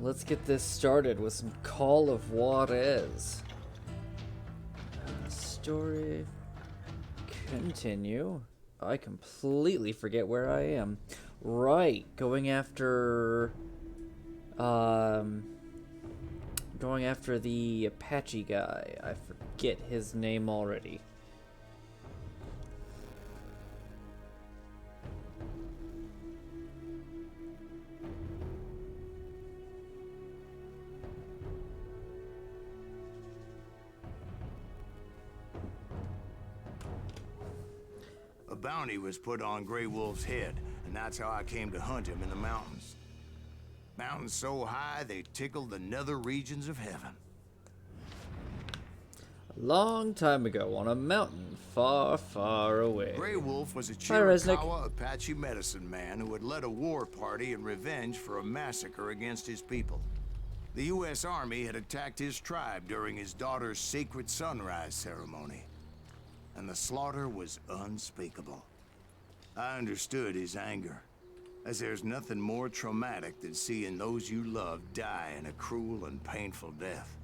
let's get this started with some Call of Juarez. Story. Continue. I completely forget where I am. Right, going after the Apache guy. I forget his name already. A bounty was put on Grey Wolf's head, and that's how I came to hunt him in the mountains. Mountains so high they tickled the nether regions of heaven. A long time ago on a mountain far, far away. Grey Wolf was a Resnick. Chiricahua Apache medicine man who had led a war party in revenge for a massacre against his people. The U.S. Army had attacked his tribe during his daughter's sacred sunrise ceremony, and the slaughter was unspeakable. I understood his anger, as there's nothing more traumatic than seeing those you love die in a cruel and painful death.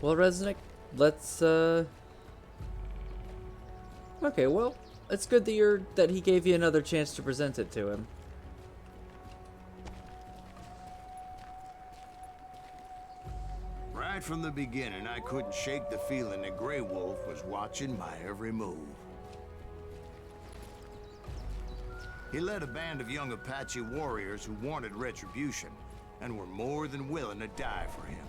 Well, Resnick, let's, Okay, well, it's good that he gave you another chance to present it to him. Right from the beginning, I couldn't shake the feeling that Grey Wolf was watching my every move. He led a band of young Apache warriors who wanted retribution, and were more than willing to die for him.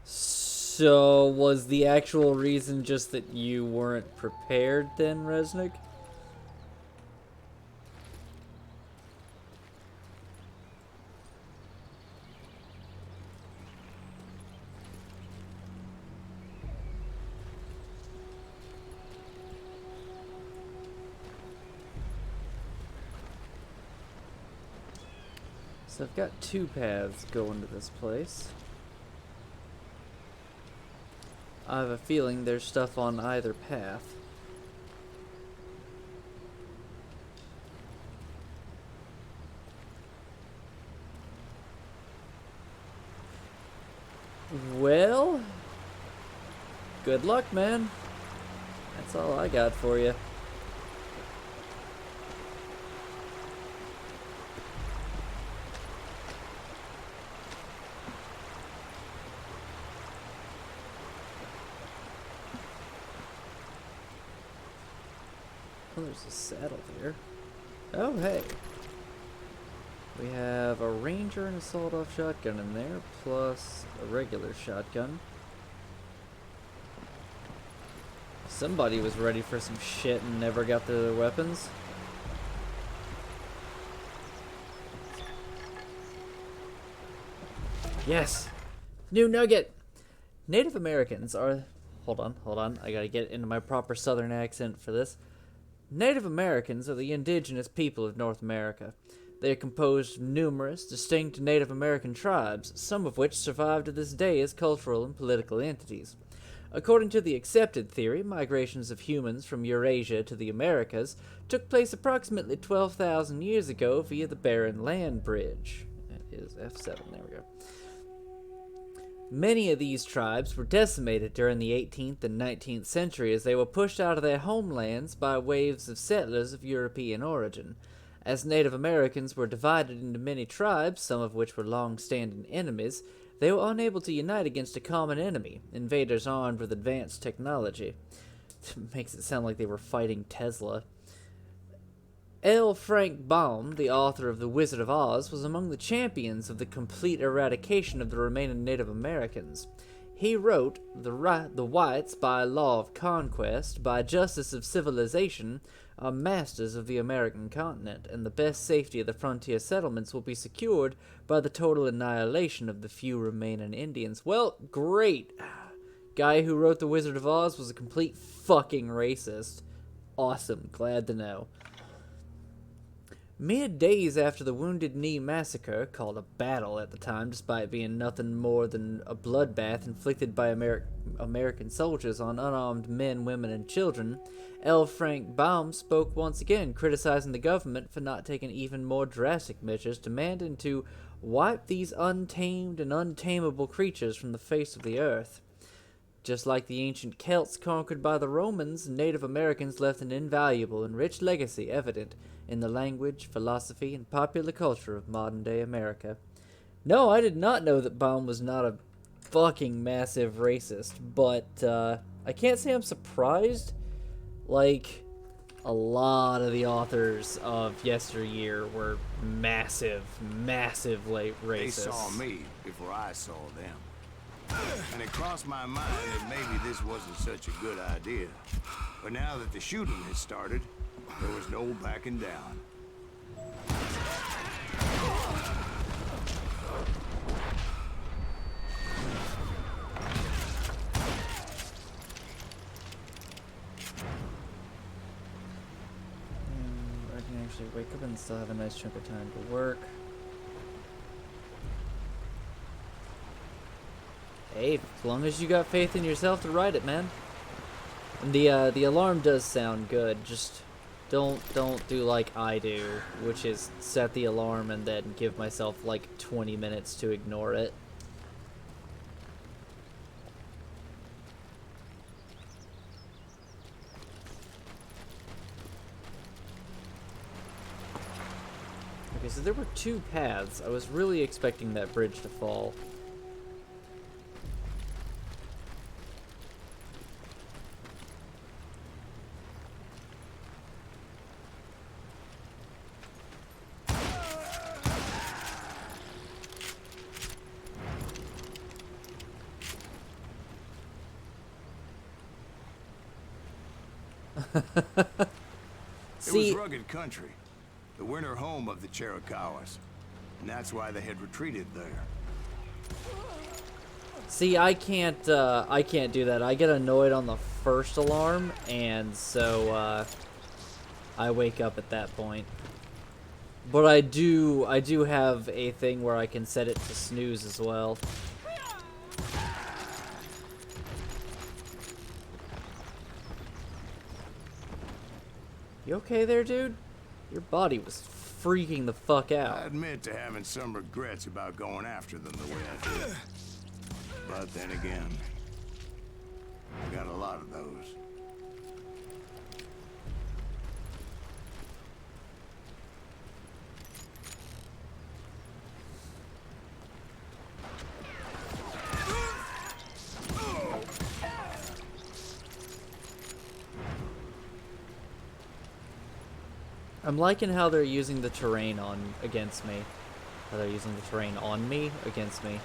So, was the actual reason just that you weren't prepared then, Resnick? So I've got two paths going to this place. I have a feeling there's stuff on either path. Well, good luck, man. That's all I got for you. Oh, there's a saddle here. Oh, hey. We have a Ranger and a sawed-off shotgun in there, plus a regular shotgun. Somebody was ready for some shit and never got their weapons. Yes! New nugget! Native Americans are... Hold on. I gotta get into my proper southern accent for this. Native Americans are the indigenous people of North America. They are composed of numerous, distinct Native American tribes, some of which survive to this day as cultural and political entities. According to the accepted theory, migrations of humans from Eurasia to the Americas took place approximately 12,000 years ago via the Barren Land Bridge. That is F7, there we go. Many of these tribes were decimated during the 18th and 19th century as they were pushed out of their homelands by waves of settlers of European origin. As Native Americans were divided into many tribes, some of which were long-standing enemies, they were unable to unite against a common enemy, invaders armed with advanced technology. Makes it sound like they were fighting Tesla. L. Frank Baum, the author of The Wizard of Oz, was among the champions of the complete eradication of the remaining Native Americans. He wrote, the whites, by law of conquest, by justice of civilization, are masters of the American continent, and the best safety of the frontier settlements will be secured by the total annihilation of the few remaining Indians. Well, great. Guy who wrote The Wizard of Oz was a complete fucking racist. Awesome. Glad to know. Mere days after the Wounded Knee Massacre, called a battle at the time despite being nothing more than a bloodbath inflicted by American soldiers on unarmed men, women, and children, L. Frank Baum spoke once again, criticizing the government for not taking even more drastic measures, demanding to wipe these untamed and untamable creatures from the face of the earth. Just like the ancient Celts conquered by the Romans, Native Americans left an invaluable and rich legacy evident in the language, philosophy, and popular culture of modern-day America. No, I did not know that Baum was not a fucking massive racist, but I can't say I'm surprised. Like, a lot of the authors of yesteryear were massive, massive late racists. They saw me before I saw them. And it crossed my mind that maybe this wasn't such a good idea. But now that the shooting has started, there was no backing down. I can actually wake up and still have a nice chunk of time to work. Hey, as long as you got faith in yourself to write it, man. And the alarm does sound good. Just don't do like I do, which is set the alarm and then give myself like 20 minutes to ignore it. Okay, so there were two paths. I was really expecting that bridge to fall. It was rugged country, the winter home of the Chiricahuas, and that's why they had retreated there. See, I can't do that. I get annoyed on the first alarm, and so I wake up at that point. But I do have a thing where I can set it to snooze as well. You okay there, dude? Your body was freaking the fuck out. I admit to having some regrets about going after them the way I did. But then again, I got a lot of those. I'm liking how they're using the terrain against me. How they're using the terrain on me against me.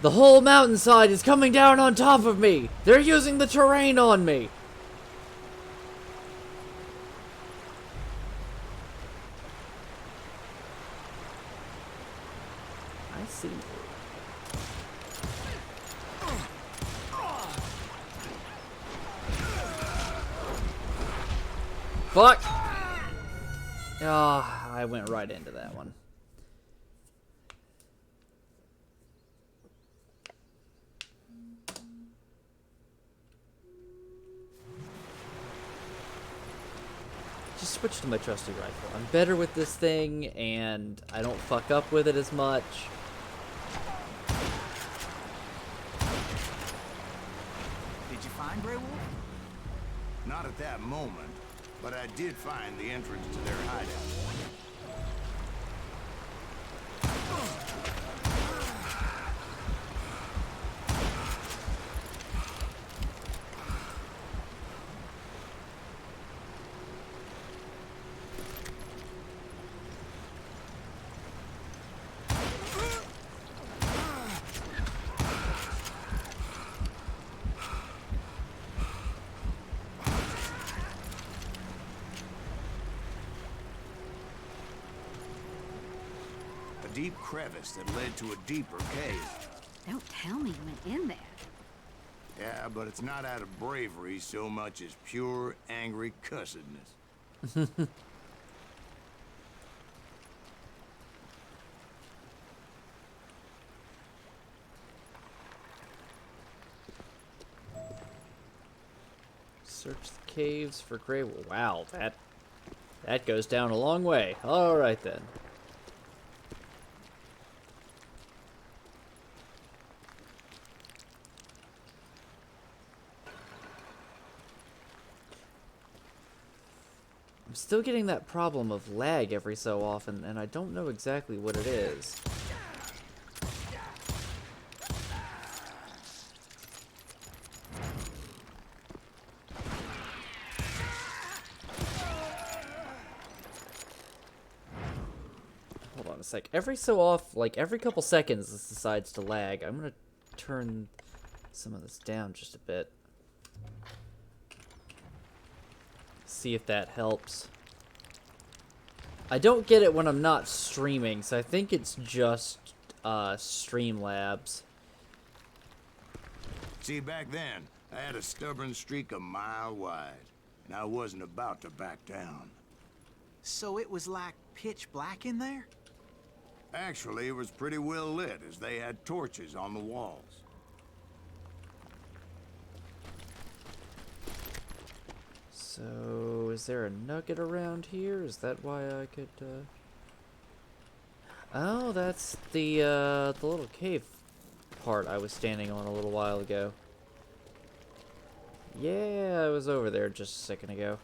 The whole mountainside is coming down on top of me! They're using the terrain on me! I see. Fuck! Ah, I went right into that one. Just switch to my trusty rifle. I'm better with this thing, and I don't fuck up with it as much. Did you find Grey Wolf? Not at that moment, but I did find the entrance to their hideout. Deep crevice that led to a deeper cave. Don't tell me you went in there. Yeah, but it's not out of bravery so much as pure, angry cussedness. Search the caves for gray wolf. Wow, that goes down a long way. All right then. I'm still getting that problem of lag every so often, and I don't know exactly what it is. Hold on a sec. Every so often, like every couple seconds, this decides to lag. I'm gonna turn some of this down just a bit. See if that helps. I don't get it when I'm not streaming, so I think it's just Streamlabs. See, back then, I had a stubborn streak a mile wide, and I wasn't about to back down. So it was like pitch black in there? Actually, it was pretty well lit, as they had torches on the walls. So, is there a nugget around here? Is that why I could, Oh, that's the little cave part I was standing on a little while ago. Yeah, I was over there just a second ago.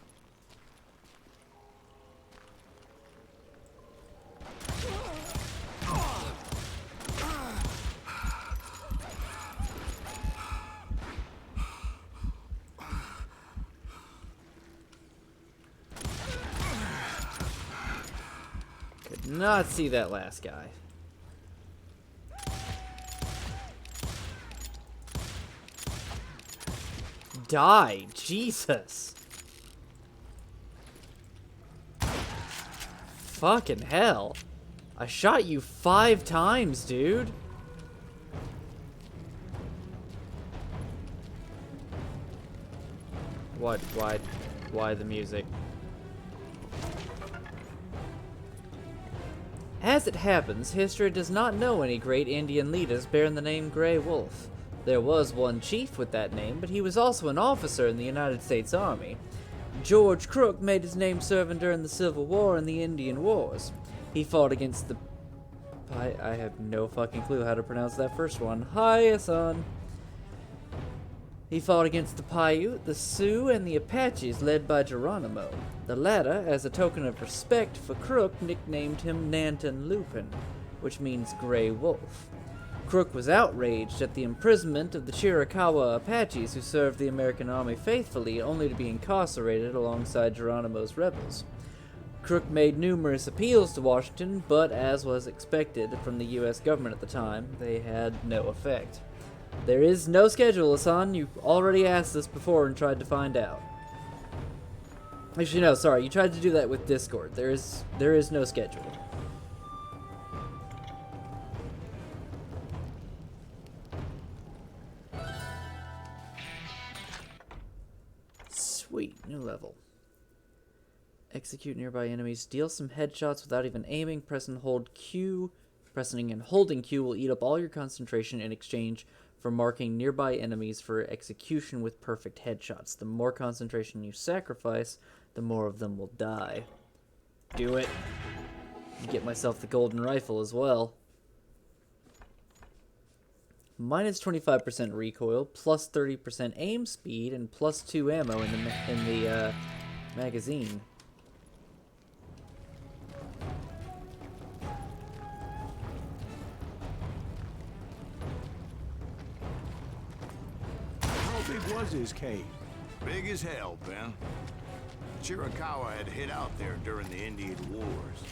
Could not see that last guy. Die! Jesus! Fucking hell. I shot you 5 times, dude. What? Why the music? As it happens, history does not know any great Indian leaders bearing the name Grey Wolf. There was one chief with that name, but he was also an officer in the United States Army. George Crook made his name serving during the Civil War and the Indian Wars. He fought against the... I have no fucking clue how to pronounce that first one. Hi, son. He fought against the Paiute, the Sioux, and the Apaches led by Geronimo. The latter, as a token of respect for Crook, nicknamed him Nanton Lupin, which means Grey Wolf. Crook was outraged at the imprisonment of the Chiricahua Apaches who served the American Army faithfully, only to be incarcerated alongside Geronimo's rebels. Crook made numerous appeals to Washington, but as was expected from the U.S. government at the time, they had no effect. There is no schedule, Hassan. You already asked this before and tried to find out. Actually, no, sorry. You tried to do that with Discord. There is no schedule. Sweet, new level. Execute nearby enemies. Deal some headshots without even aiming. Pressing and holding Q will eat up all your concentration in exchange for marking nearby enemies for execution with perfect headshots. The more concentration you sacrifice, the more of them will die. Do it. Get myself the golden rifle as well. Minus 25% recoil, plus 30% aim speed, and plus 2 ammo in the magazine. How big was his cave? Big as hell, Ben. Chiricahua had hid out there during the Indian Wars.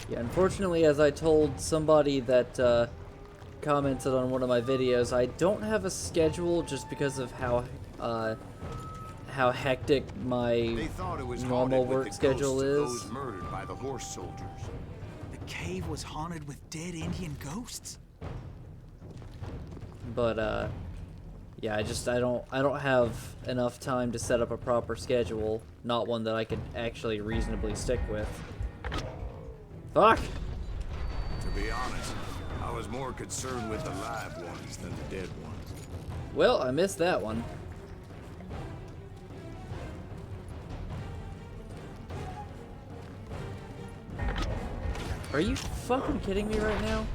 Yeah, unfortunately, as I told somebody that commented on one of my videos, I don't have a schedule just because of how hectic my normal work schedule is. Those murdered by the horse soldiers. The cave was haunted with dead Indian ghosts? But Yeah, I don't have enough time to set up a proper schedule, not one that I could actually reasonably stick with. Fuck! To be honest, I was more concerned with the live ones than the dead ones. Well, I missed that one. Are you fucking kidding me right now?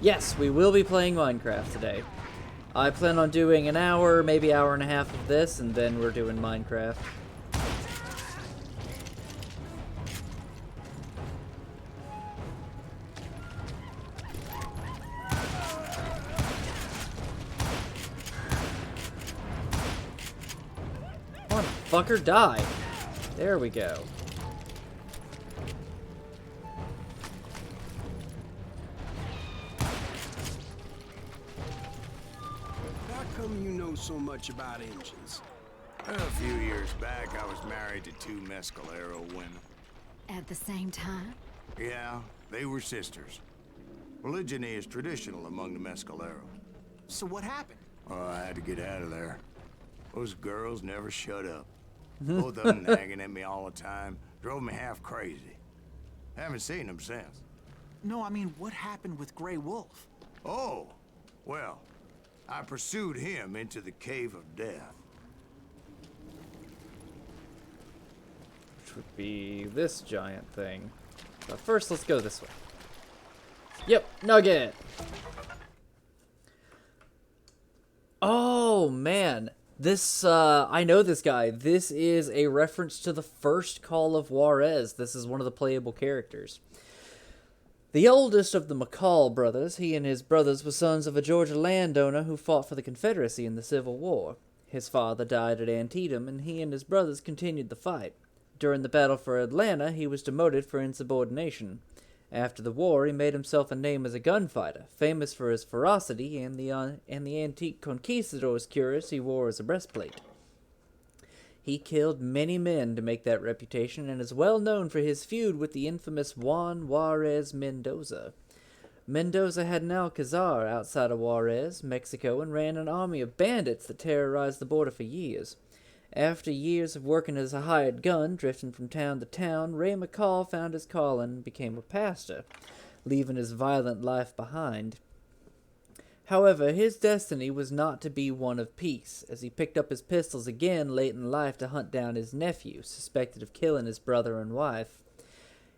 Yes, we will be playing Minecraft today. I plan on doing an hour, maybe hour and a half of this, and then we're doing Minecraft. Come on, fucker, die. There we go. How come you know so much about engines? A few years back, I was married to two Mescalero women. At the same time? Yeah, they were sisters. Polygyny is traditional among the Mescalero. So what happened? Oh, I had to get out of there. Those girls never shut up. Both of them nagging at me all the time. Drove me half crazy. Haven't seen them since. No, I mean, what happened with Grey Wolf? Oh, well, I pursued him into the Cave of Death. Which would be this giant thing. But first, let's go this way. Yep, nugget! Oh, man. This, I know this guy. This is a reference to the first Call of Juarez. This is one of the playable characters. The oldest of the McCall brothers, he and his brothers were sons of a Georgia landowner who fought for the Confederacy in the Civil War. His father died at Antietam, and he and his brothers continued the fight. During the battle for Atlanta, he was demoted for insubordination. After the war, he made himself a name as a gunfighter, famous for his ferocity and the antique conquistador's cuirass he wore as a breastplate. He killed many men to make that reputation and is well known for his feud with the infamous Juan Juarez Mendoza. Mendoza had an alcazar outside of Juarez, Mexico, and ran an army of bandits that terrorized the border for years. After years of working as a hired gun, drifting from town to town, Ray McCall found his calling and became a pastor, leaving his violent life behind. However, his destiny was not to be one of peace, as he picked up his pistols again late in life to hunt down his nephew, suspected of killing his brother and wife.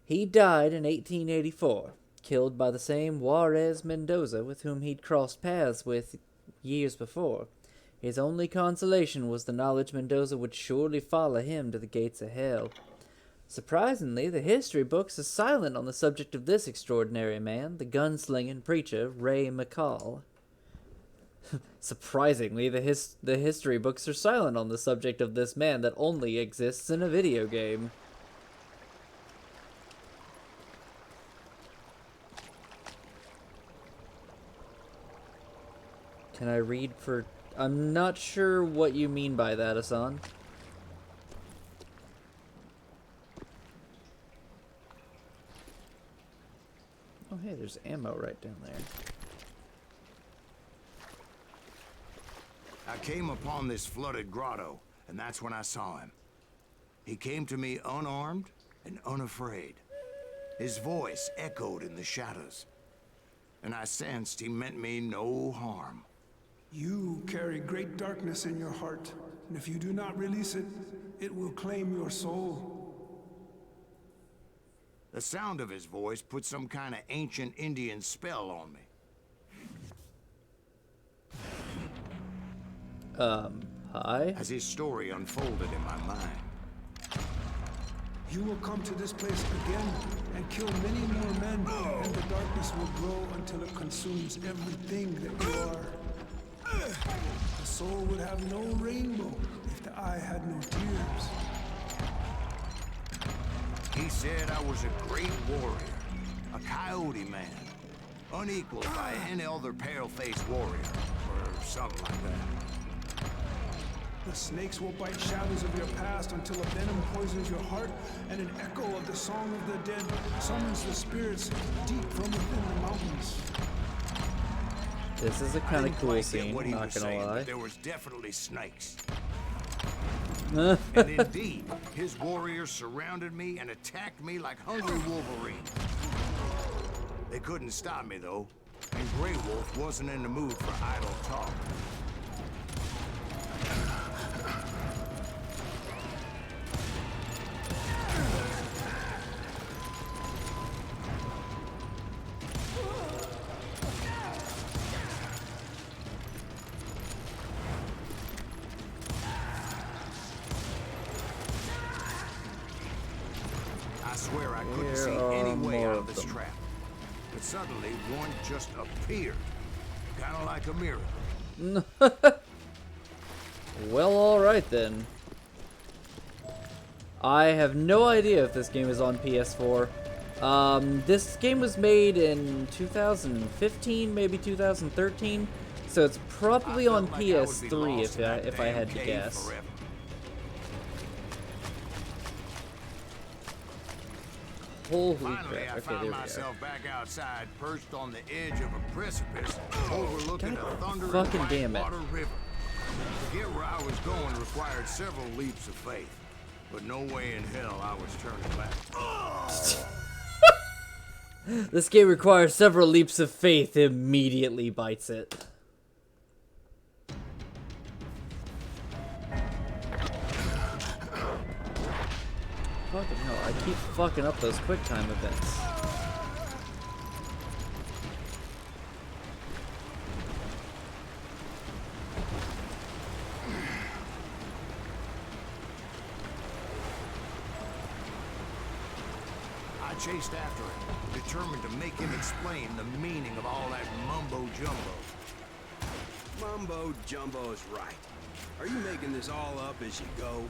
He died in 1884, killed by the same Juarez Mendoza with whom he'd crossed paths with years before. His only consolation was the knowledge Mendoza would surely follow him to the gates of hell. Surprisingly, the history books are silent on the subject of this extraordinary man, the gunslinging preacher Ray McCall. Surprisingly, the history books are silent on the subject of this man that only exists in a video game. Can I read for... I'm not sure what you mean by that, Hassan. Oh, hey, there's ammo right down there. I came upon this flooded grotto, and that's when I saw him. He came to me unarmed and unafraid. His voice echoed in the shadows, and I sensed he meant me no harm. You carry great darkness in your heart, and if you do not release it, it will claim your soul. The sound of his voice put some kind of ancient Indian spell on me. Hi? As his story unfolded in my mind. You will come to this place again and kill many more men, and the darkness will grow until it consumes everything that you are. The soul would have no rainbow if the eye had no tears. He said I was a great warrior, a coyote man, unequaled by any other pale-faced warrior, or something like that. The snakes will bite shadows of your past until a venom poisons your heart, and an echo of the song of the dead summons the spirits deep from within the mountains. This is a kind of cool scene, What he not was gonna saying, lie. but there was definitely snakes. And indeed, his warriors surrounded me and attacked me like hungry wolverines. They couldn't stop me though, and Grey Wolf wasn't in the mood for idle talk. I swear I couldn't see any way out of this trap. But suddenly, one just appeared. Kind of like a miracle. Well, alright then. I have no idea if this game is on PS4. This game was made in 2015, maybe 2013, so it's probably on PS3 if I had to guess. Forever. Holy Finally, crap. I Okay, found there we go. myself back outside, perched on the edge of a precipice, overlooking God a thundering fucking damn it. whitewater river. To get where I was going required several leaps of faith, but no way in hell I was turning back. This game requires several leaps of faith, immediately bites it. Fucking hell, I keep fucking up those quick time events. I chased after him, determined to make him explain the meaning of all that mumbo-jumbo. Mumbo jumbo is right. Are you making this all up as you go?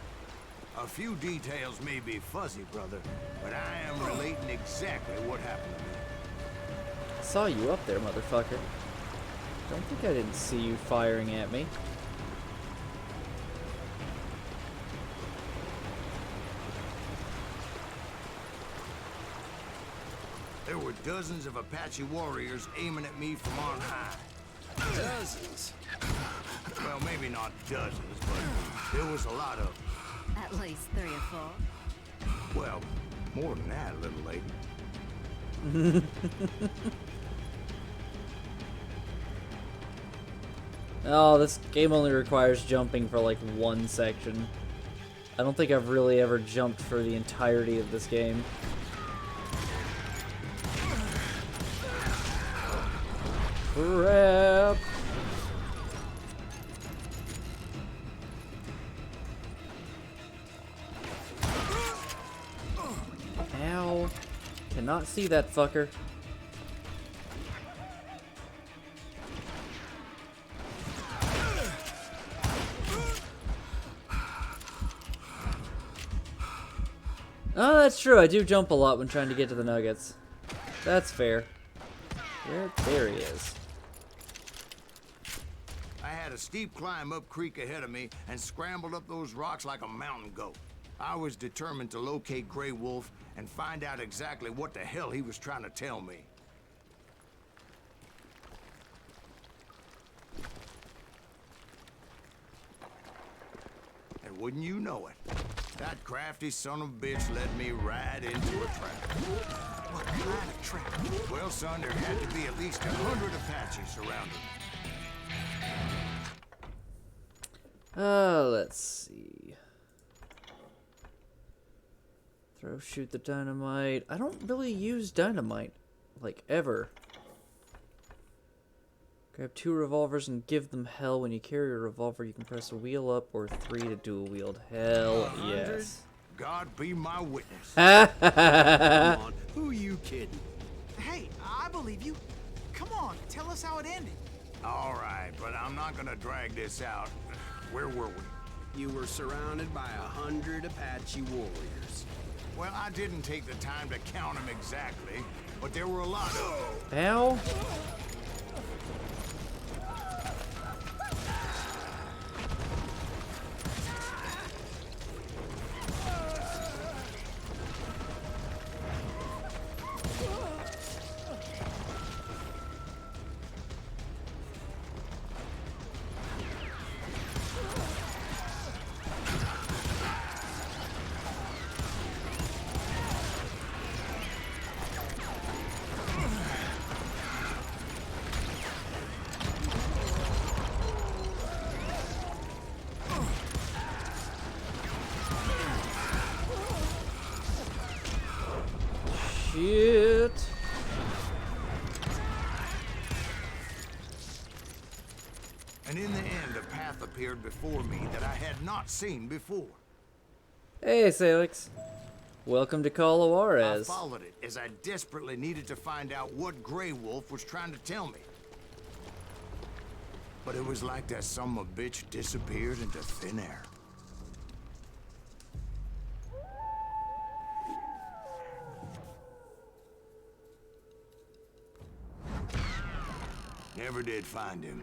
A few details may be fuzzy, brother, but I am relating exactly what happened to me. Saw you up there, motherfucker. Don't think I didn't see you firing at me. There were dozens of Apache warriors aiming at me from on high. Dozens. Well, maybe not dozens, but there was a lot of them. At least 3 or 4. Well, more than that, little lady. Oh, this game only requires jumping for like one section. I don't think I've really ever jumped for the entirety of this game. Crap! Ow. Cannot see that fucker. Oh, that's true. I do jump a lot when trying to get to the nuggets. That's fair. There he is. I had a steep climb up creek ahead of me and scrambled up those rocks like a mountain goat. I was determined to locate Grey Wolf and find out exactly what the hell he was trying to tell me. And wouldn't you know it, that crafty son of a bitch led me right into a trap. What kind of trap? Well, son, there had to be at least 100 Apaches surrounded. Let's see. Throw, shoot the dynamite. I don't really use dynamite, like, ever. Grab 2 revolvers and give them hell. When you carry a revolver, you can press a wheel up or 3 to dual wield. Hell yes. God be my witness. Come on, who you kidding? Hey, I believe you. Come on, tell us how it ended. All right, but I'm not gonna drag this out. Where were we? You were surrounded by 100 Apache warriors. Well, I didn't take the time to count them exactly, but there were a lot of them. Ow. Shit. And in the end, a path appeared before me that I had not seen before. Hey, Salix. Welcome to Call of I Juarez. followed it as I desperately needed to find out what Grey Wolf was trying to tell me. But it was like that son of a bitch disappeared into thin air. Never did find him.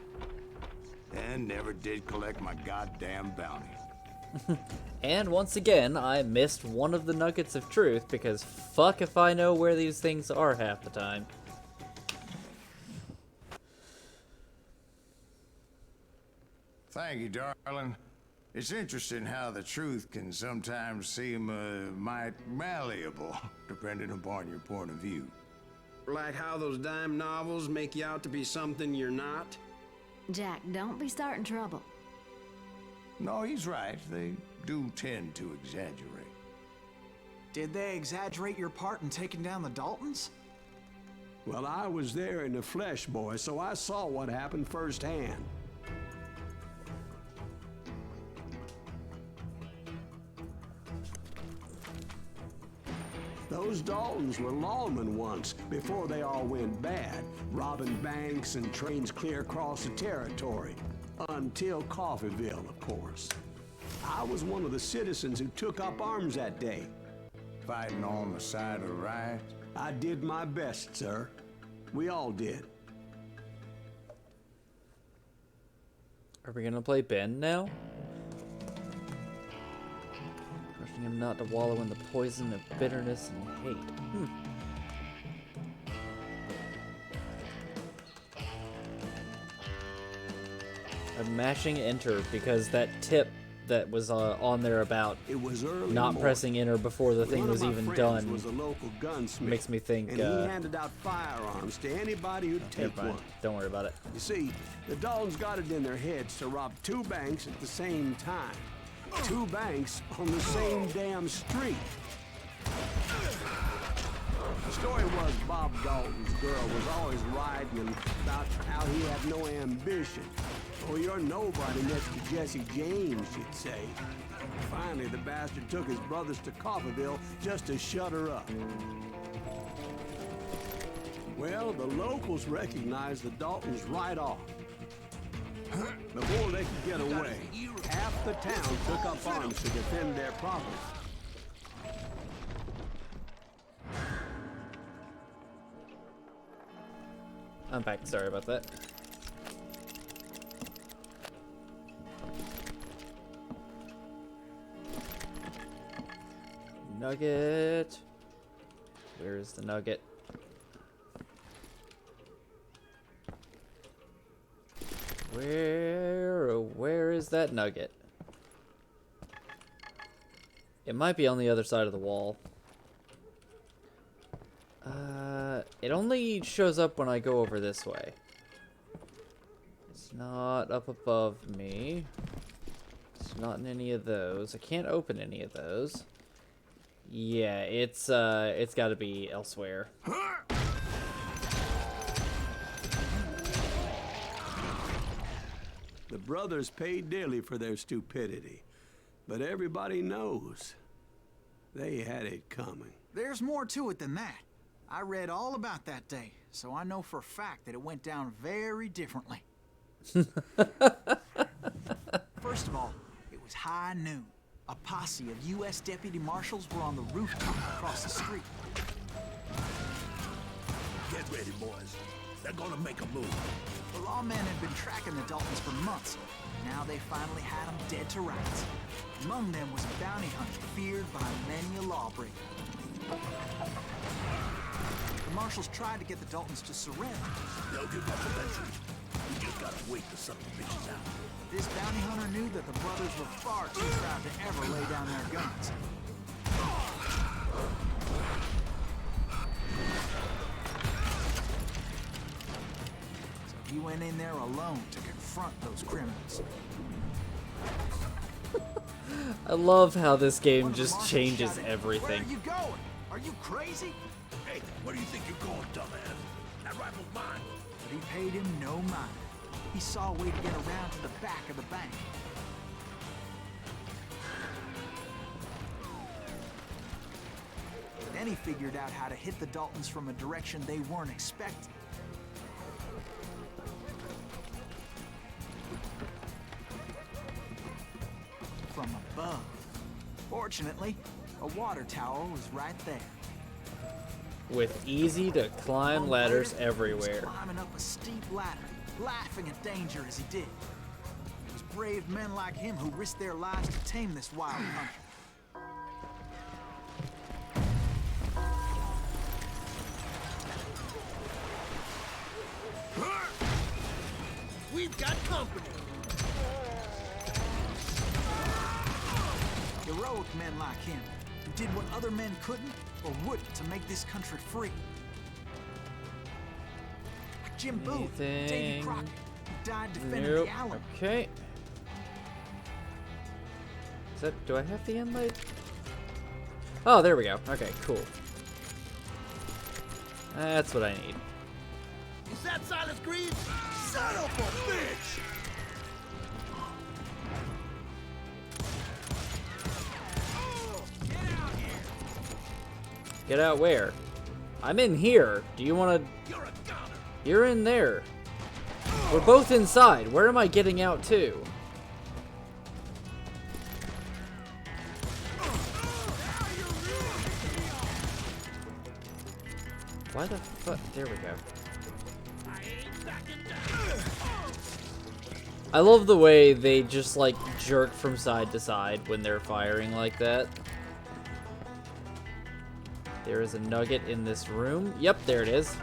And never did collect my goddamn bounty. And once again, I missed one of the nuggets of truth because fuck if I know where these things are half the time. Thank you, darling. It's interesting how the truth can sometimes seem might malleable, depending upon your point of view. Like how those dime novels make you out to be something you're not? Jack, don't be starting trouble. No, he's right. They do tend to exaggerate. Did they exaggerate your part in taking down the Daltons? Well, I was there in the flesh, boy, so I saw what happened firsthand. Those Daltons were lawmen once, before they all went bad, robbing banks and trains clear across the territory. Until Coffeeville, of course. I was one of the citizens who took up arms that day. Fighting on the side of the riot? I did my best, sir. We all did. Are we gonna play Ben now? Urging him not to wallow in the poison of bitterness and hate. I'm mashing enter because that tip that was on there about It was early not morning. pressing enter before the thing One of was my even friends done was a local gunsmith, makes me think, and he handed out firearms to anybody who'd never take mind. one. Don't worry about it. You see, the Daltons got it in their heads to rob two banks at the same time. Two banks on the same damn street. The story was Bob Dalton's girl was always writing about how he had no ambition. Oh, you're nobody next to Jesse James, she'd say. Finally, the bastard took his brothers to Coffeeville just to shut her up. Well, the locals recognized the Daltons right off. Before they could get away, half the town took up arms to defend their property. I'm back. Sorry about that. Nugget. Where is the nugget? Where is that nugget? It might be on the other side of the wall. It only shows up when I go over this way. It's not up above me. It's not in any of those. I can't open any of those. Yeah, it's got to be elsewhere. The brothers paid dearly for their stupidity, but everybody knows they had it coming. There's more to it than that. I read all about that day, so I know for a fact that it went down very differently. First of all, it was high noon. A posse of U.S. deputy marshals were on the rooftop across the street. Get ready, boys. They're gonna make a move. The lawmen had been tracking the Daltons for months. Now they finally had them dead to rights. Among them was a bounty hunter feared by many a lawbreaker. The marshals tried to get the Daltons to surrender. They'll give up eventually. We just gotta wait to suck the bitches out. But this bounty hunter knew that the brothers were far too proud to ever lay down their guns. So he went in there alone to confront those criminals. I love how this game One of the just marshals changes shouted, everything. "Where are you going? Are you crazy?" Hey, where do you think you're going, dumbass? That rifle's mine. But he paid him no mind. He saw a way to get around to the back of the bank. Then he figured out how to hit the Daltons from a direction they weren't expecting. From above. Fortunately, a water tower was right there. With easy to climb ladders He was everywhere. climbing up a steep ladder, laughing at danger as he did. It was brave men like him who risked their lives to tame this wild country. We've got company. Heroic men like him, who did what other men couldn't or wouldn't to make this country free. Like Jim Booth, Davy Anything? Crockett, who died defending Nope. the Alamo. Okay. Is that, do I have the inlay? Oh, there we go. Okay, cool. That's what I need. Is that Silas Greaves? Son of a bitch! Get out where? I'm in here. Do you want to... You're a goner. You're in there. We're both inside. Where am I getting out to? Why the fuck? There we go. I love the way they just like jerk from side to side when they're firing like that. There is a nugget in this room. Yep, there it is.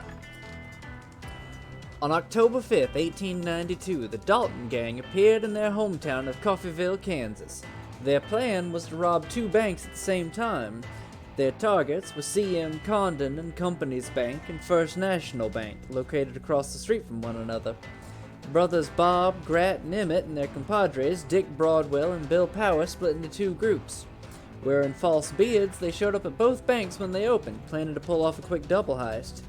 On October 5th, 1892, the Dalton gang appeared in their hometown of Coffeyville, Kansas. Their plan was to rob two banks at the same time. Their targets were C.M. Condon and Company's Bank and First National Bank, located across the street from one another. Brothers Bob, Grat, and Emmett and their compadres, Dick Broadwell and Bill Power, split into two groups. Wearing false beards, they showed up at both banks when they opened, planning to pull off a quick double heist.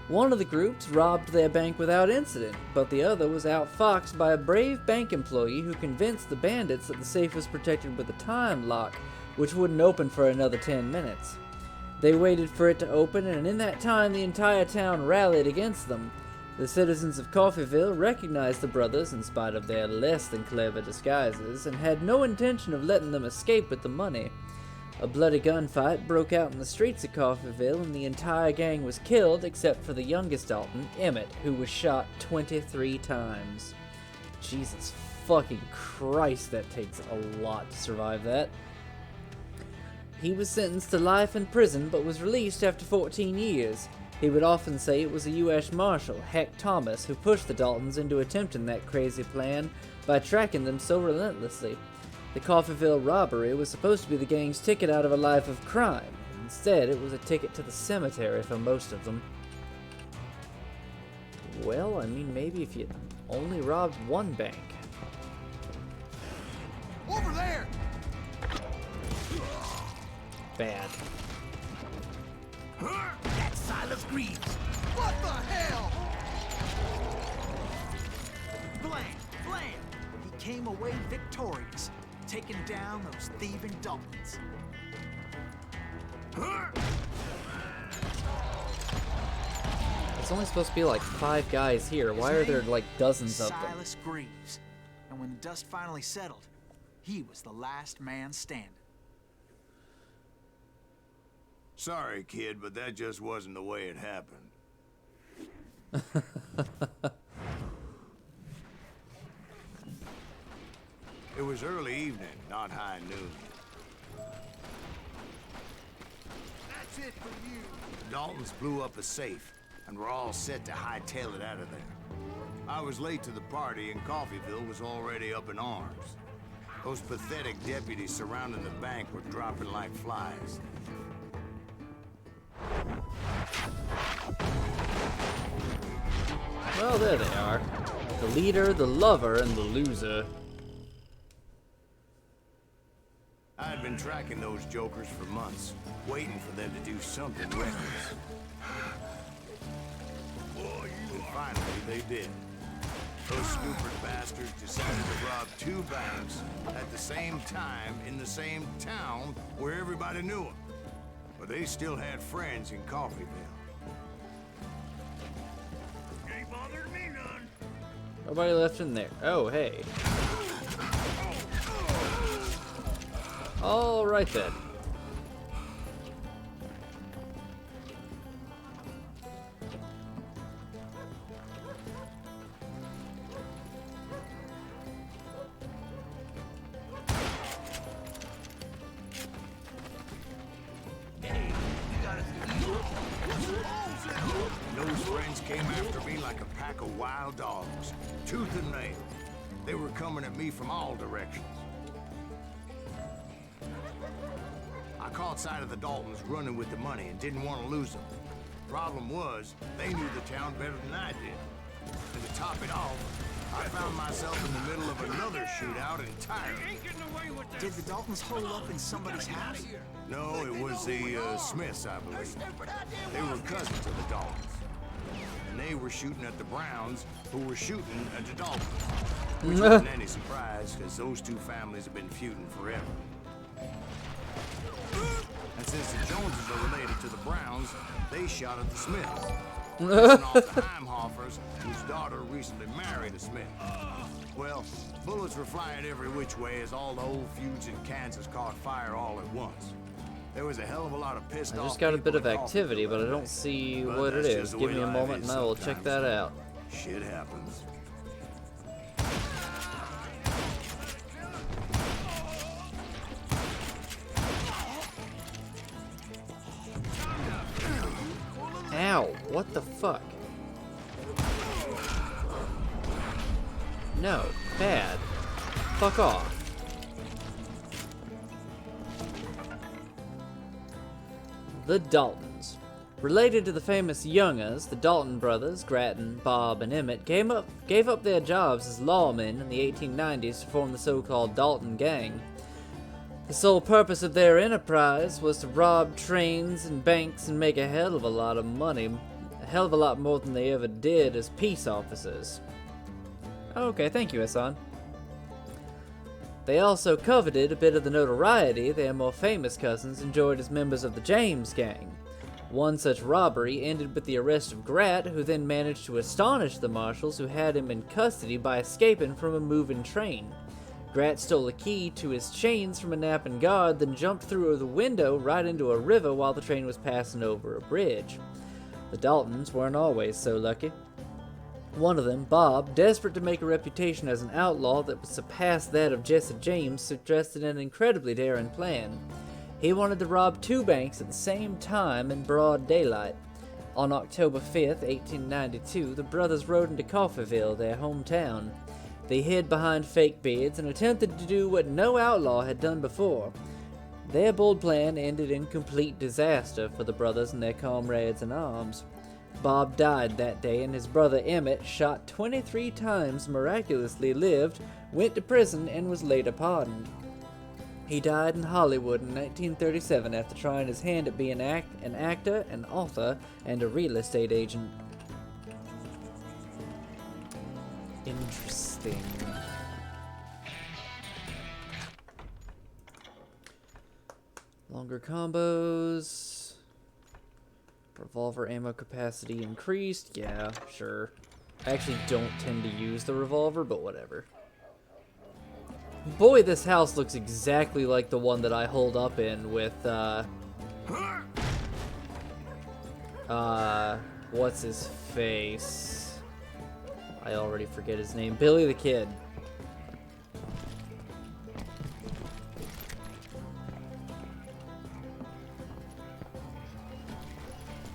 One of the groups robbed their bank without incident, but the other was outfoxed by a brave bank employee who convinced the bandits that the safe was protected with a time lock, which wouldn't open for another 10 minutes. They waited for it to open, and in that time the entire town rallied against them. The citizens of Coffeyville recognized the brothers in spite of their less than clever disguises, and had no intention of letting them escape with the money. A bloody gunfight broke out in the streets of Coffeyville, and the entire gang was killed except for the youngest Dalton, Emmett, who was shot 23 times. Jesus fucking Christ, that takes a lot to survive that. He was sentenced to life in prison, but was released after 14 years. He would often say it was a U.S. Marshal, Heck Thomas, who pushed the Daltons into attempting that crazy plan by tracking them so relentlessly. The Coffeyville robbery was supposed to be the gang's ticket out of a life of crime. Instead, it was a ticket to the cemetery for most of them. Well, I mean, maybe if you only robbed one bank. Over there! Bad. That's Silas Greaves. What the hell? Blam! Blam! He came away victorious, taking down those thieving Daltons. It's only supposed to be like 5 guys here. Why are there like dozens of them? Silas Greaves. And when the dust finally settled, he was the last man standing. Sorry, kid, but that just wasn't the way it happened. It was early evening, not high noon. That's it for you. The Daltons blew up a safe, and were all set to hightail it out of there. I was late to the party, and Coffeyville was already up in arms. Those pathetic deputies surrounding the bank were dropping like flies. Well, there they are. The leader, the lover, and the loser. I had been tracking those jokers for months, waiting for them to do something reckless. And finally, they did. Those stupid bastards decided to rob 2 banks at the same time in the same town where everybody knew them. But they still had friends in Coffeyville. Ain't bothered me none. Nobody left in there. Oh, hey. All right then. Those friends came after me like a pack of wild dogs, tooth and nail. They were coming at me from all directions. I caught sight of the Daltons running with the money and didn't want to lose them. Problem was, they knew the town better than I did. And to top it off, I found myself in the middle of another shootout entirely. Did the Daltons hole up in somebody's house? No, it was the Smiths, I believe. They were cousins of the Daltons. And they were shooting at the Browns, who were shooting at the Daltons. Which wasn't any surprise, because those 2 families have been feuding forever. And since the Joneses are related to the Browns, they shot at the Smiths. Pissing off the Heimhoffers, whose daughter recently married a Smith. Well, bullets were flying every which way as all the old feuds in Kansas caught fire all at once. There was a hell of a lot of pissed off. I just got a bit of people in activity, but I Coffeyville don't today. see But what it that's is. just the Give way me a life moment is and I will check sometimes, that man. out. Shit happens. Ow, what the fuck? No, bad. Fuck off. The Daltons. Related to the famous Youngers, the Dalton brothers, Grattan, Bob, and Emmett, gave up their jobs as lawmen in the 1890s to form the so-called Dalton Gang. The sole purpose of their enterprise was to rob trains and banks and make a hell of a lot of money, a hell of a lot more than they ever did as peace officers. Okay, thank you, Hassan. They also coveted a bit of the notoriety their more famous cousins enjoyed as members of the James Gang. One such robbery ended with the arrest of Grat, who then managed to astonish the marshals who had him in custody by escaping from a moving train. Grat stole a key to his chains from a napping guard, then jumped through the window right into a river while the train was passing over a bridge. The Daltons weren't always so lucky. One of them, Bob, desperate to make a reputation as an outlaw that would surpass that of Jesse James, suggested an incredibly daring plan. He wanted to rob 2 banks at the same time in broad daylight. On October 5th, 1892, the brothers rode into Coffeyville, their hometown. They hid behind fake beards and attempted to do what no outlaw had done before. Their bold plan ended in complete disaster for the brothers and their comrades in arms. Bob died that day, and his brother Emmett, shot 23 times, miraculously lived, went to prison, and was later pardoned. He died in Hollywood in 1937 after trying his hand at being an actor, an author, and a real estate agent. Interesting. Longer combos. Revolver ammo capacity increased. Yeah, sure. I actually don't tend to use the revolver, but whatever. Boy, this house looks exactly like the one that I hold up in with, what's his face? I already forget his name. Billy the Kid.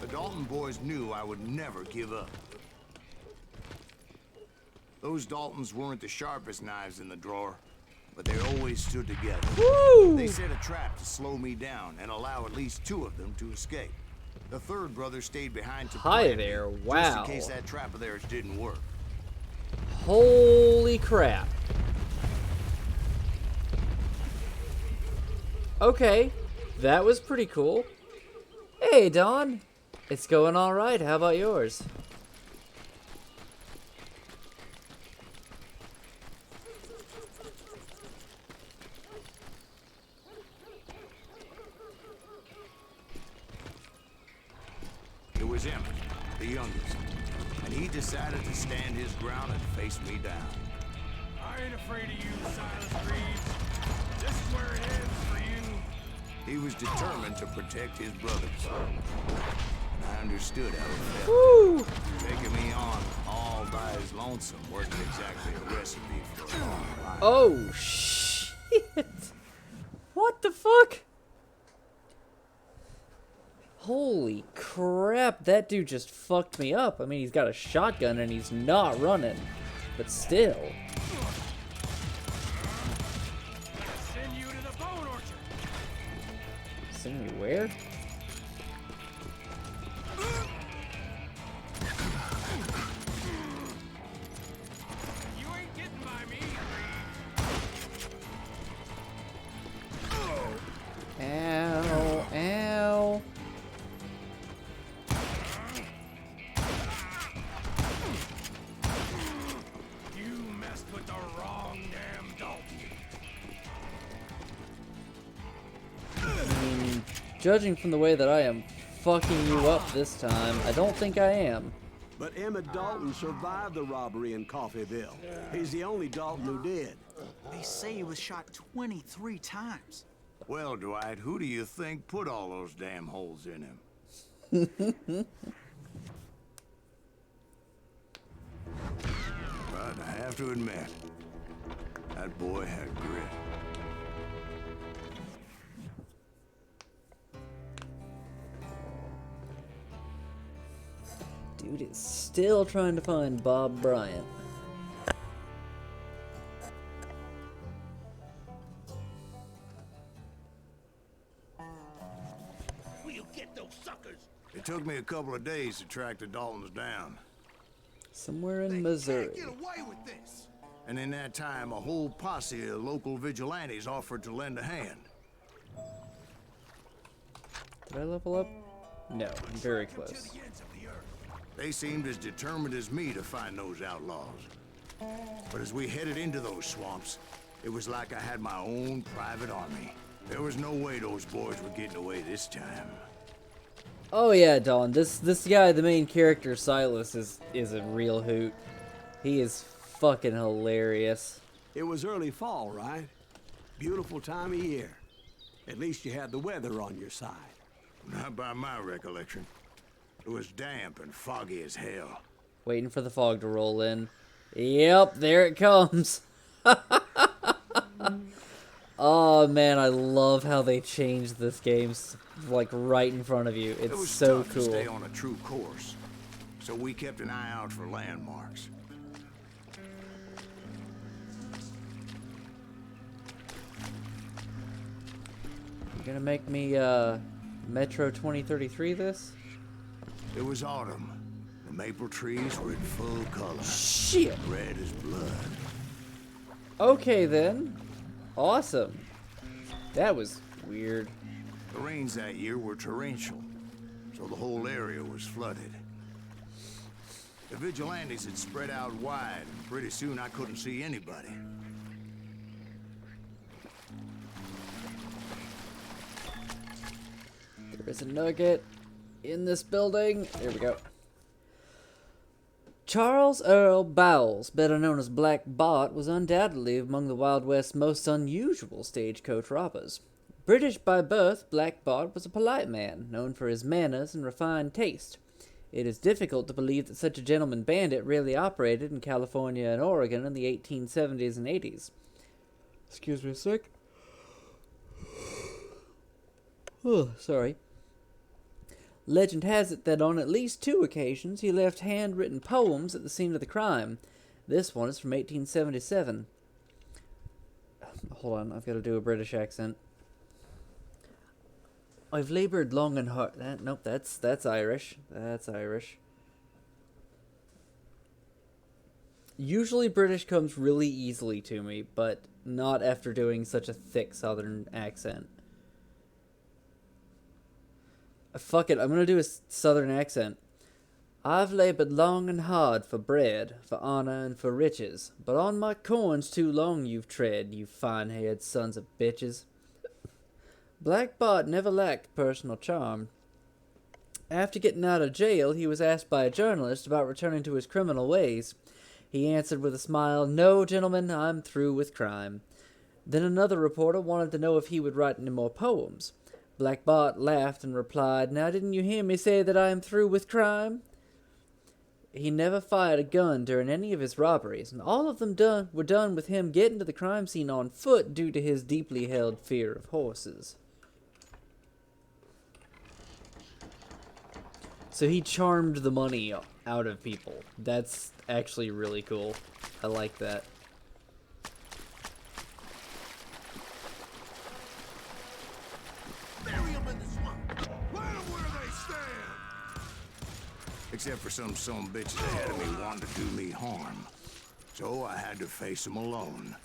The Dalton boys knew I would never give up. Those Daltons weren't the sharpest knives in the drawer, but they always stood together. Woo! They set a trap to slow me down and allow at least 2 of them to escape. The 3rd brother stayed behind to Hi plan there, me, wow. just in case that trap of theirs didn't work. Holy crap. Okay, that was pretty cool. Hey, Dawn. It's going all right. How about yours? It was Emmett, the youngest, and he decided to stand his ground and face me down. I ain't afraid of you, Silas Reeves. This is where it ends for you. He was determined to protect his brothers. And I understood how it felt. Woo! Taking me on all by his lonesome wasn't exactly a recipe for a long life. Oh, shit. What the fuck? Holy crap, that dude just fucked me up. I mean, he's got a shotgun and he's not running. But still. Send you to the bone orchard. Send me where? You ain't getting by me. Ow, ow. You messed with the wrong damn Dalton. I mean, judging from the way that I am fucking you up this time, I don't think I am. But Emmett Dalton survived the robbery in Coffeyville. He's the only Dalton who did. They say he was shot 23 times. Well, Dwight, who do you think put all those damn holes in him? But I have to admit, that boy had grit. Dude is still trying to find Bob Bryant. Will you get those suckers? It took me a couple of days to track the Daltons down. Somewhere in They Missouri. can't get away with this. And in that time, a whole posse of local vigilantes offered to lend a hand. Did I level up? No, I'm very close. They seemed as determined as me to find those outlaws. But as we headed into those swamps, it was like I had my own private army. There was no way those boys were getting away this time. Oh yeah, Dawn. This guy, the main character, Silas, is a real hoot. He is fucking hilarious. It was early fall, right? Beautiful time of year. At least you had the weather on your side. Not by my recollection. It was damp and foggy as hell. Waiting for the fog to roll in. Yep, there it comes. Oh man, I love how they changed this game, like right in front of you. It It's was so tough cool. to stay on a true course, so we kept an eye out for landmarks. You gonna make me Metro 2033 this? It was autumn. The maple trees were in full color, Shit. red as blood. Okay then. Awesome. That was weird. The rains that year were torrential, so the whole area was flooded. The vigilantes had spread out wide, and pretty soon I couldn't see anybody. There is a nugget in this building. There we go. Charles Earl Bowles, better known as Black Bart, was undoubtedly among the Wild West's most unusual stagecoach robbers. British by birth, Black Bart was a polite man, known for his manners and refined taste. It is difficult to believe that such a gentleman bandit really operated in California and Oregon in the 1870s and 80s. Excuse me a sec. Oh, sorry. Legend has it that on at least 2 occasions he left handwritten poems at the scene of the crime. This one is from 1877. Hold on, I've got to do a British accent. I've laboured long and hard. Nope, that's Irish. That's Irish. Usually British comes really easily to me, but not after doing such a thick southern accent. Fuck it, I'm gonna do a southern accent. I've labored long and hard for bread, for honor, and for riches, but on my corns too long you've tread, you fine-haired sons of bitches. Black Bart never lacked personal charm. After getting out of jail, he was asked by a journalist about returning to his criminal ways. He answered with a smile, "No, gentlemen, I'm through with crime." Then another reporter wanted to know if he would write any more poems. Black Bart laughed and replied, "Now didn't you hear me say that I am through with crime?" He never fired a gun during any of his robberies, and all of them were done with him getting to the crime scene on foot due to his deeply held fear of horses. So he charmed the money out of people. That's actually really cool. I like that. Bury 'em in the swamp. Let 'em where they stand. Except for some bitches ahead of me wanting to do me harm. So I had to face them alone.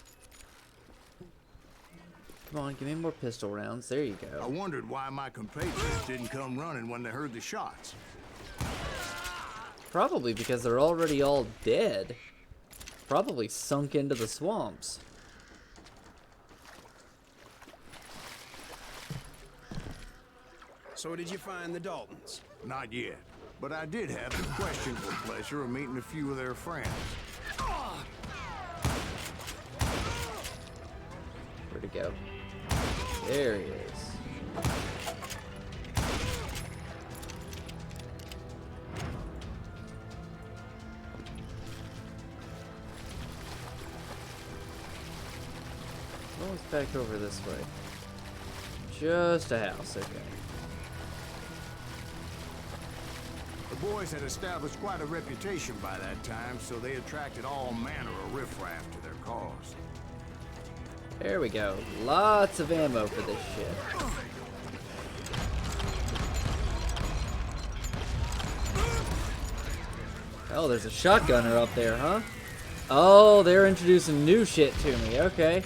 Come on, give me more pistol rounds. There you I go. wondered why my compatriots didn't come running when they heard the shots. Probably because they're already all dead. Probably sunk into the swamps. So did you find the Daltons? Not yet, but I did have the questionable pleasure of meeting a few of their friends. Where'd it go? There he is. Well, it's back over this way. Just a house, okay. The boys had established quite a reputation by that time, so they attracted all manner of riffraff to their cause. There we go. Lots of ammo for this shit. Oh, there's a shotgunner up there, huh? Oh, they're introducing new shit to me. Okay.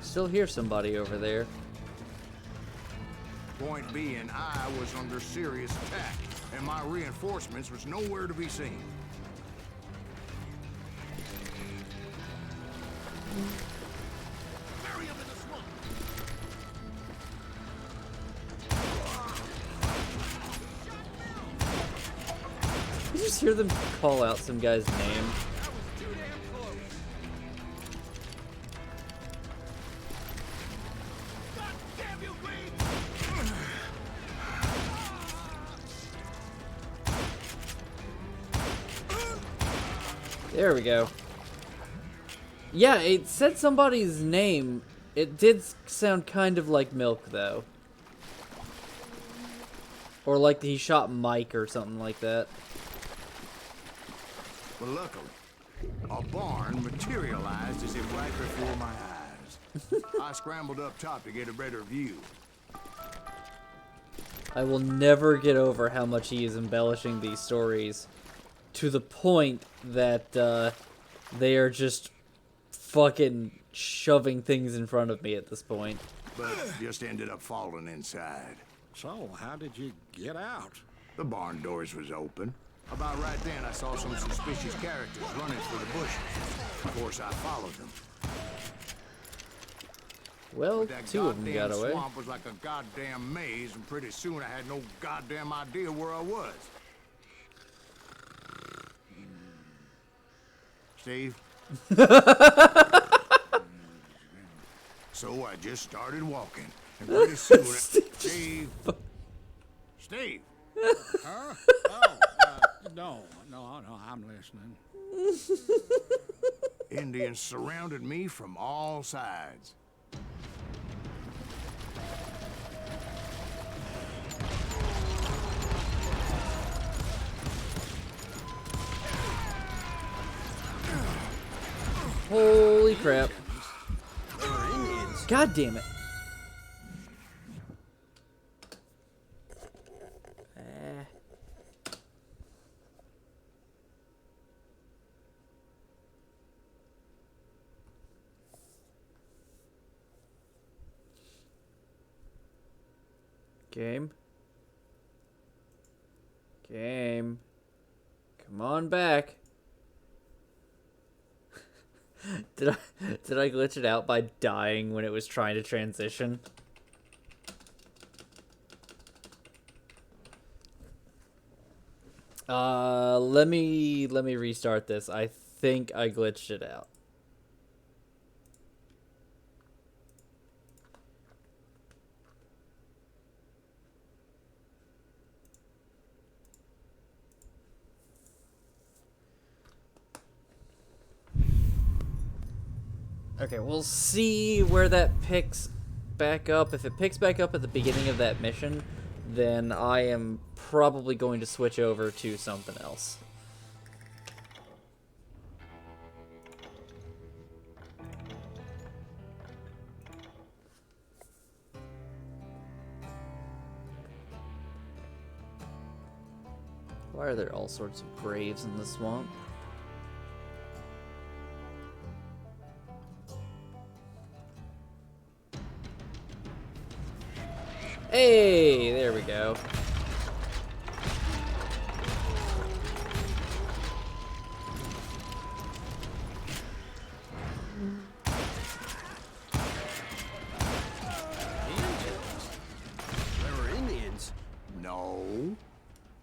Still hear somebody over there. Point being, I was under serious attack, and my reinforcements was nowhere to be seen. Bury 'em in the swamp. You just hear them call out some guy's name. That was too damn close. God damn you, Green! There we go. Yeah, it said somebody's name. It did sound kind of like Milk, though. Or like he shot Mike or something like that. But luckily, a barn materialized as if right before my eyes. I scrambled up top to get a better view. I will never get over how much he is embellishing these stories to the point that they are just fucking shoving things in front of me at this point. But just ended up falling inside. So, how did you get out? The barn doors was open. About right then, I saw some suspicious characters running through the bushes. Of course, I followed them. Well, That two of them got goddamn away. swamp was like a goddamn maze, and pretty soon I had no goddamn idea where I was. Steve? So I just started walking, and pretty soon... Steve? Steve? Huh? No, I'm listening. Indians surrounded me from all sides. Holy crap. God damn it. Game. Game. Come on back. Did I glitch it out by dying when it was trying to transition? Let me restart this. I think I glitched it out. Okay, we'll see where that picks back up. If it picks back up at the beginning of that mission, then I am probably going to switch over to something else. Why are there all sorts of graves in the swamp? Hey, there we go. There were Indians. No.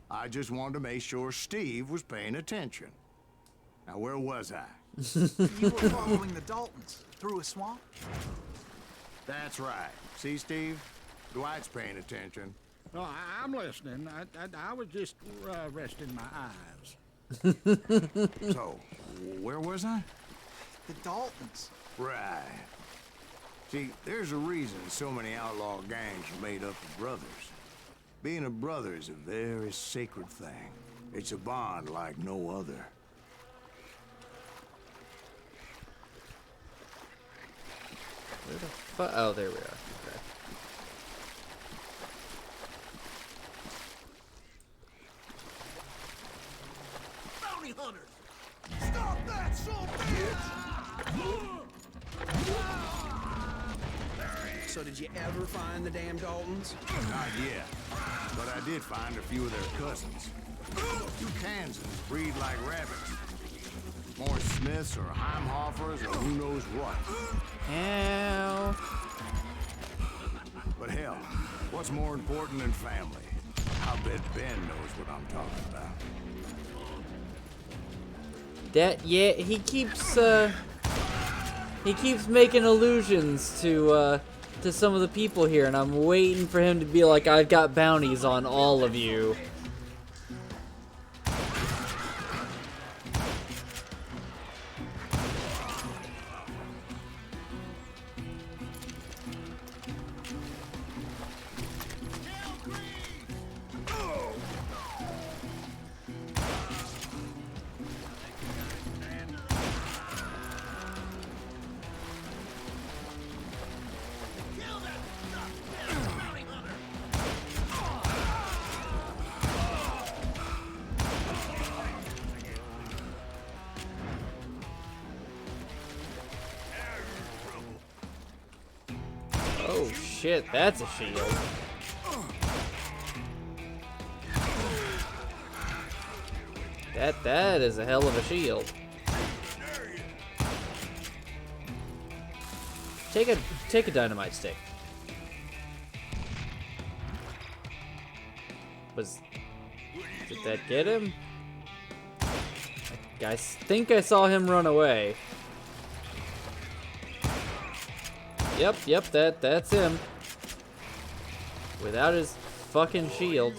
I just wanted to make sure Steve was paying attention. Now, where was I? You were following the Daltons through a swamp? That's right. See, Steve? Dwight's paying attention. No, I'm listening. I was just resting my eyes. So, where was I? The Daltons. Right. See, there's a reason so many outlaw gangs are made up of brothers. Being a brother is a very sacred thing. It's a bond like no other. Where the fuck? Oh, there we are. Okay. Bounty hunters! Stop that, son So did you ever find the damn Daltons? Not yet. But I did find a few of their cousins. You Kansans breed like rabbits. More Smiths or Heimhoffers or who knows what. Ow. But hell, what's more important than family? I'll bet Ben knows what I'm talking about. That, yeah, he keeps making allusions to some of the people here, and I'm waiting for him to be like, I've got bounties on all of you. Oh shit, that's a shield. That is a hell of a shield. Take a dynamite stick. Did that get him? I think I saw him run away. Yep, that's him. Without his fucking shield.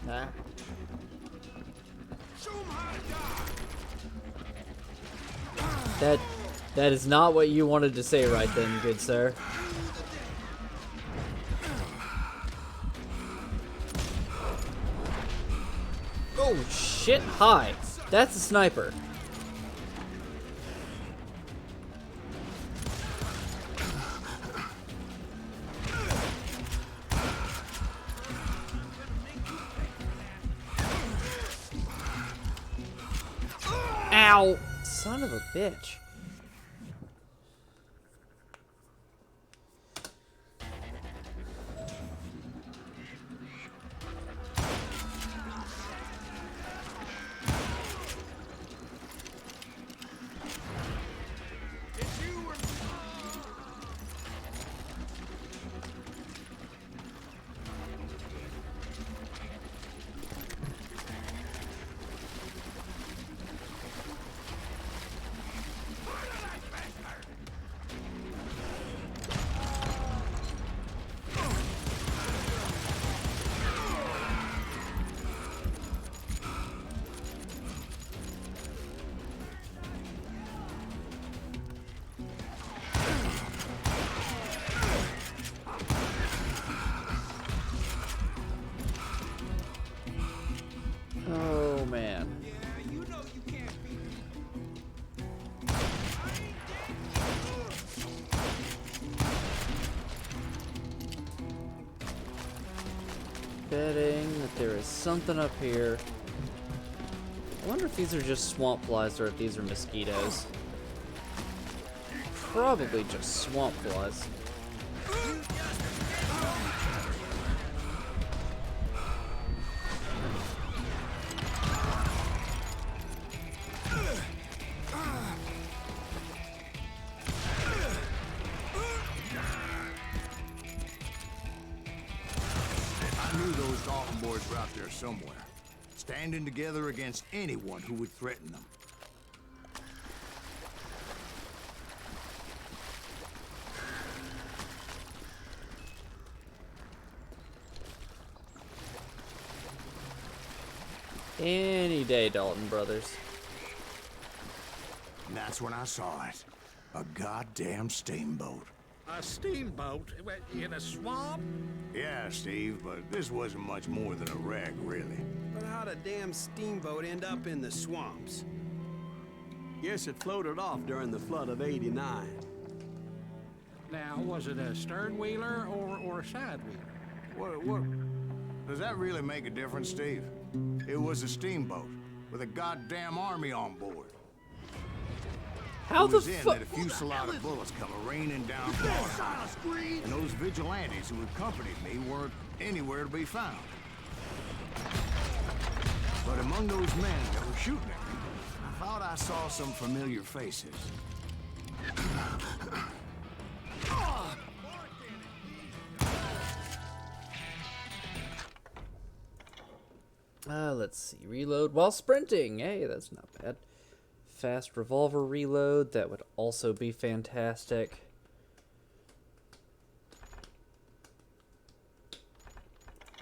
Nah. That is not what you wanted to say right then, good sir. Oh shit, hi. That's a sniper. Ow! Son of a bitch. Oh, man. Betting that there is something up here. I wonder if these are just swamp flies or if these are mosquitoes. Probably just swamp flies. I knew those Dalton boys were out there somewhere, standing together against anyone who would threaten them. Any day, Dalton brothers. And that's when I saw it. A goddamn steamboat. A steamboat in a swamp? Yeah, Steve, but this wasn't much more than a wreck, really. But how'd a damn steamboat end up in the swamps? Guess it floated off during the flood of '89. Now, was it a stern wheeler or a side wheeler? What? Does that really make a difference, Steve? It was a steamboat with a goddamn army on board. How It the was in fuck? that a fusillade of bullets come raining down from our house, and those vigilantes who accompanied me weren't anywhere to be found. But among those men that were shooting at me, I thought I saw some familiar faces. Let's see. Reload while sprinting. Hey, that's not bad. Fast revolver reload. That would also be fantastic.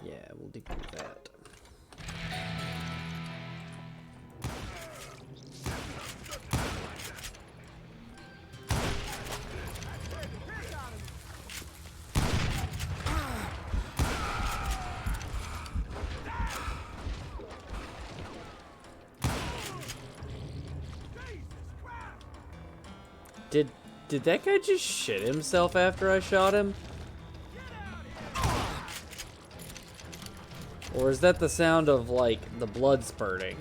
Yeah, we'll do that. Did that guy just shit himself after I shot him? Or is that the sound of, like, the blood spurting?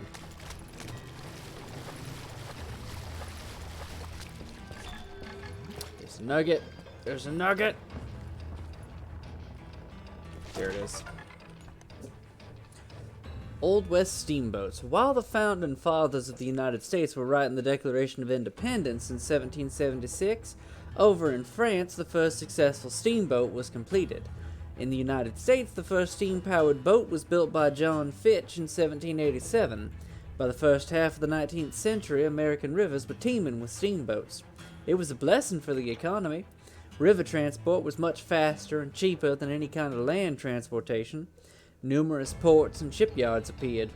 There's a nugget. There's a nugget. There it is. Old West steamboats. While the founding fathers of the United States were writing the Declaration of Independence in 1776, over in France the first successful steamboat was completed. In the United States, the first steam-powered boat was built by John Fitch in 1787. By the first half of the 19th century, American rivers were teeming with steamboats. It was a blessing for the economy. River transport was much faster and cheaper than any kind of land transportation. Numerous ports and shipyards appeared.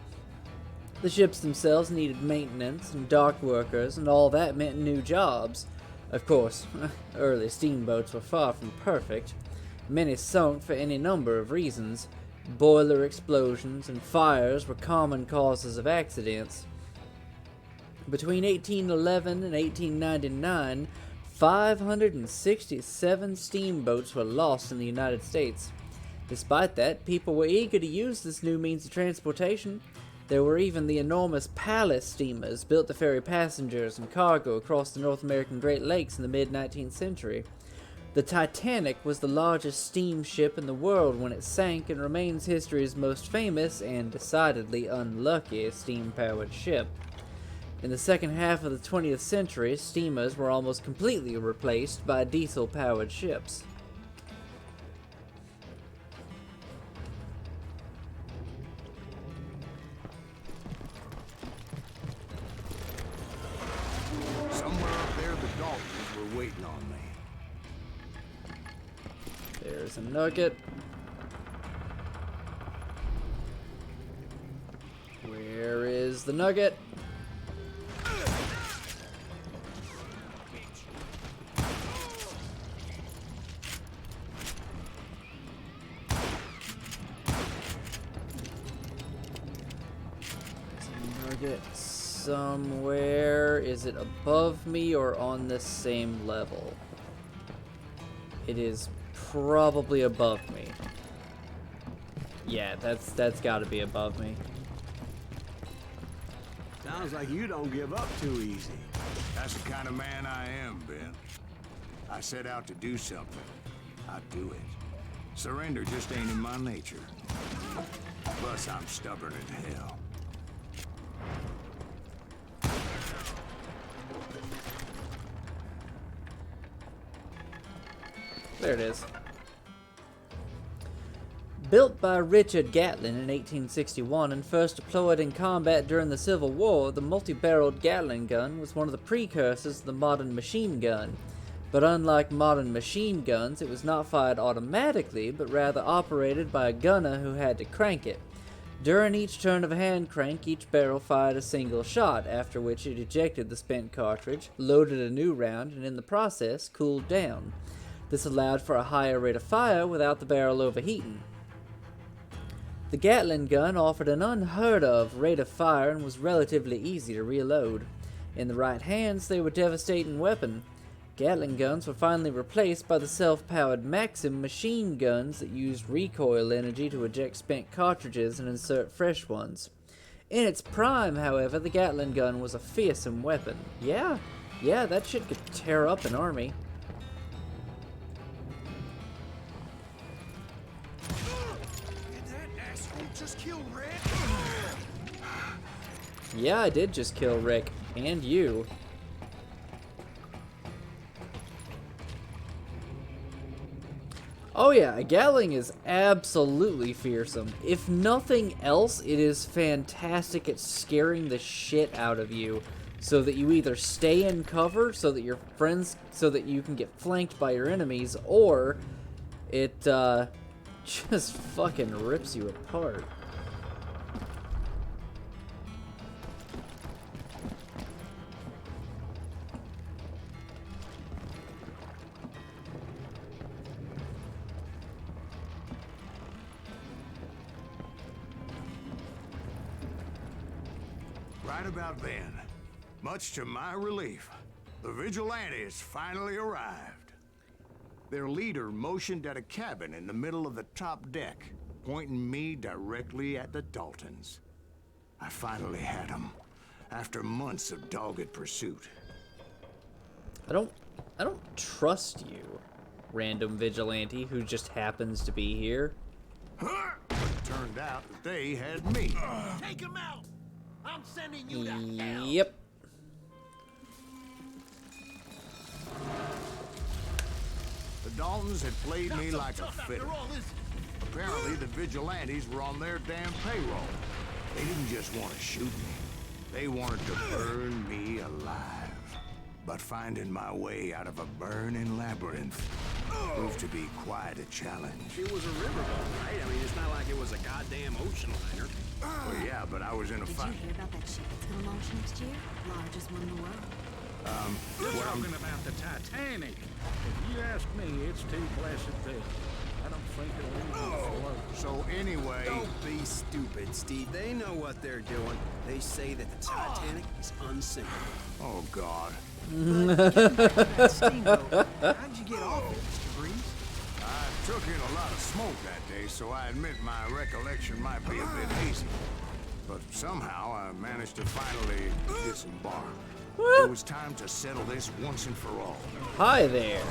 The ships themselves needed maintenance and dock workers, and all that meant new jobs. Of course, early steamboats were far from perfect. Many sunk for any number of reasons. Boiler explosions and fires were common causes of accidents. Between 1811 and 1899, 567 steamboats were lost in the United States. Despite that, people were eager to use this new means of transportation. There were even the enormous Palace steamers built to ferry passengers and cargo across the North American Great Lakes in the mid-19th century. The Titanic was the largest steamship in the world when it sank and remains history's most famous and decidedly unlucky steam-powered ship. In the second half of the 20th century, steamers were almost completely replaced by diesel-powered ships. Somewhere up there, the Daltons were waiting on me. There's a nugget. Where is the nugget? Nugget somewhere. Is it above me or on the same level? It is probably above me. Yeah, that's got to be above me. Sounds like you don't give up too easy. That's the kind of man I am, Ben. I set out to do something. I do it. Surrender just ain't in my nature. Plus, I'm stubborn as hell. There it is. Built by Richard Gatlin in 1861 and first deployed in combat during the Civil War, the multi-barreled Gatling gun was one of the precursors of the modern machine gun. But unlike modern machine guns, it was not fired automatically, but rather operated by a gunner who had to crank it. During each turn of a hand crank, each barrel fired a single shot, after which it ejected the spent cartridge, loaded a new round, and in the process, cooled down. This allowed for a higher rate of fire without the barrel overheating. The Gatling gun offered an unheard of rate of fire and was relatively easy to reload. In the right hands, they were a devastating weapon. Gatling guns were finally replaced by the self-powered Maxim machine guns that used recoil energy to eject spent cartridges and insert fresh ones. In its prime, however, the Gatling gun was a fearsome weapon. Yeah, that shit could tear up an army. Just kill Rick. Yeah, I did just kill Rick. And you. Oh yeah, a Gatling is absolutely fearsome. If nothing else, it is fantastic at scaring the shit out of you, so that you either stay in cover, so that your friends, so that you can get flanked by your enemies, or it just fucking rips you apart. Right about then, much to my relief, the vigilantes finally arrived. Their leader motioned at a cabin in the middle of the top deck, pointing me directly at the Daltons. I finally had them, after months of dogged pursuit. I don't trust you, random vigilante who just happens to be here. It turned out that they had me. Take him out. I'm sending you to hell. Yep. The Daltons had played me like a fiddle. Apparently, the vigilantes were on their damn payroll. They didn't just want to shoot me. They wanted to burn me alive. But finding my way out of a burning labyrinth proved to be quite a challenge. It was a riverboat, right? I mean, it's not like it was a goddamn ocean liner. Well, yeah, but I was in a Did fight. you hear about that ship that's gonna launch next year? Largest one in the world. You're talking about the Titanic. If you ask me, it's too blessed big. I don't think it'll even float. So anyway, Don't be stupid, Steve. They know what they're doing. They say that the Titanic is unsinkable. oh God. That steamboat. How'd you get off it, Mr. Breeze? I took in a lot of smoke that day, so I admit my recollection might be a bit hazy. But somehow I managed to finally disembark. It was time to settle this once and for all. Hi there.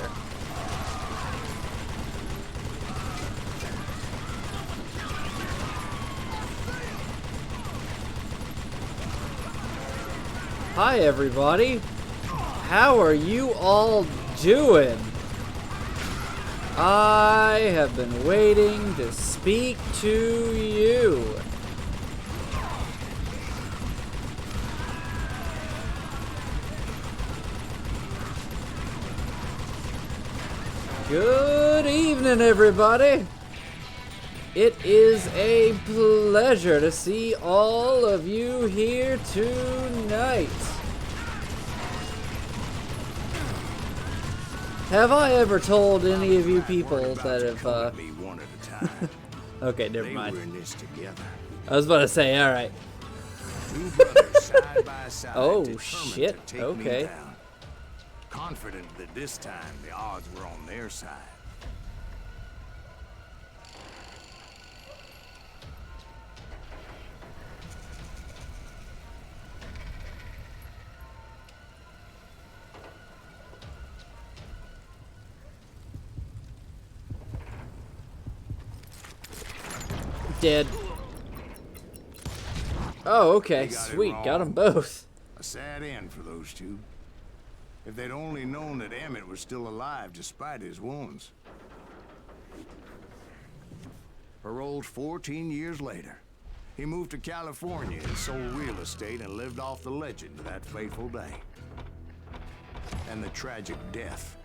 Hi everybody. How are you all doing? I have been waiting to speak to you. Good evening, everybody. It is a pleasure to see all of you here tonight. Have I ever told any of you people that have, Me one at a time. Okay, never They were mind. in this together. I was about to say, alright. Two brothers side by side. Oh, determined shit, to take okay. Me down. Confident that this time the odds were on their side. Dead. Oh, okay, They got it sweet. Got them wrong. both. A sad end for those two. If they'd only known that Emmett was still alive despite his wounds. Paroled 14 years later, he moved to California and sold real estate and lived off the legend of that fateful day. And the tragic death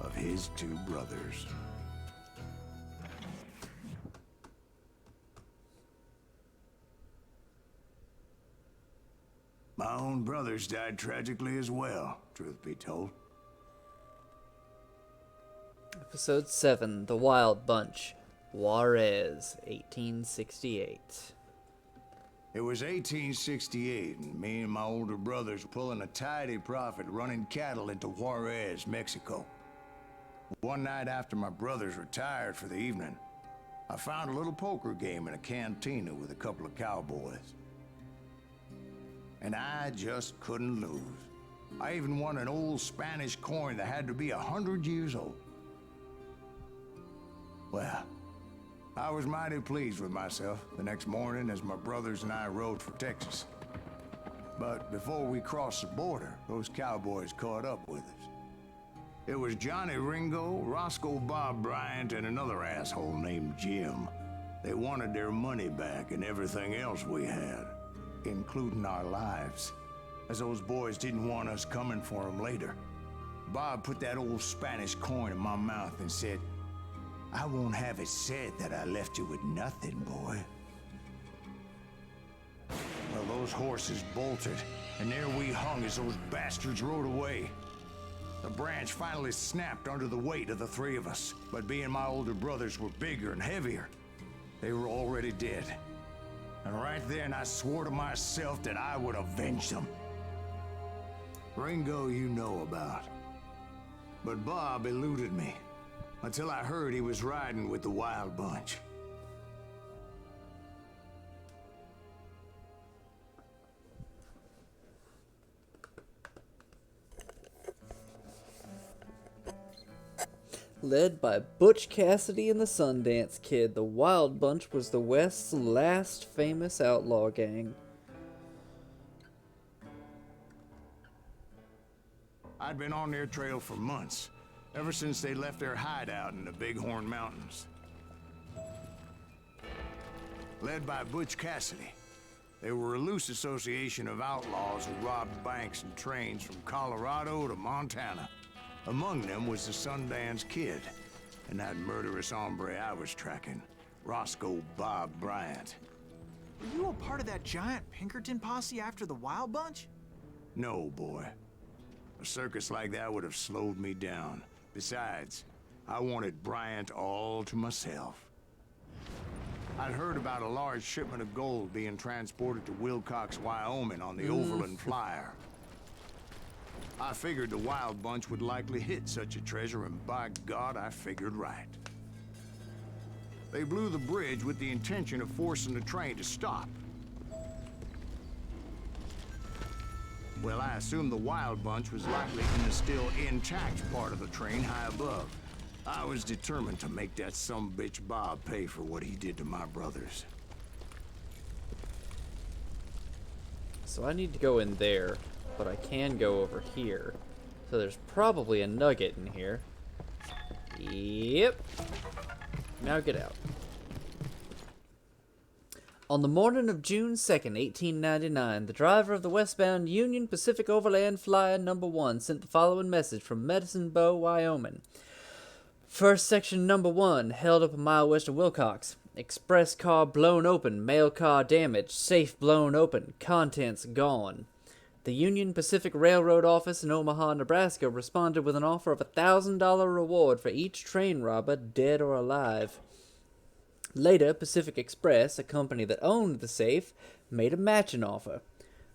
of his two brothers. My own brothers died tragically as well, truth be told. Episode 7, The Wild Bunch. Juarez, 1868. It was 1868, and me and my older brothers were pulling a tidy profit running cattle into Juarez, Mexico. One night after my brothers retired for the evening, I found a little poker game in a cantina with a couple of cowboys. And I just couldn't lose. I even won an old Spanish coin that had to be 100 years old. Well, I was mighty pleased with myself the next morning as my brothers and I rode for Texas. But before we crossed the border, those cowboys caught up with us. It was Johnny Ringo, Roscoe Bob Bryant, and another asshole named Jim. They wanted their money back and everything else we had, including our lives, as those boys didn't want us coming for them later. Bob put that old Spanish coin in my mouth and said, "I won't have it said that I left you with nothing, boy." Well, those horses bolted, and there we hung as those bastards rode away. The branch finally snapped under the weight of the three of us, but being my older brothers were bigger and heavier, they were already dead. And right then I swore to myself that I would avenge them. Ringo you know about. But Bob eluded me, until I heard he was riding with the Wild Bunch. Led by Butch Cassidy and the Sundance Kid, the Wild Bunch was the West's last famous outlaw gang. I'd been on their trail for months, ever since they left their hideout in the Bighorn Mountains. Led by Butch Cassidy, they were a loose association of outlaws who robbed banks and trains from Colorado to Montana. Among them was the Sundance Kid, and that murderous hombre I was tracking, Roscoe Bob Bryant. Were you a part of that giant Pinkerton posse after the Wild Bunch? No, boy. A circus like that would have slowed me down. Besides, I wanted Bryant all to myself. I'd heard about a large shipment of gold being transported to Wilcox, Wyoming on the Overland Flyer. I figured the Wild Bunch would likely hit such a treasure, and by God, I figured right. They blew the bridge with the intention of forcing the train to stop. Well, I assumed the wild bunch was likely in the still intact part of the train high above. I was determined to make that sumbitch Bob pay for what he did to my brothers. So I need to go in there, but I can go over here. So there's probably a nugget in here. Yep. Now get out. On the morning of June 2nd, 1899, the driver of the westbound Union Pacific Overland Flyer No. 1 sent the following message from Medicine Bow, Wyoming. First section No. 1, held up a mile west of Wilcox. Express car blown open, mail car damaged, safe blown open, contents gone. The Union Pacific Railroad office in Omaha, Nebraska responded with an offer of a $1,000 reward for each train robber, dead or alive. Later, Pacific Express, a company that owned the safe, made a matching offer.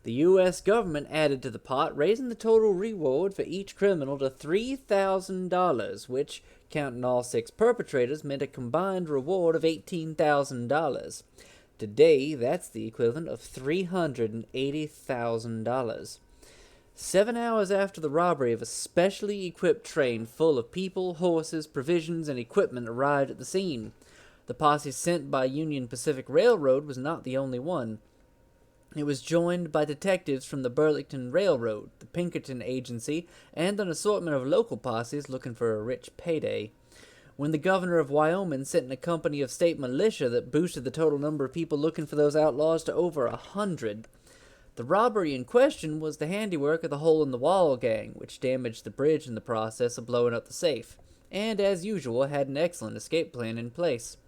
The U.S. government added to the pot, raising the total reward for each criminal to $3,000, which, counting all 6 perpetrators, meant a combined reward of $18,000. Today, that's the equivalent of $380,000. 7 hours after the robbery of a specially equipped train full of people, horses, provisions, and equipment arrived at the scene. The posse sent by Union Pacific Railroad was not the only one. It was joined by detectives from the Burlington Railroad, the Pinkerton Agency, and an assortment of local posses looking for a rich payday. When the governor of Wyoming sent in a company of state militia that boosted the total number of people looking for those outlaws to over 100, the robbery in question was the handiwork of the hole-in-the-wall gang, which damaged the bridge in the process of blowing up the safe, and, as usual, had an excellent escape plan in place.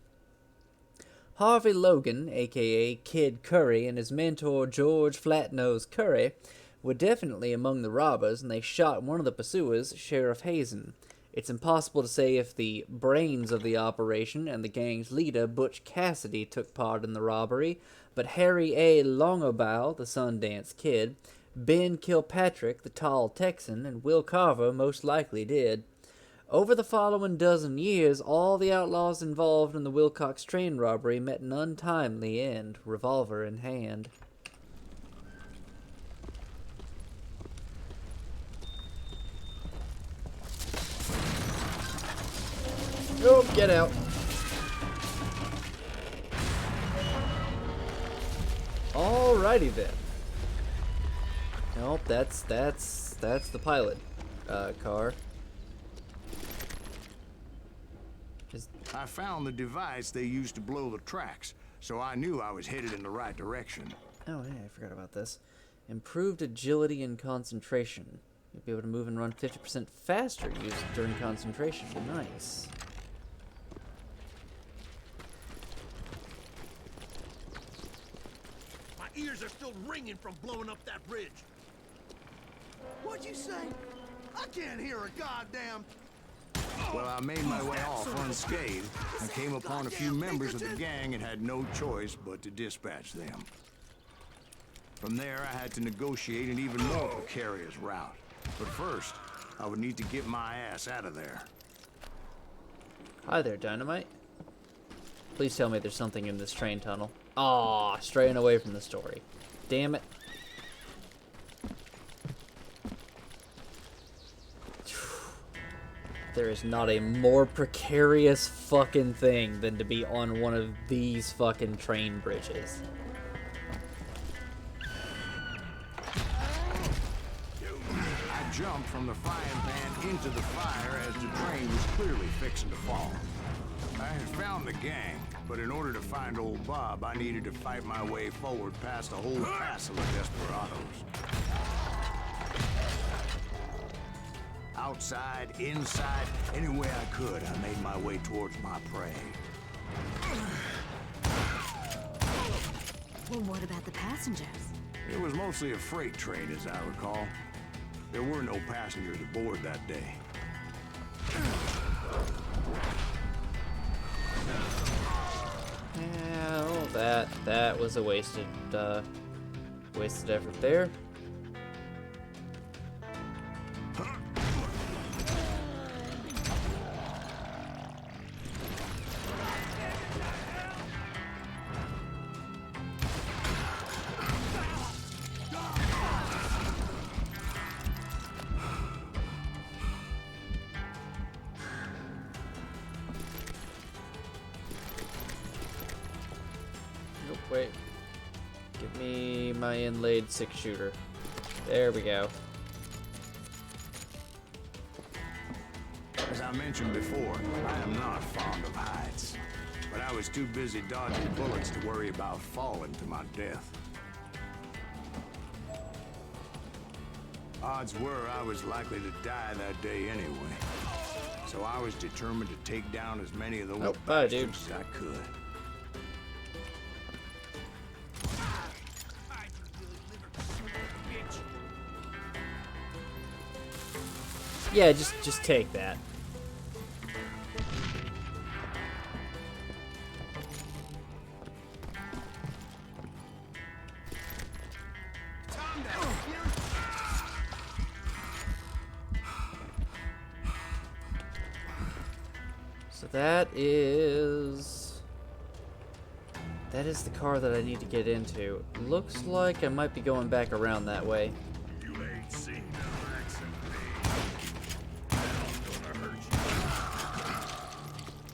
Harvey Logan, a.k.a. Kid Curry, and his mentor George Flatnose Curry were definitely among the robbers, and they shot one of the pursuers, Sheriff Hazen. It's impossible to say if the brains of the operation and the gang's leader, Butch Cassidy, took part in the robbery, but Harry A. Longabout, the Sundance Kid, Ben Kilpatrick, the tall Texan, and Will Carver most likely did. Over the following dozen years, all the outlaws involved in the Wilcox train robbery met an untimely end, revolver in hand. Oh, get out. Alrighty then. Nope, that's the pilot car. I found the device they used to blow the tracks, so I knew I was headed in the right direction. Oh, yeah, I forgot about this. Improved agility and concentration. You'll be able to move and run 50% faster during concentration. Nice. My ears are still ringing from blowing up that bridge. What'd you say? I can't hear a goddamn... Well, I made my way off unscathed and came upon a few members of the gang and had no choice but to dispatch them. From there, I had to negotiate an even more precarious route. But first, I would need to get my ass out of there. Hi there, Dynamite. Please tell me there's something in this train tunnel. Aw, straying away from the story. Damn it. There is not a more precarious fucking thing than to be on one of these fucking train bridges. I jumped from the frying pan into the fire as the train was clearly fixing to fall. I had found the gang, but in order to find old Bob, I needed to fight my way forward past a whole passel of desperados. Outside, inside, any way I could, I made my way towards my prey. Well, what about the passengers? It was mostly a freight train, as I recall. There were no passengers aboard that day. Yeah, well, that was a wasted effort there. wait. Give me my inlaid 6-shooter. There we go. As I mentioned before, I am not fond of heights. But I was too busy dodging bullets to worry about falling to my death. Odds were I was likely to die that day anyway. So I was determined to take down as many of those bye, dude. bastards as I could. Yeah, just take that. So that is the car that I need to get into. Looks like I might be going back around that way. You ain't seen no likes of me. I'm gonna hurt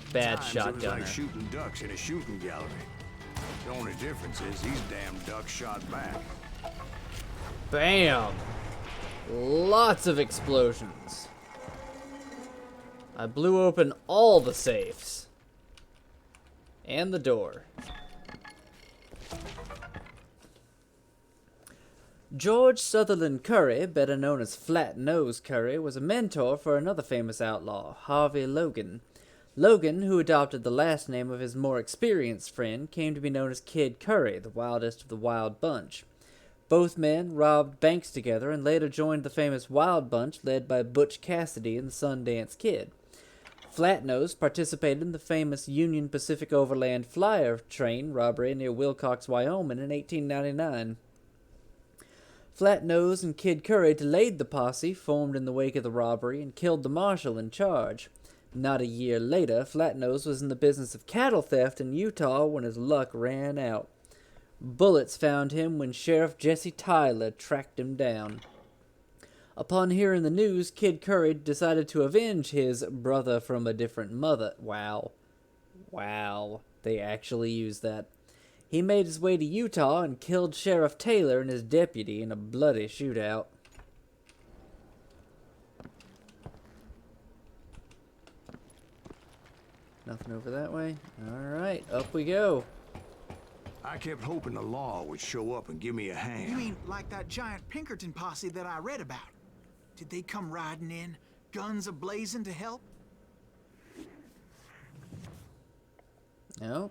you. Bad Times it was like shotgunner. shooting ducks in a shooting gallery. The only difference is these damn ducks shot back. Bam! Lots of explosions. I blew open all the safes. And the door. George Sutherland Curry, better known as Flat Nose Curry, was a mentor for another famous outlaw, Harvey Logan. Logan, who adopted the last name of his more experienced friend, came to be known as Kid Curry, the wildest of the Wild Bunch. Both men robbed banks together and later joined the famous Wild Bunch led by Butch Cassidy and the Sundance Kid. Flatnose participated in the famous Union Pacific Overland Flyer train robbery near Wilcox, Wyoming in 1899. Flatnose and Kid Curry delayed the posse formed in the wake of the robbery and killed the marshal in charge. Not a year later, Flatnose was in the business of cattle theft in Utah when his luck ran out. Bullets found him when Sheriff Jesse Tyler tracked him down. Upon hearing the news, Kid Curry decided to avenge his brother from a different mother. Wow. Wow. They actually used that. He made his way to Utah and killed Sheriff Taylor and his deputy in a bloody shootout. Nothing over that way? Alright, up we go. I kept hoping the law would show up and give me a hand. You mean like that giant Pinkerton posse that I read about? Did they come riding in, guns a-blazing to help? No.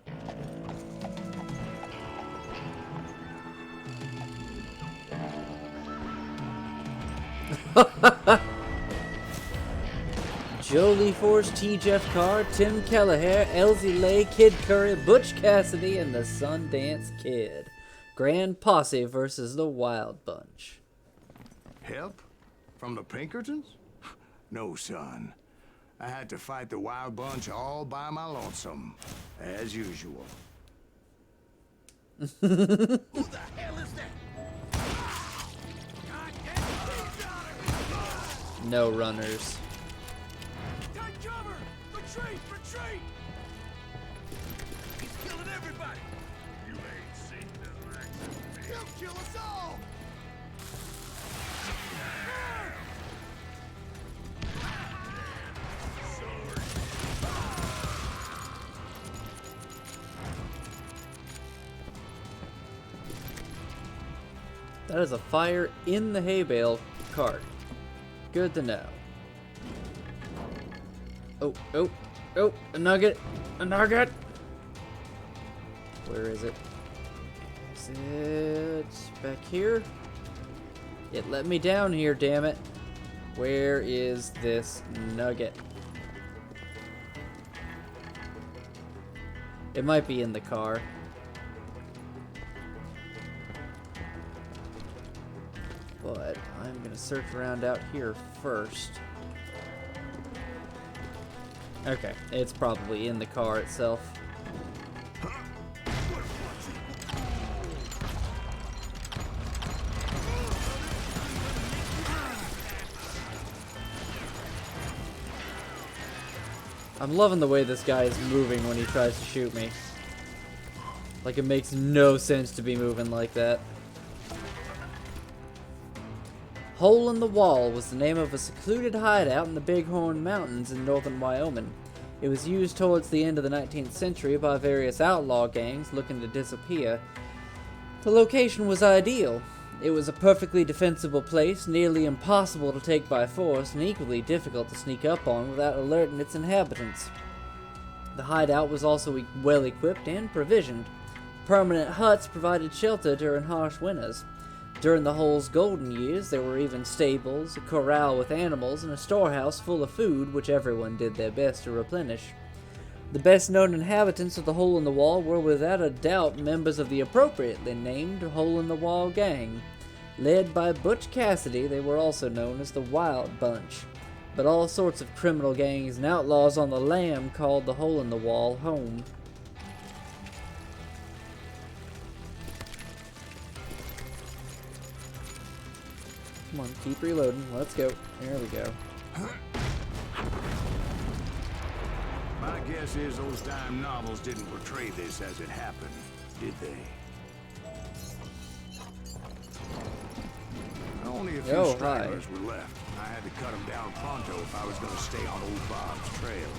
Jolie Force, T. Jeff Carr, Tim Kelleher, Elsie Lay, Kid Curry, Butch Cassidy, and the Sundance Kid. Grand Posse versus the Wild Bunch. Help? From the Pinkertons? No, son. I had to fight the Wild Bunch all by my lonesome, as usual. Who the hell is that? God damn it! No runners. Take cover! Retreat! Retreat! He's killing everybody! You ain't seen no likes of me. He'll kill us all! That is a fire in the hay bale cart. Good to know. Oh, oh, oh, a nugget! A nugget! Where is it? Is it back here? It let me down here, damn it. Where is this nugget? It might be in the car. But I'm going to search around out here first. Okay, it's probably in the car itself. I'm loving the way this guy is moving when he tries to shoot me. Like, it makes no sense to be moving like that. Hole in the Wall was the name of a secluded hideout in the Bighorn Mountains in northern Wyoming. It was used towards the end of the 19th century by various outlaw gangs looking to disappear. The location was ideal. It was a perfectly defensible place, nearly impossible to take by force, and equally difficult to sneak up on without alerting its inhabitants. The hideout was also well equipped and provisioned. Permanent huts provided shelter during harsh winters. During the hole's golden years, there were even stables, a corral with animals, and a storehouse full of food, which everyone did their best to replenish. The best known inhabitants of the Hole in the Wall were without a doubt members of the appropriately named Hole in the Wall Gang. Led by Butch Cassidy, they were also known as the Wild Bunch. But all sorts of criminal gangs and outlaws on the lam called the Hole in the Wall home. Come on, keep reloading. Let's go. There we go. My guess is those dime novels didn't portray this as it happened, did they? Only a few stragglers were left. I had to cut them down pronto if I was going to stay on old Bob's trail.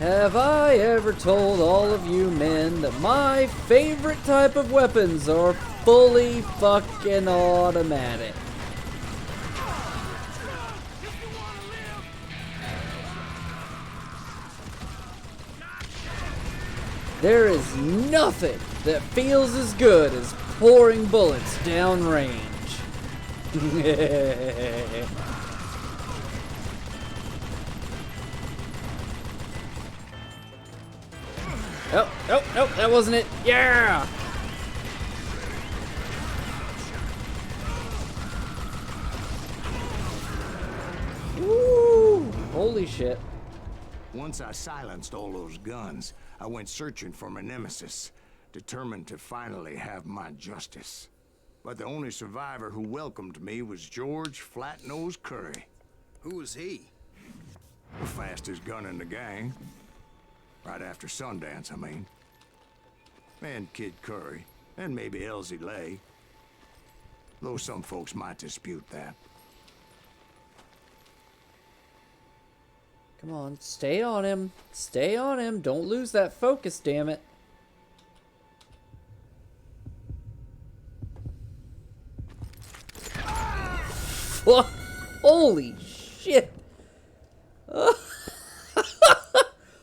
Have I ever told all of you men that my favorite type of weapons are fully fucking automatic? There is nothing that feels as good as pouring bullets downrange. Nope, that wasn't it. Yeah! Woo! Holy shit. Once I silenced all those guns, I went searching for my nemesis, determined to finally have my justice. But the only survivor who welcomed me was George Flat-Nosed Curry. Who was he? The fastest gun in the gang. Right after Sundance, I mean. And Kid Curry, and maybe Elsie Lay. Though some folks might dispute that. Come on, stay on him. Stay on him. Don't lose that focus, damn it. Whoa. Holy shit.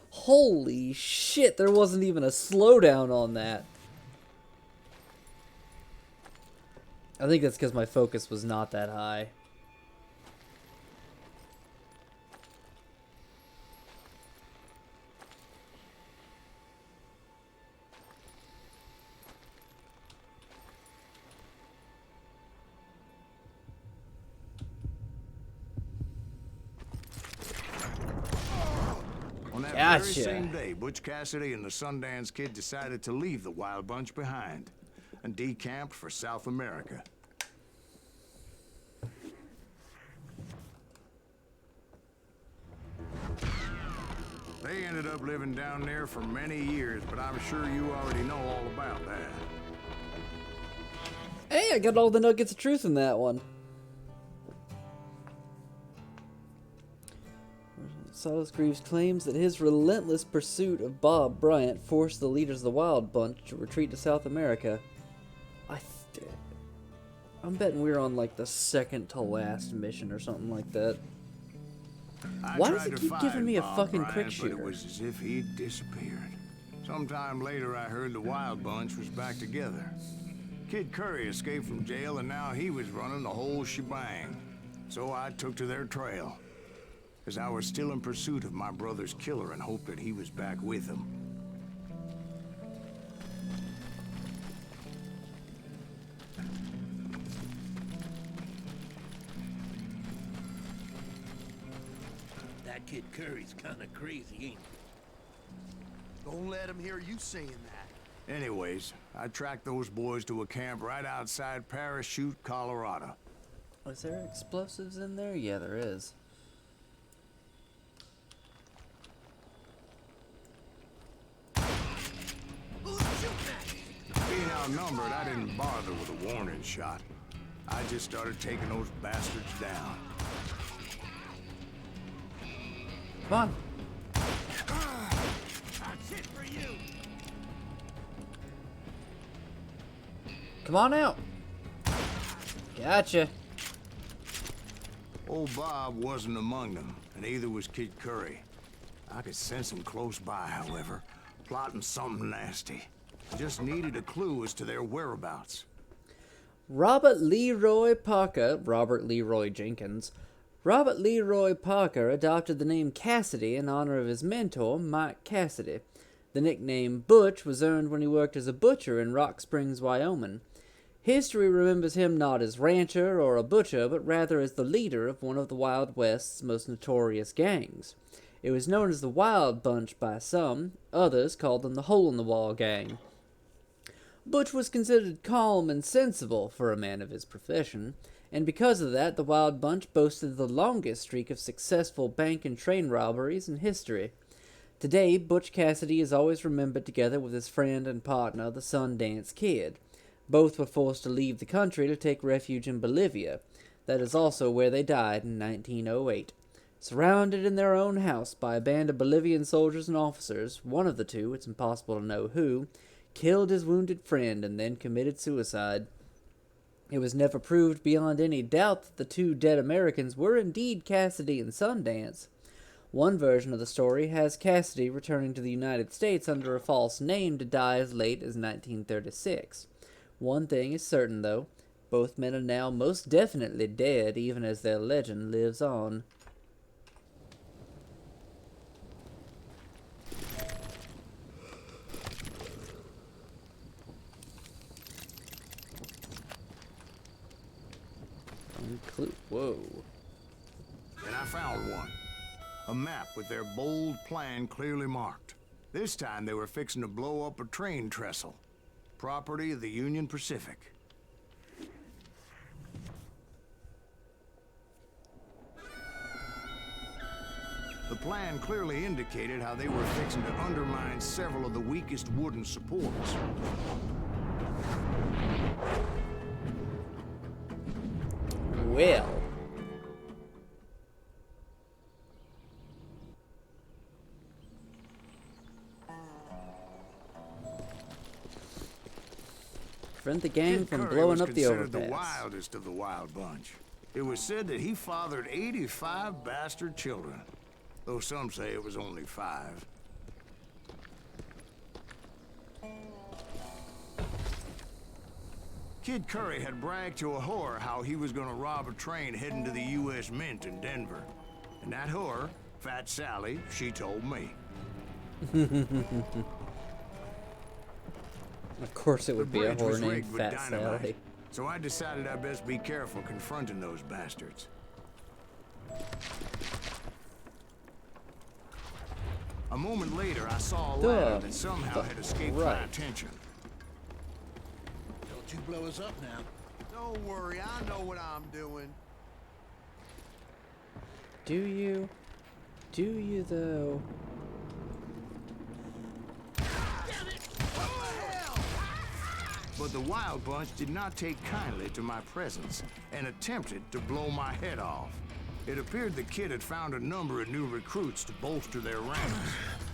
Holy shit, there wasn't even a slowdown on that. I think that's because my focus was not that high. On that very same day, Butch Cassidy and the Sundance Kid decided to leave the Wild Bunch behind and decamped for South America. They ended up living down there for many years, but I'm sure you already know all about that. Hey, I got all the nuggets of truth in that one. Silas Greaves claims that his relentless pursuit of Bob Bryant forced the leaders of the Wild Bunch to retreat to South America. I'm betting we're on like the second to last mission or something like that. Why does it keep giving me a fucking quick shooter? But it was as if he'd disappeared. Sometime later, I heard the Wild Bunch was back together. Kid Curry escaped from jail, and now he was running the whole shebang. So I took to their trail, as I was still in pursuit of my brother's killer and hoped that he was back with him. That Kid Curry's kinda crazy, ain't he? Don't let him hear you saying that. Anyways, I tracked those boys to a camp right outside Parachute, Colorado. Is there explosives in there? Yeah, there is. outnumbered, I didn't bother with a warning shot. I just started taking those bastards down. Come on. That's it for you. Come on out. Gotcha. Old Bob wasn't among them, and neither was Kid Curry. I could sense him close by, however, plotting something nasty. Just needed a clue as to their whereabouts. Robert Leroy Jenkins. Robert Leroy Parker adopted the name Cassidy in honor of his mentor, Mike Cassidy. The nickname Butch was earned when he worked as a butcher in Rock Springs, Wyoming. History remembers him not as rancher or a butcher, but rather as the leader of one of the Wild West's most notorious gangs. It was known as the Wild Bunch by some, others called them the Hole-in-the-Wall Gang. Butch was considered calm and sensible for a man of his profession, and because of that, the Wild Bunch boasted the longest streak of successful bank and train robberies in history. Today, Butch Cassidy is always remembered together with his friend and partner, the Sundance Kid. Both were forced to leave the country to take refuge in Bolivia. That is also where they died in 1908. Surrounded in their own house by a band of Bolivian soldiers and officers, one of the two, it's impossible to know who, killed his wounded friend and then committed suicide. It was never proved beyond any doubt that the two dead Americans were indeed Cassidy and Sundance. One version of the story has Cassidy returning to the United States under a false name to die as late as 1936. One thing is certain, though. Both men are now most definitely dead, even as their legend lives on. Whoa. And I found one. A map with their bold plan clearly marked. This time they were fixing to blow up a train trestle. Property of the Union Pacific. The plan clearly indicated how they were fixing to undermine several of the weakest wooden supports. Well. Prevent the gang from blowing up the overpass. The wildest of the Wild Bunch. It was said that he fathered 85 bastard children, though some say it was only 5. Kid Curry had bragged to a whore how he was going to rob a train heading to the U.S. Mint in Denver. And that whore, Fat Sally, she told me. Of course it would be a whore named Fat Sally. So I decided I'd best be careful confronting those bastards. A moment later, I saw a ladder that somehow had escaped my attention. Don't you blow us up now. Don't worry, I know what I'm doing. Do you? Do you, though? But the Wild Bunch did not take kindly to my presence and attempted to blow my head off. It appeared the kid had found a number of new recruits to bolster their ranks.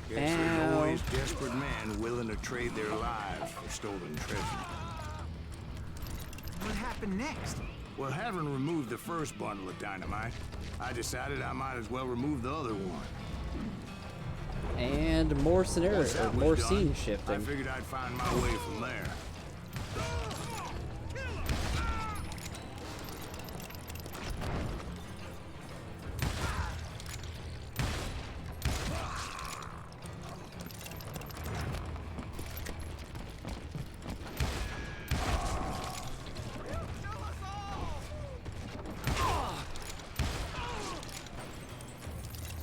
Guess there's always desperate men willing to trade their lives for stolen treasure. What happened next? Well, having removed the first bundle of dynamite, I decided I might as well remove the other one. And more scenarios, or more scene shifting. I figured I'd find my way from there.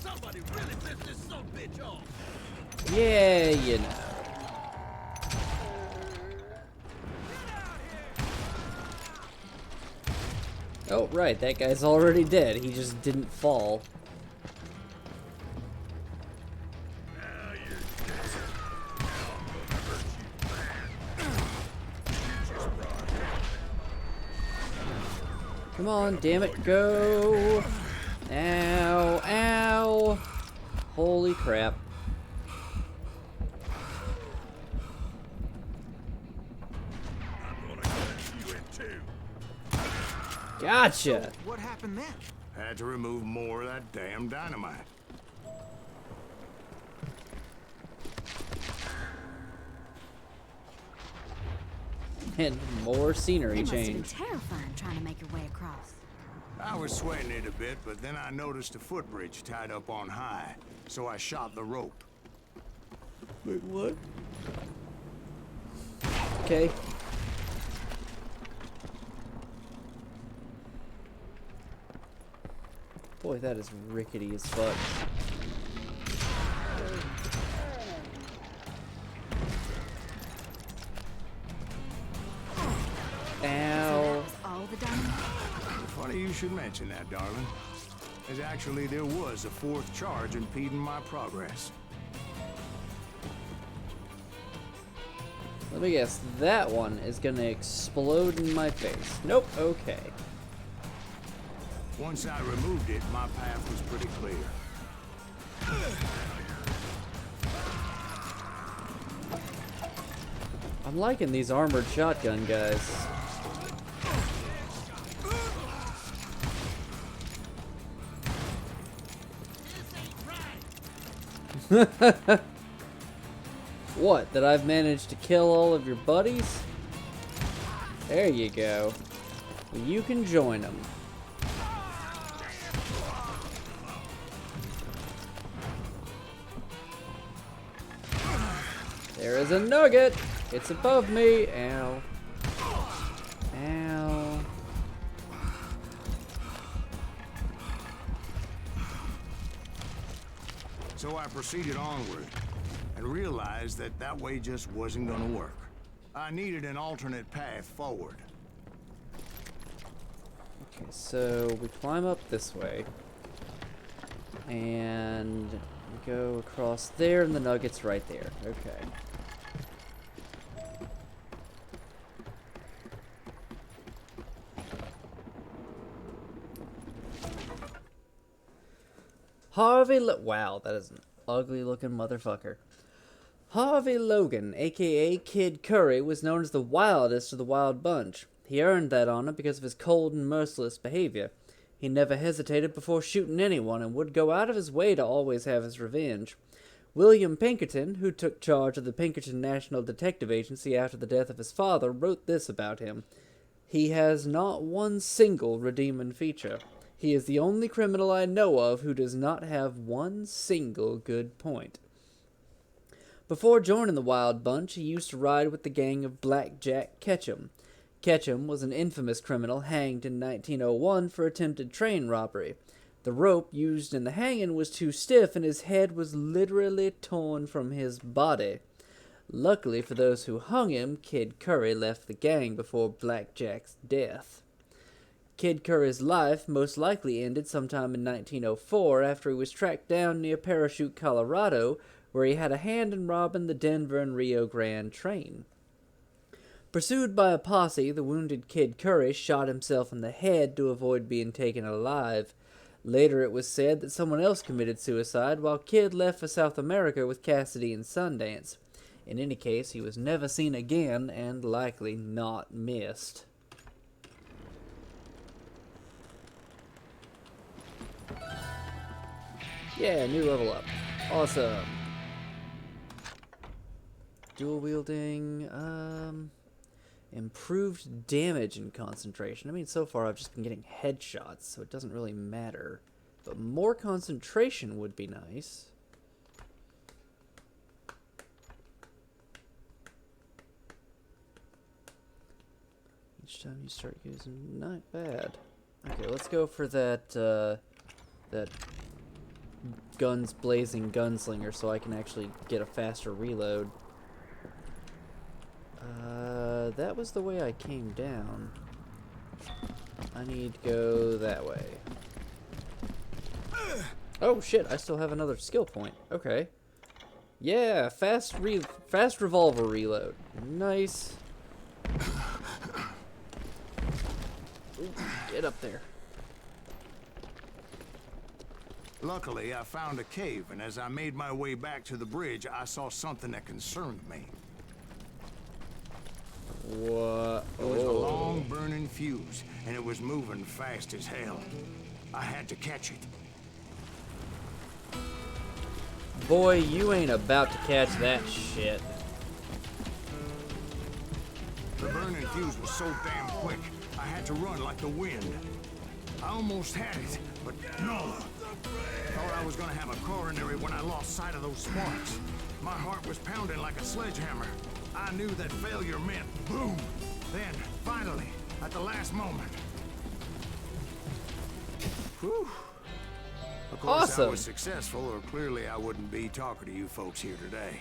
Somebody really pissed this son of a bitch off. Yeah, you know. Oh, right, that guy's already dead. He just didn't fall. Now you're dead. Now I'm gonna hurt you bad. Come on, damn it, go! Ow, ow! Holy crap. I'm gonna cut you in two. Gotcha! What happened then? Had to remove more of that damn dynamite. And more scenery It must have been change. terrifying trying to make your way across. I was sweating it a bit, but then I noticed a footbridge tied up on high, so I shot the rope. Wait, what? Okay. Boy, that is rickety as fuck. Ow. That was all the dynamite? Funny you should mention that, darling. As actually there was a fourth charge impeding my progress. Let me guess, that one is gonna explode in my face. Nope, okay. Once I removed it, my path was pretty clear. I'm liking these armored shotgun guys. What, that I've managed to kill all of your buddies? There you go. Well, you can join them. There is a nugget! It's above me! Ow. Ow. So I proceeded onward and realized that that way just wasn't gonna work. I needed an alternate path forward. Okay, so we climb up this way. And we go across there, and the nugget's right there. Okay. Wow, that is an ugly looking motherfucker. Harvey Logan, aka Kid Curry, was known as the wildest of the Wild Bunch. He earned that honor because of his cold and merciless behavior. He never hesitated before shooting anyone and would go out of his way to always have his revenge. William Pinkerton, who took charge of the Pinkerton National Detective Agency after the death of his father, wrote this about him. He has not one single redeeming feature. He is the only criminal I know of who does not have one single good point. Before joining the Wild Bunch, he used to ride with the gang of Blackjack Ketchum. Ketchum was an infamous criminal hanged in 1901 for attempted train robbery. The rope used in the hanging was too stiff and his head was literally torn from his body. Luckily for those who hung him, Kid Curry left the gang before Blackjack's death. Kid Curry's life most likely ended sometime in 1904 after he was tracked down near Parachute, Colorado, where he had a hand in robbing the Denver and Rio Grande train. Pursued by a posse, the wounded Kid Curry shot himself in the head to avoid being taken alive. Later it was said that someone else committed suicide while Kid left for South America with Cassidy and Sundance. In any case, he was never seen again and likely not missed. Yeah, new level up. Awesome. Dual wielding, improved damage and concentration. I mean, so far I've just been getting headshots, so it doesn't really matter. But more concentration would be nice. Each time you start using, not bad. Okay, let's go for that, that guns blazing gunslinger so I can actually get a faster reload. That was the way I came down. I need to go that way. Oh shit, I still have another skill point. Okay. Yeah, fast revolver reload. Nice. Get up there. Luckily, I found a cave, and as I made my way back to the bridge, I saw something that concerned me. What? It was a long burning fuse, and it was moving fast as hell. I had to catch it. Boy, you ain't about to catch that shit. The burning fuse was so damn quick, I had to run like the wind. I almost had it, but no. Thought I was gonna have a coronary when I lost sight of those sparks. My heart was pounding like a sledgehammer. I knew that failure meant boom. Then, finally, at the last moment. Whew. Of course, Awesome. I was successful, or clearly I wouldn't be talking to you folks here today.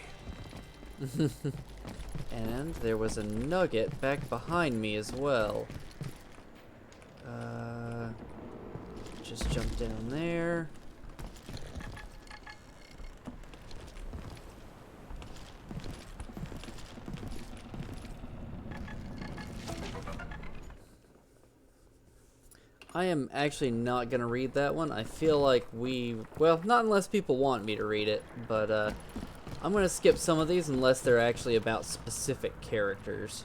And there was a nugget back behind me as well. Just jump down there. I am actually not gonna read that one. I feel like well, not unless people want me to read it, but I'm gonna skip some of these unless they're actually about specific characters.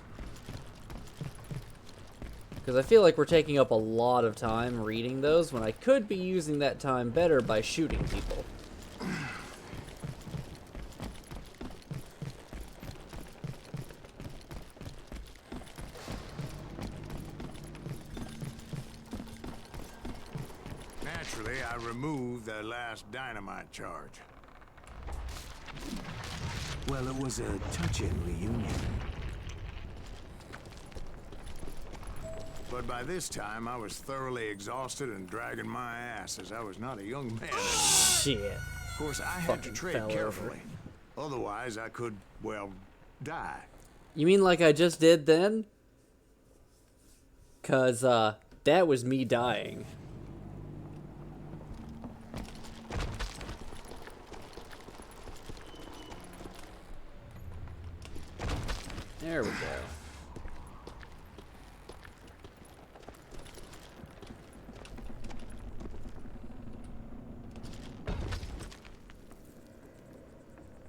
Because I feel like we're taking up a lot of time reading those when I could be using that time better by shooting people. Naturally, I removed the last dynamite charge. Well, it was a touching reunion. But by this time, I was thoroughly exhausted and dragging my ass, as I was not a young man anymore. Shit. Of course, I had to Fucking tread fell carefully. Otherwise, I could, well, die. You mean like I just did then? 'Cause, that was me dying. There we go.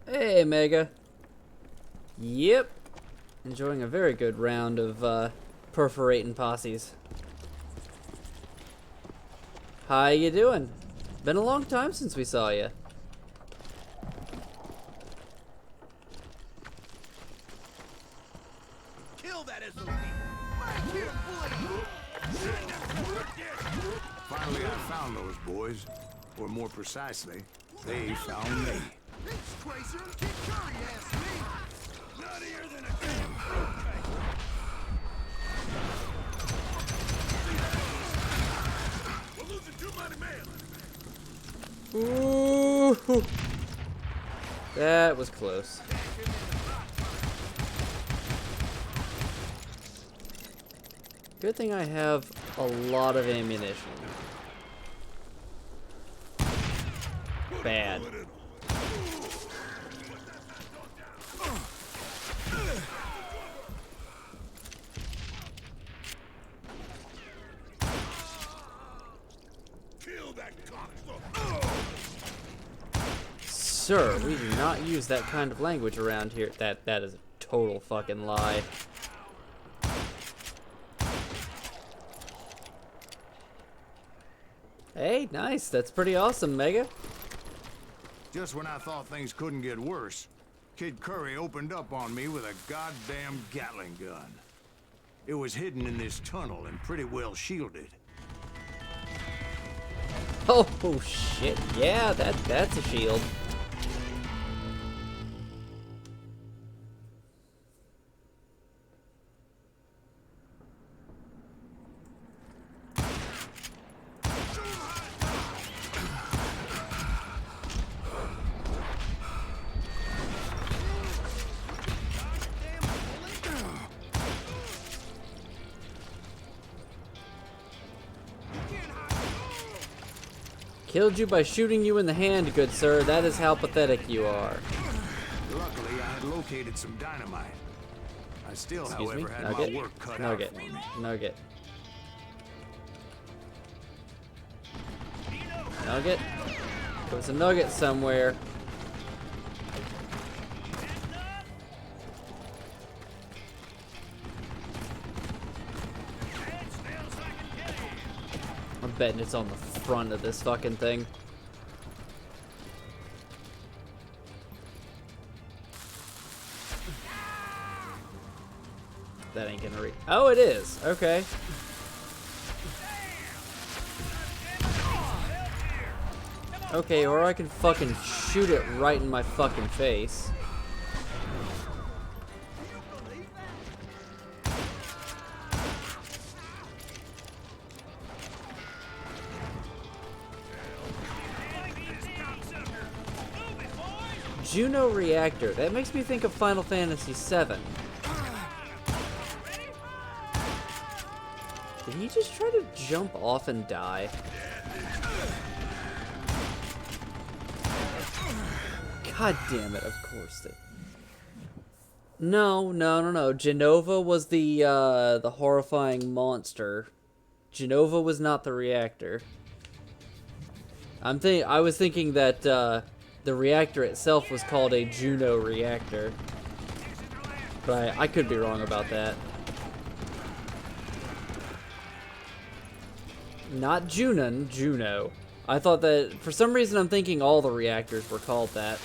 Hey, Mega. Yep. Enjoying a very good round of perforating posses. How you doing? Been a long time since we saw you. Kill that SOB! Back here, Finally, I found those boys. Or more precisely, they found me. It's crazier than Kid Curry asked me! Nuttier than a damn fruitcake! We're losing too many men! Ooh. That was close. Good thing I have a lot of ammunition. Bad. Kill that cocksucker! Sir, we do not use that kind of language around here. That is a total fucking lie. Hey, nice. That's pretty awesome, Mega. Just when I thought things couldn't get worse, Kid Curry opened up on me with a goddamn Gatling gun. It was hidden in this tunnel and pretty well shielded. Oh shit. Yeah, that's a shield. Killed you by shooting you in the hand, good sir. That is how pathetic you are. Luckily, I had located some dynamite. I still, Excuse me? however, had Nugget? my work cut Nugget. out for me. Nugget. Nugget? There was a nugget somewhere. I'm betting it's on the front of this fucking thing. That ain't gonna reach. Oh, it is. Okay. Okay, or I can fucking shoot it right in my fucking face. Juno reactor. That makes me think of Final Fantasy VII. Did he just try to jump off and die? God damn it, of course they... No. Genova was the horrifying monster. Genova was not the reactor. I was thinking that the reactor itself was called a Juno reactor. But I could be wrong about that. Not Junon, Juno. I thought that, for some reason I'm thinking all the reactors were called that.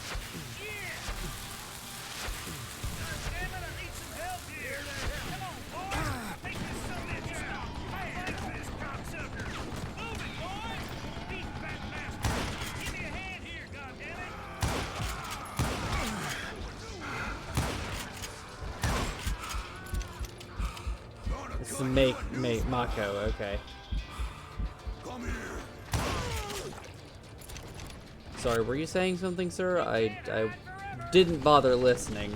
It's the Mako, okay. Sorry, were you saying something, sir? I didn't bother listening.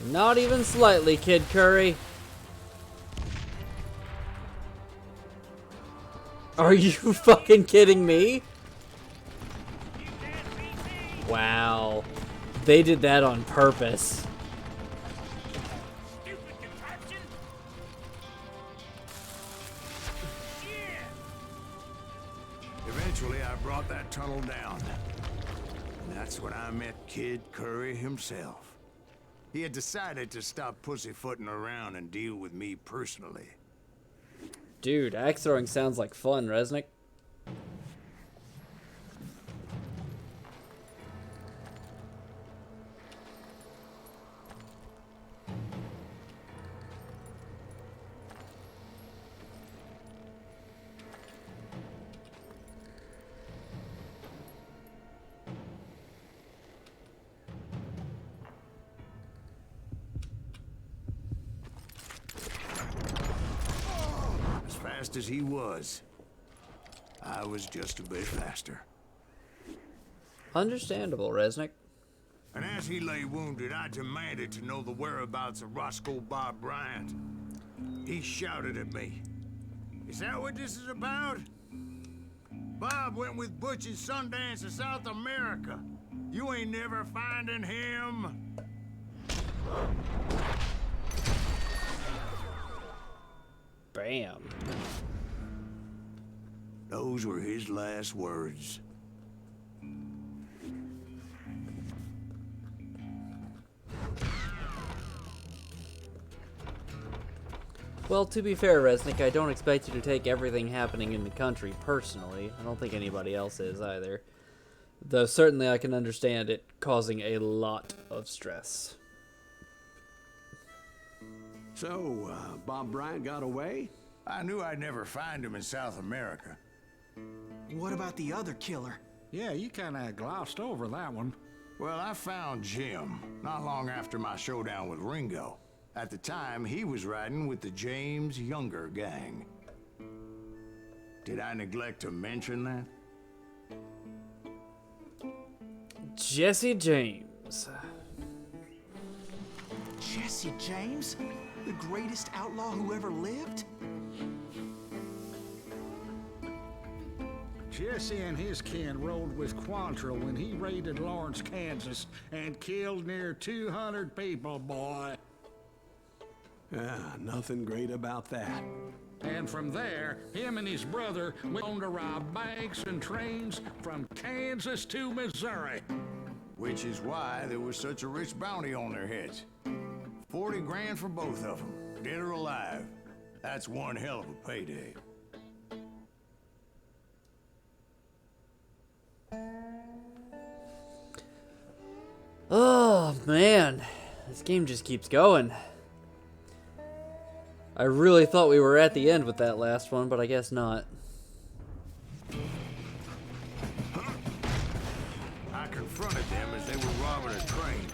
Not even slightly, Kid Curry. Are you fucking kidding me? Wow. They did that on purpose. Eventually, I brought that tunnel down. And that's when I met Kid Curry himself. He had decided to stop pussyfooting around and deal with me personally. Dude, axe throwing sounds like fun, Resnick. Fast as he was, I was just a bit faster. Understandable, Resnick. And as he lay wounded, I demanded to know the whereabouts of Roscoe Bob Bryant. He shouted at me. Is that what this is about? Bob went with Butch and Sundance to South America. You ain't never finding him. Bam. Those were his last words. Well, to be fair, Resnick, I don't expect you to take everything happening in the country personally. I don't think anybody else is either. Though certainly I can understand it causing a lot of stress. So, Bob Bryant got away? I knew I'd never find him in South America. What about the other killer? Yeah, you kind of glossed over that one. Well, I found Jim not long after my showdown with Ringo. At the time, he was riding with the James Younger gang. Did I neglect to mention that? Jesse James. Jesse James? The greatest outlaw who ever lived? Jesse and his kin rode with Quantrill when he raided Lawrence, Kansas, and killed near 200 people, boy. Nothing great about that. And from there, him and his brother went on to rob banks and trains from Kansas to Missouri. Which is why there was such a rich bounty on their heads. 40 grand for both of them, dead or alive. That's one hell of a payday. Oh, man. This game just keeps going. I really thought we were at the end with that last one, but I guess not. I confronted them as they were robbing a train.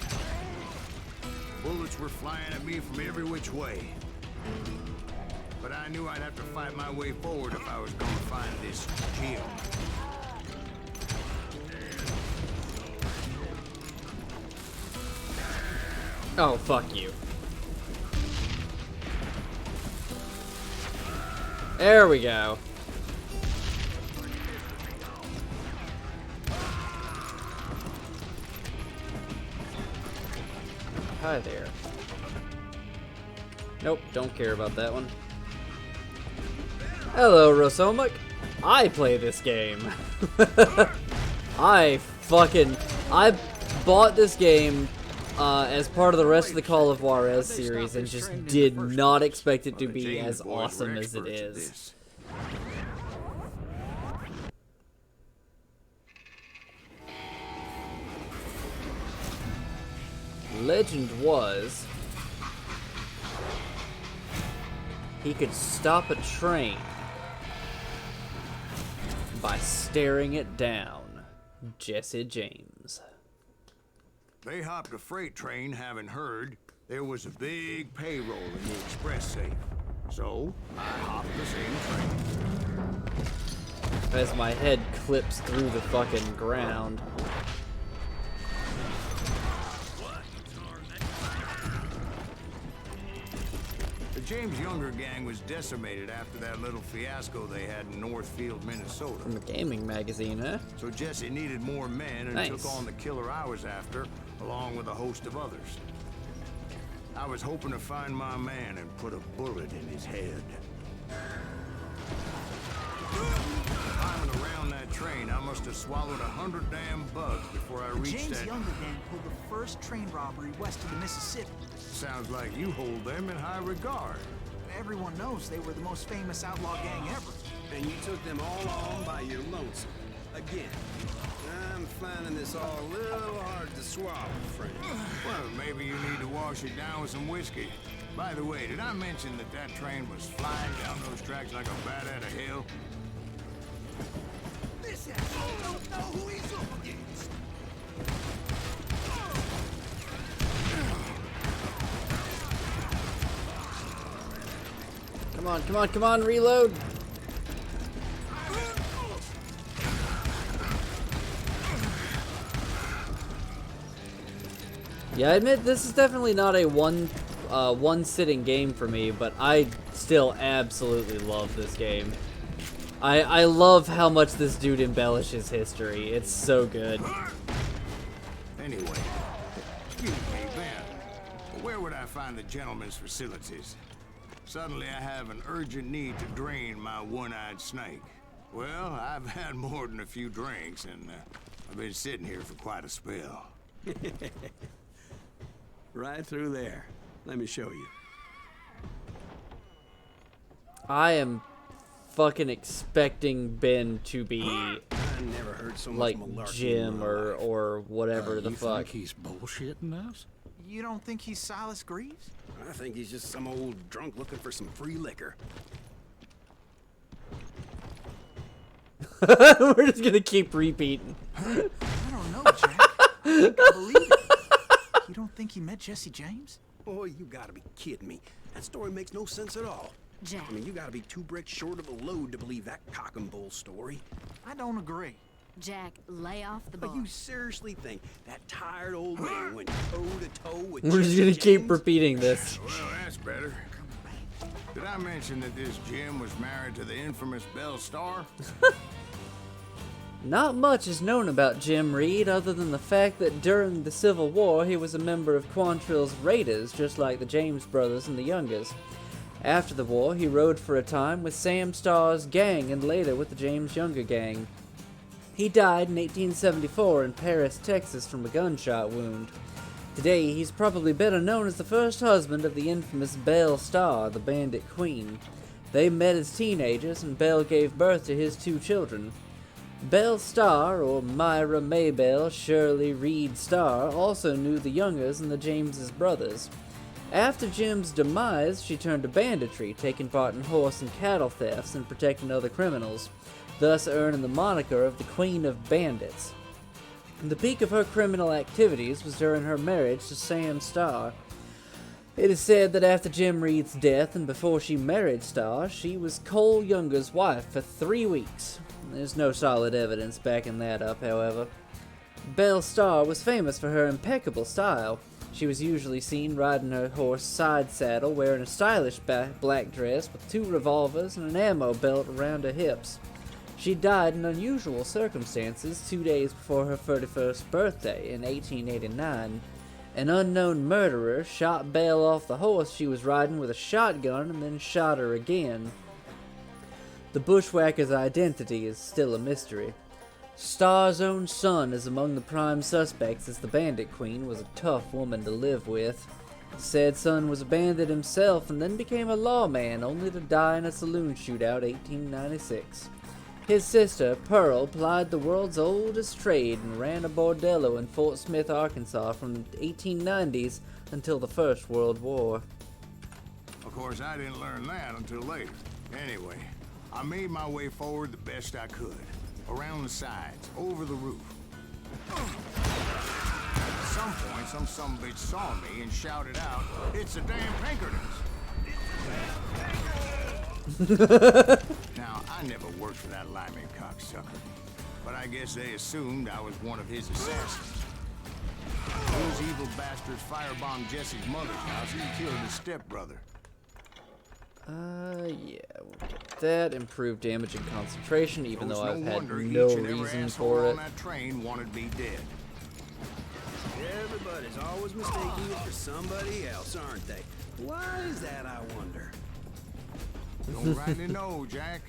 Bullets were flying at me from every which way. But I knew I'd have to fight my way forward if I was going to find this Jim. Oh, fuck you. There we go. Hi there. Nope, don't care about that one. Hello, Rosomak. I play this game. I bought this game as part of the rest of the Call of Juarez series and just did not expect it to be as awesome as it is. Legend was he could stop a train by staring it down. Jesse James. They hopped a freight train having heard there was a big payroll in the express safe. So, I hopped the same train. As my head clips through the fucking ground. The James Younger gang was decimated after that little fiasco they had in Northfield, Minnesota. From a gaming magazine, huh? So Jesse needed more men and Nice. took on the killer I was after, along with a host of others. I was hoping to find my man and put a bullet in his head. Climbing around that train, I must have swallowed 100 damn bugs before I The reached James that... Younger gang pulled the first train robbery west of the Mississippi. Sounds like you hold them in high regard. Everyone knows they were the most famous outlaw gang ever. And you took them all on by your lonesome. Again. I'm finding this all a little hard to swallow, friend. Well, maybe you need to wash it down with some whiskey. By the way, did I mention that that train was flying down those tracks like a bat out of hell? This asshole don't know who he's up against. Come on, come on, come on, reload! Yeah, I admit this is definitely not a one-sitting game for me, but I still absolutely love this game. I love how much this dude embellishes history. It's so good. Anyway, excuse me, Ben. Where would I find the gentleman's facilities? Suddenly I have an urgent need to drain my one-eyed snake. Well, I've had more than a few drinks, and I've been sitting here for quite a spell. Right through there. Let me show you. I am fucking expecting Ben to be I never heard so much like malarkey Jim in my or life. or whatever the You fuck. think he's bullshitting us? You don't think he's Silas Greaves? I think he's just some old drunk looking for some free liquor. We're just gonna keep repeating. I don't know, Jack. I think I believe it. You don't think he met Jesse James? Boy, you gotta be kidding me. That story makes no sense at all. Jack. I mean, you gotta be 2 bricks short of a load to believe that cock and bull story. I don't agree. Jack, lay off the But bar. you seriously think that tired old man went toe to toe with We're just Jesse gonna keep James? repeating this. Well, that's better. Did I mention that this Jim was married to the infamous Belle Starr? Not much is known about Jim Reed other than the fact that during the Civil War he was a member of Quantrill's Raiders, just like the James brothers and the Youngers. After the war, he rode for a time with Sam Starr's gang and later with the James Younger gang. He died in 1874 in Paris, Texas from a gunshot wound. Today, he's probably better known as the first husband of the infamous Belle Starr, the Bandit Queen. They met as teenagers and Belle gave birth to his 2 children. Belle Starr, or Myra Maybelle Shirley Reed Starr, also knew the Youngers and the Jameses brothers. After Jim's demise, she turned to banditry, taking part in horse and cattle thefts and protecting other criminals, thus earning the moniker of the Queen of Bandits. The peak of her criminal activities was during her marriage to Sam Starr. It is said that after Jim Reed's death and before she married Starr, she was Cole Younger's wife for 3 weeks. There's no solid evidence backing that up, however. Belle Starr was famous for her impeccable style. She was usually seen riding her horse side saddle, wearing a stylish black dress with 2 revolvers and an ammo belt around her hips. She died in unusual circumstances 2 days before her 31st birthday in 1889. An unknown murderer shot Belle off the horse she was riding with a shotgun and then shot her again. The bushwhacker's identity is still a mystery. Starr's own son is among the prime suspects, as the Bandit Queen was a tough woman to live with. Said son was a bandit himself and then became a lawman, only to die in a saloon shootout 1896. His sister, Pearl, plied the world's oldest trade and ran a bordello in Fort Smith, Arkansas from the 1890s until the First World War. Of course, I didn't learn that until later. Anyway, I made my way forward the best I could. Around the sides, over the roof. At some point, some sumbitch saw me and shouted out, "It's the damn Pinkertons!" Now, I never worked for that limey cocksucker, but I guess they assumed I was one of his assassins. Those evil bastards firebombed Jesse's mother's house and killed his stepbrother. Yeah, we'll get that. Improved damage and concentration, even though I've had wonder no each and every reason asshole for on it. that train wanted me dead. Everybody's always mistaking you for somebody else, aren't they? Why is that, I wonder? Don't rightly know, Jack.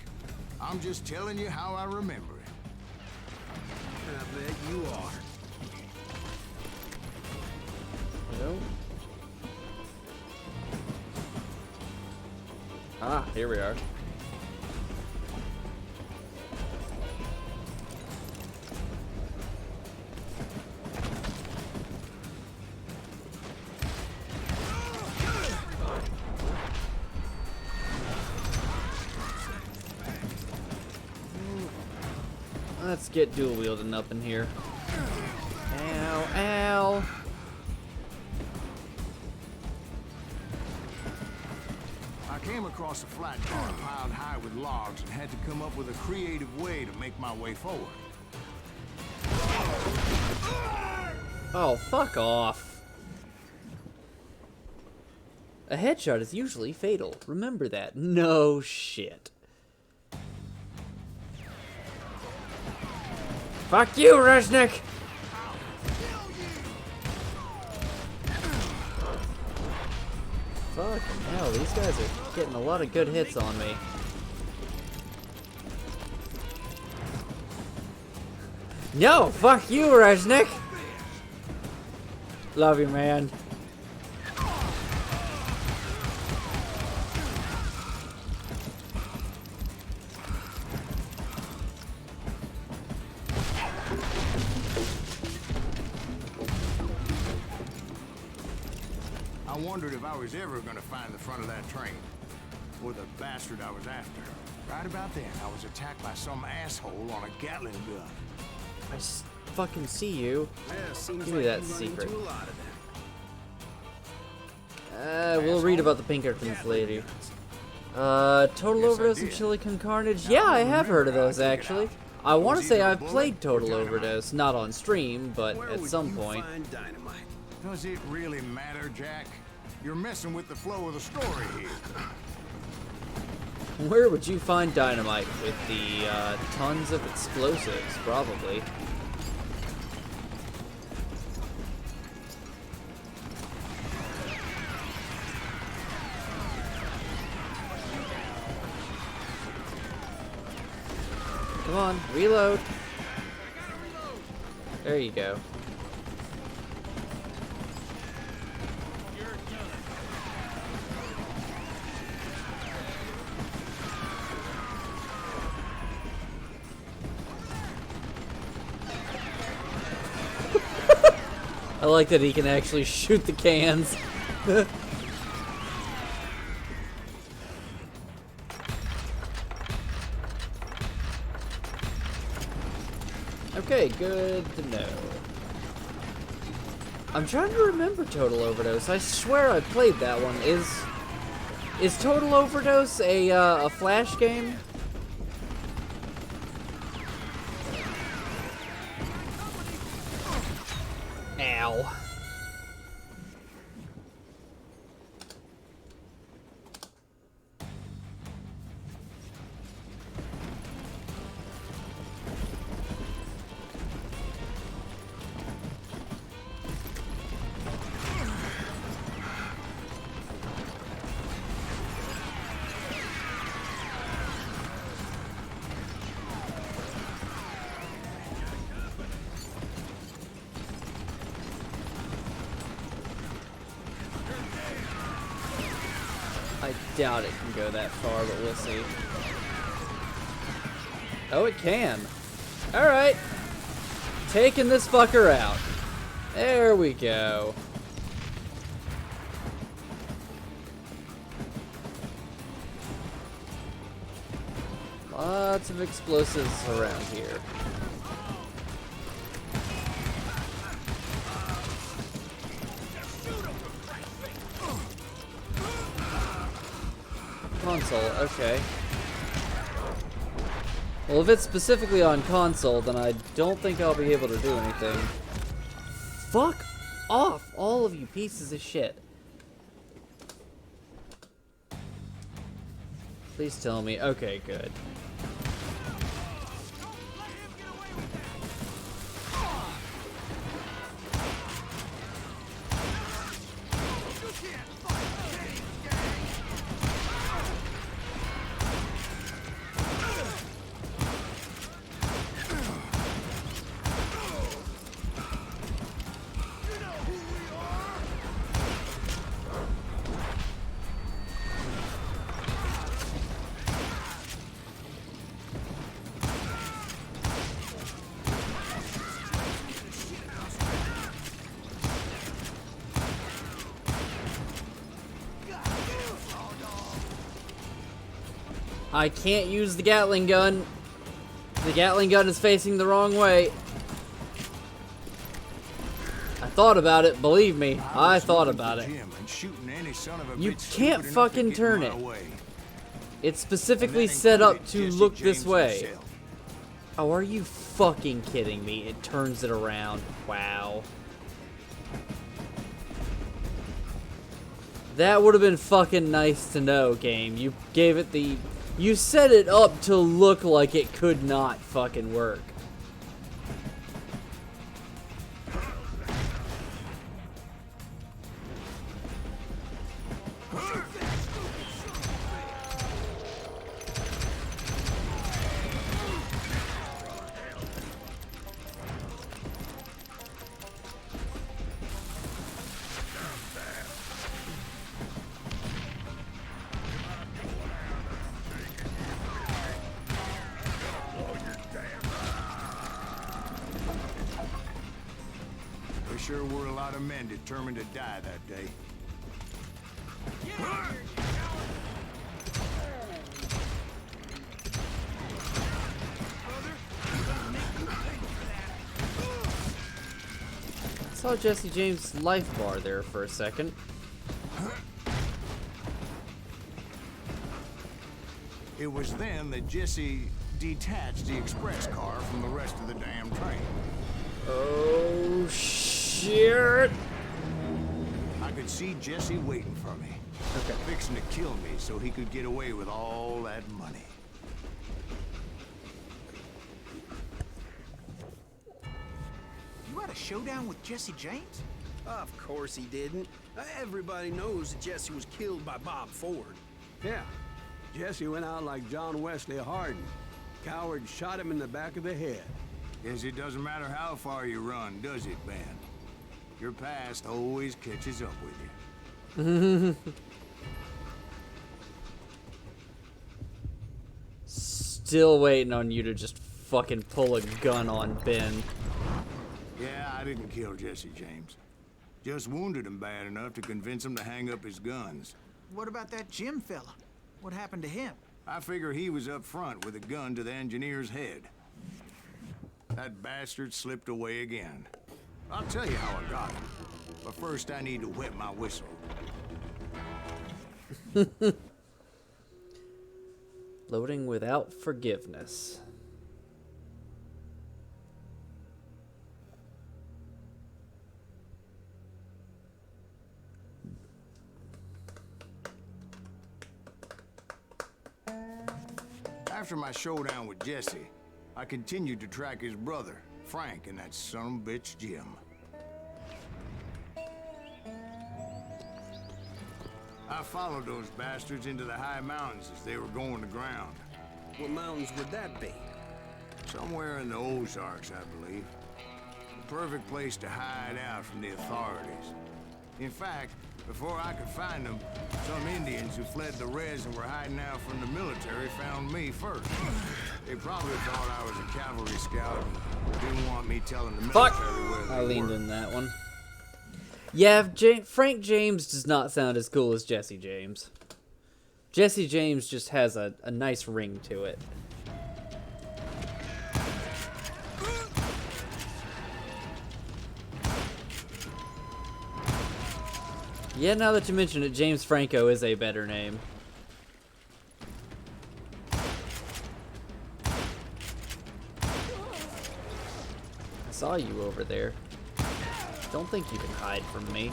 I'm just telling you how I remember it. I bet you are. Nope. Ah, here we are. Let's get dual wielding up in here. Ow, ow. I came across a flat car piled high with logs and had to come up with a creative way to make my way forward. Oh, fuck off. A headshot is usually fatal. Remember that. No shit. Fuck you, Resnick! Fucking hell, these guys are getting a lot of good hits on me. No, fuck you, Resnick! Love you, man. I wondered if I was ever going to find the front of that train. Or the bastard I was after. Right about then, I was attacked by some asshole on a Gatling gun. I fucking see you. Yeah, seems Give me like that you run secret. into a lot of We'll read about the Pinkertons later. Total Overdose and Silicon Carnage? Yeah, I have heard of those, actually. I want to say I've played Total Overdose, not on stream, but Where at would some you point. find dynamite? Does it really matter, Jack? You're messing with the flow of the story here. Where would you find dynamite with the tons of explosives? Probably. Come on, reload. There you go. I like that he can actually shoot the cans. Okay, good to know. I'm trying to remember Total Overdose. I swear I played that one. Is Total Overdose a Flash game? Ow. I doubt it can go that far, but we'll see. Oh, it can. Alright. Taking this fucker out. There we go. Lots of explosives around here. Console, okay. Well, if it's specifically on console, then I don't think I'll be able to do anything. Fuck off, all of you pieces of shit. Please tell me. Okay, good. I can't use the Gatling gun. The Gatling gun is facing the wrong way. I thought about it, believe me. I thought about it. You can't fucking turn it. It's specifically set up to look this way. Oh, are you fucking kidding me? It turns it around. Wow. That would have been fucking nice to know, game. You gave it the... You set it up to look like it could not fucking work. Sure were a lot of men determined to die that day. I saw Jesse James' life bar there for a second. It was then that Jesse detached the express car from the rest of the damn train. Oh, shit. I could could see Jesse waiting for me. Okay. Fixing to kill me so he could get away with all that money. You had a showdown with Jesse James? Of course he didn't. Everybody knows that Jesse was killed by Bob Ford. Yeah, Jesse went out like John Wesley Hardin. Coward shot him in the back of the head. Guess it doesn't matter how far you run, does it, Ben? Your past always catches up with you. Still waiting on you to just fucking pull a gun on Ben. Yeah, I didn't kill Jesse James. Just wounded him bad enough to convince him to hang up his guns. What about that Jim fella? What happened to him? I figure he was up front with a gun to the engineer's head. That bastard slipped away again. I'll tell you how I got him. But first I need to wet my whistle. Loading without forgiveness. After my showdown with Jesse, I continued to track his brother, Frank, and that son of a bitch, Jim. I followed those bastards into the high mountains as they were going to ground. What mountains would that be? Somewhere in the Ozarks, I believe. The perfect place to hide out from the authorities. In fact, before I could find them, some Indians who fled the res and were hiding out from the military found me first. They probably thought I was a cavalry scout and didn't want me telling the military where they I leaned were. in that one. Yeah, Frank James does not sound as cool as Jesse James. Jesse James just has a nice ring to it. Yeah, now that you mention it, James Franco is a better name. I saw you over there. Don't think you can hide from me.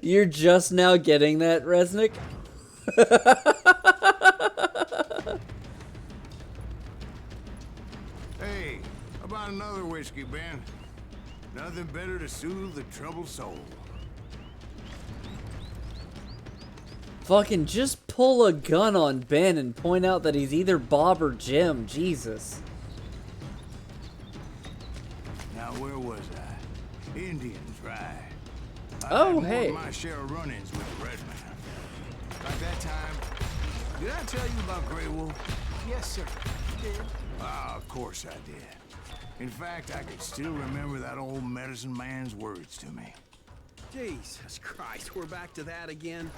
You're just now getting that, Resnick? Hey, how about another whiskey, Ben? Nothing better to soothe the troubled soul. Fucking just pull a gun on Ben and point out that he's either Bob or Jim. Jesus. Now, where was I? Indians, right? Oh, I had hey. more than my share of run-ins with the red man. Like that time, did I tell you about Grey Wolf? Yes, sir. You did. Ah, of course I did. In fact, I could still remember that old medicine man's words to me. Jesus Christ, we're back to that again.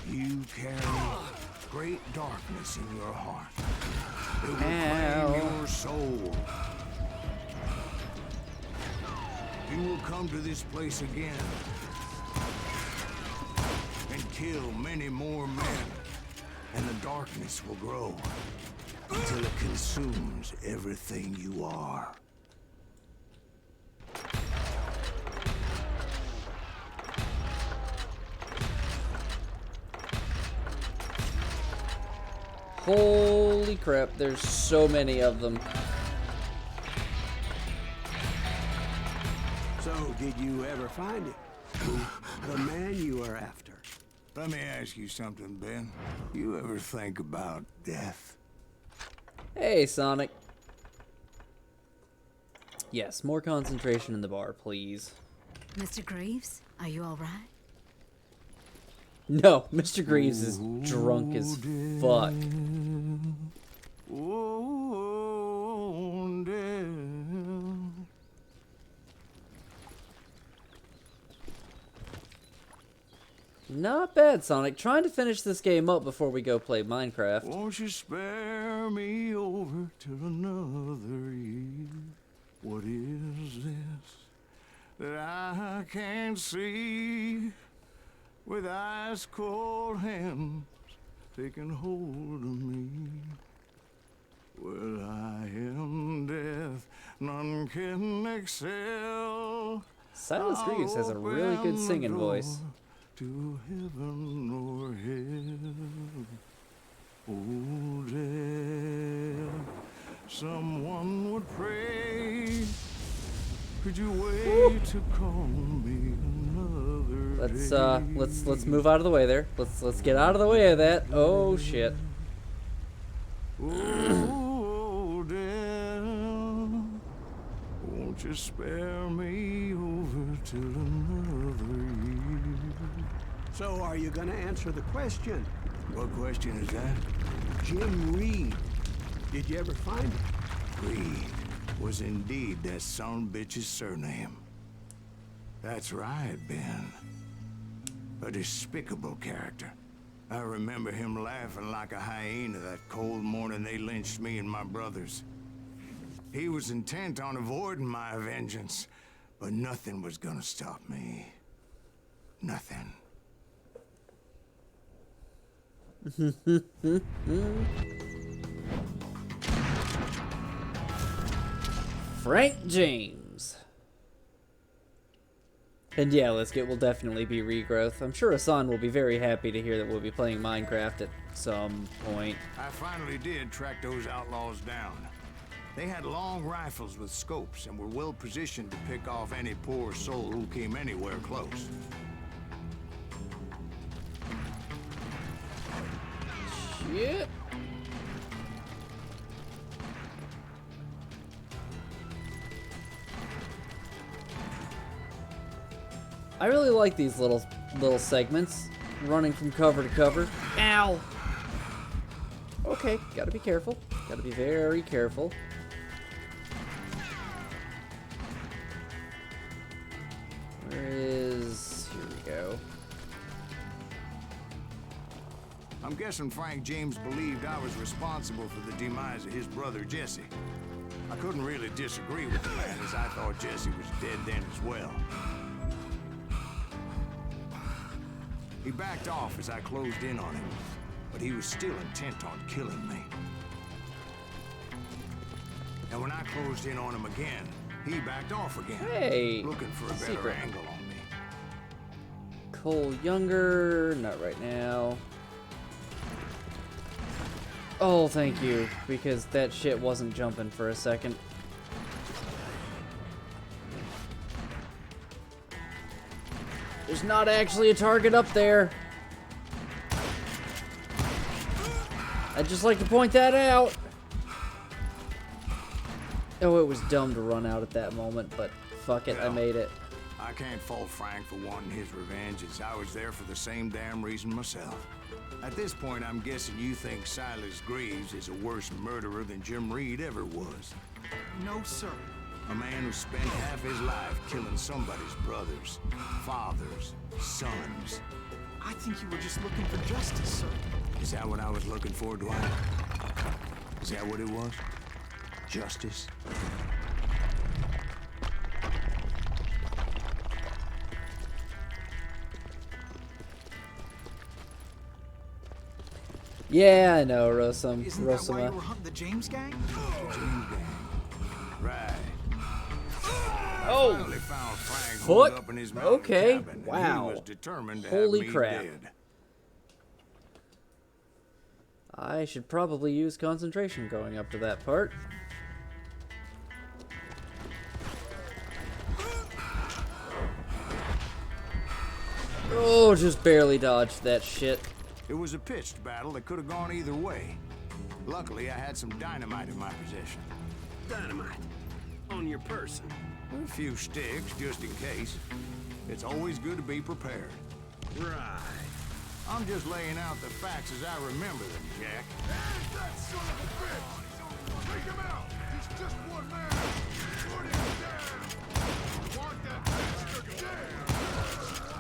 You carry great darkness in your heart. It will Ow. claim your soul. You will come to this place again and kill many more men, and the darkness will grow until it consumes everything you are. Holy crap, there's so many of them. So, did you ever find it? The man you were after? Let me ask you something, Ben. You ever think about death? Hey, Sonic. Yes, more concentration in the bar, please. Mr. Greaves, are you all right? No, Mr. Greaves is drunk as fuck. Oh, Not bad, Sonic. Trying to finish this game up before we go play Minecraft. Won't you spare me over till another year? What is this that I can't see with ice cold hands taking hold of me? Well, I am death, none can excel. Silas Greaves has a really good singing voice. To heaven or hell, oh death, someone would pray. Could you wait to call me another day? Let's move out of the way there. Let's get out of the way of that. Oh shit. Oh death, won't you spare me over till another year? So are you gonna answer the question? What question is that? Jim Reed. Did you ever find him? Reed was indeed that son-bitch's surname. That's right, Ben. A despicable character. I remember him laughing like a hyena that cold morning they lynched me and my brothers. He was intent on avoiding my vengeance, but nothing was gonna stop me. Nothing. Frank James. And yeah, Liskit will definitely be regrowth. I'm sure Hassan will be very happy to hear that we'll be playing Minecraft at some point. I finally did track those outlaws down. They had long rifles with scopes and were well positioned to pick off any poor soul who came anywhere close. Shit. I really like these little segments, running from cover to cover. Ow! Okay, gotta be careful. Gotta be very careful. Where is... Here we go. I'm guessing Frank James believed I was responsible for the demise of his brother Jesse. I couldn't really disagree with the man, as I thought Jesse was dead then as well. He backed off as I closed in on him, but he was still intent on killing me. And when I closed in on him again, he backed off again, Hey, looking for a better secret. angle on me. Cole Younger, not right now. Oh, thank you, because that shit wasn't jumping for a second. There's not actually a target up there. I'd just like to point that out. Oh, it was dumb to run out at that moment, but fuck it, I made it. I can't fault Frank for wanting his revenge, as I was there for the same damn reason myself. At this point, I'm guessing you think Silas Greaves is a worse murderer than Jim Reed ever was. No, sir. A man who spent half his life killing somebody's brothers, fathers, sons. I think you were just looking for justice, sir. Is that what I was looking for, Dwight? Is that what it was? Justice? Yeah, I know, Rosama. Isn't that why you were hunting the James gang? James gang. Right. Oh, Finally found Frank fuck. holed up in his mountain Okay, cabin, and wow. he was determined to Holy have me crap. dead. I should probably use concentration going up to that part. Oh, just barely dodged that shit. It was a pitched battle that could have gone either way. Luckily, I had some dynamite in my possession. Dynamite. On your person. A few sticks, just in case. It's always good to be prepared. Right. I'm just laying out the facts as I remember them, Jack. There's that son of a bitch! Take him out! He's just one man! Put him down! Want that bitch took him down!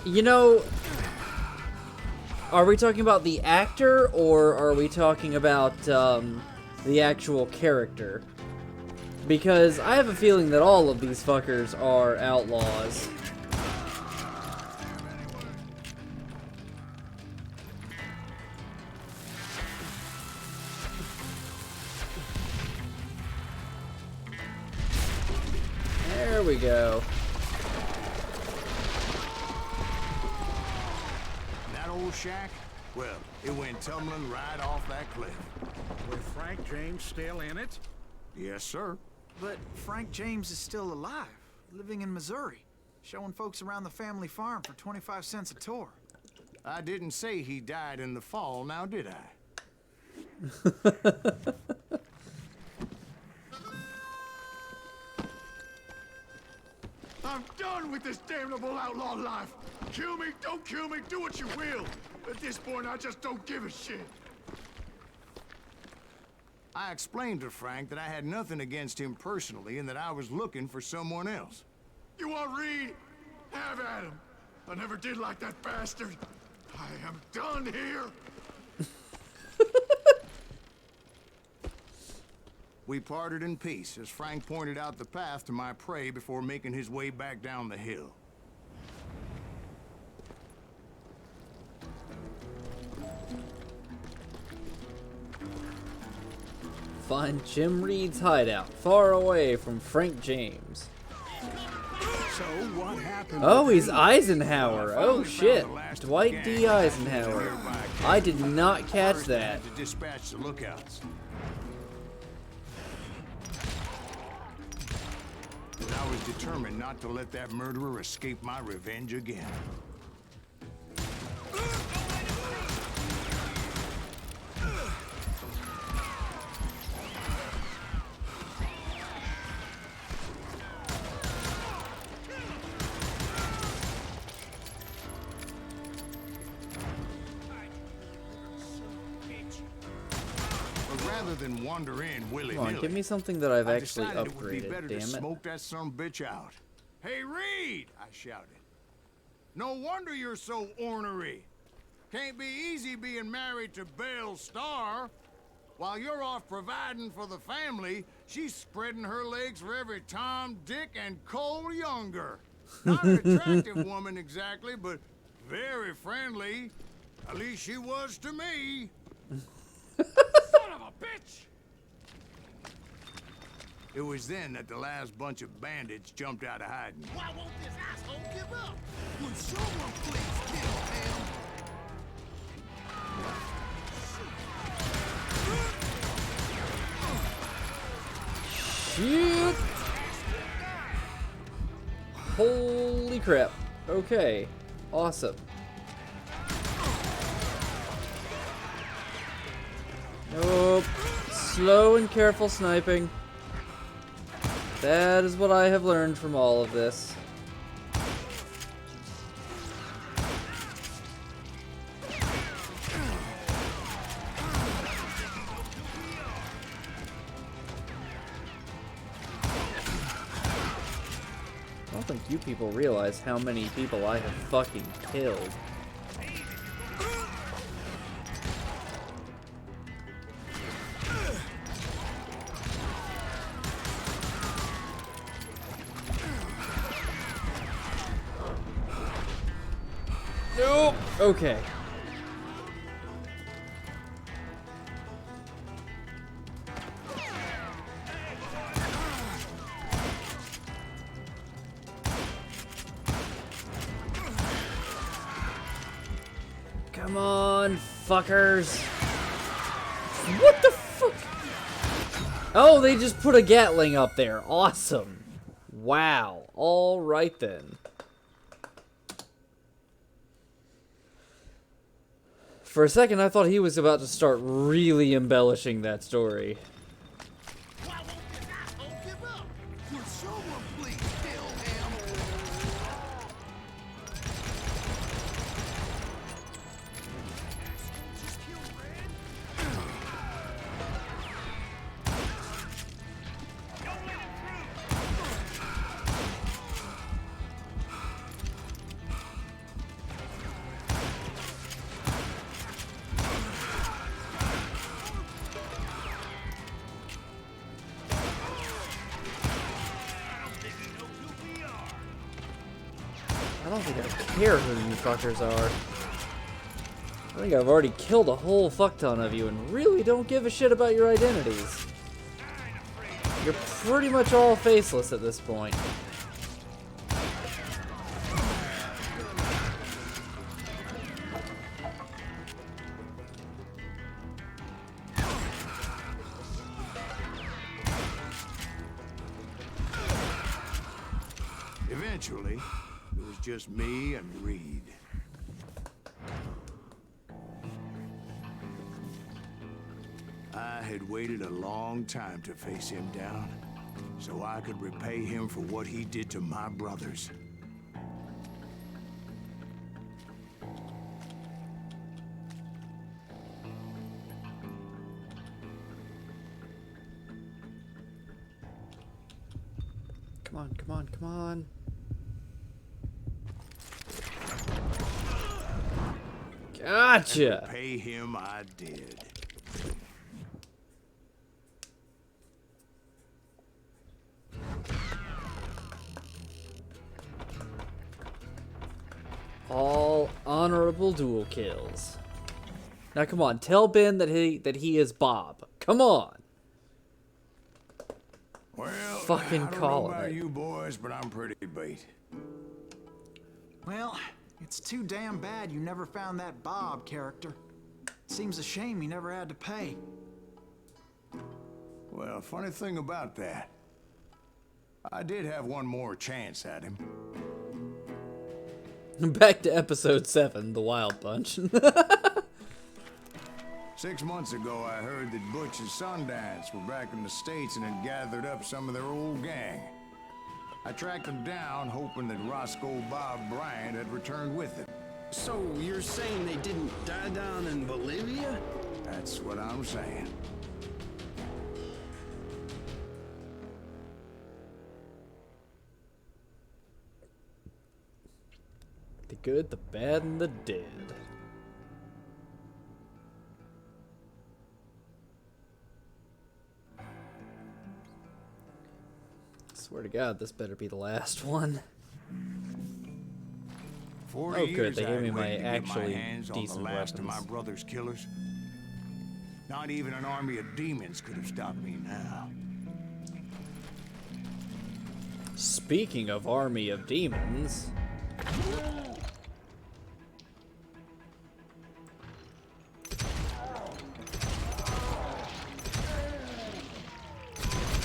You know, are we talking about the actor, or are we talking about the actual character? Because I have a feeling that all of these fuckers are outlaws. There we go. That old shack? Well, it went tumbling right off that cliff. With Frank James still in it? Yes, sir. But Frank James is still alive, living in Missouri, showing folks around the family farm for 25 cents a tour. I didn't say he died in the fall, now did I? I'm done with this damnable outlaw life. Kill me, don't kill me, do what you will. At this point, I just don't give a shit. I explained to Frank that I had nothing against him personally and that I was looking for someone else. You want Reed? Have at him. I never did like that bastard. I am done here. We parted in peace as Frank pointed out the path to my prey before making his way back down the hill. Find Jim Reed's hideout, far away from Frank James. So what happened? Oh, he's Eisenhower. Oh shit, Dwight D. Eisenhower. I did not catch First, I that. had to dispatch the lookouts. But I was determined not to let that murderer escape my revenge again. But rather than wander in willy-nilly, Come on, give me something that I've I actually decided it would be upgraded, better to damn it. smoke that bitch out. Hey, Reed! I shouted. No wonder you're so ornery. Can't be easy being married to Belle Starr. While you're off providing for the family, she's spreading her legs for every Tom, Dick, and Cole Younger. Not an attractive woman exactly, but very friendly. At least she was to me. Son of a bitch! It was then that the last bunch of bandits jumped out of hiding. Why won't this asshole give up? Would someone please kill him? Shit! Holy crap. Okay. Awesome. Nope. Slow and careful sniping. That is what I have learned from all of this. I don't think you people realize how many people I have fucking killed. Nope. Okay. Come on, fuckers. What the fuck? Oh, they just put a Gatling up there. Awesome. Wow. All right then. For a second, I thought he was about to start really embellishing that story. Why won't this asshole give up? Would someone please kill him? Just kill Red? Don't let him through! don't think I care who you fuckers are. I think I've already killed a whole fuck ton of you and really don't give a shit about your identities. You're pretty much all faceless at this point. Eventually, it was just me and Reed. I had waited a long time to face him down, so I could repay him for what he did to my brothers. Come on, come on, come on. Gotcha! Repay him I did. All honorable dual kills. Now come on, tell Ben that he is Bob. Come on. Well, Fucking I don't call know about it. you boys, but I'm pretty bait. Well, it's too damn bad you never found that Bob character. Seems a shame you never had to pay. Well, funny thing about that, I did have one more chance at him. Back to episode 7, the Wild Bunch. 6 months ago, I heard that Butch and Sundance were back in the States and had gathered up some of their old gang. I tracked them down, hoping that Roscoe Bob Bryant had returned with them. So you're saying they didn't die down in Bolivia? That's what I'm saying. The good, the bad, and the dead. Swear to God, this better be the last one. 40 Oh, good, years they gave I'd me my waited to get actually hands on the decent last of my weapons. brother's killers. Not even an army of demons could have stopped me now. Speaking of army of demons,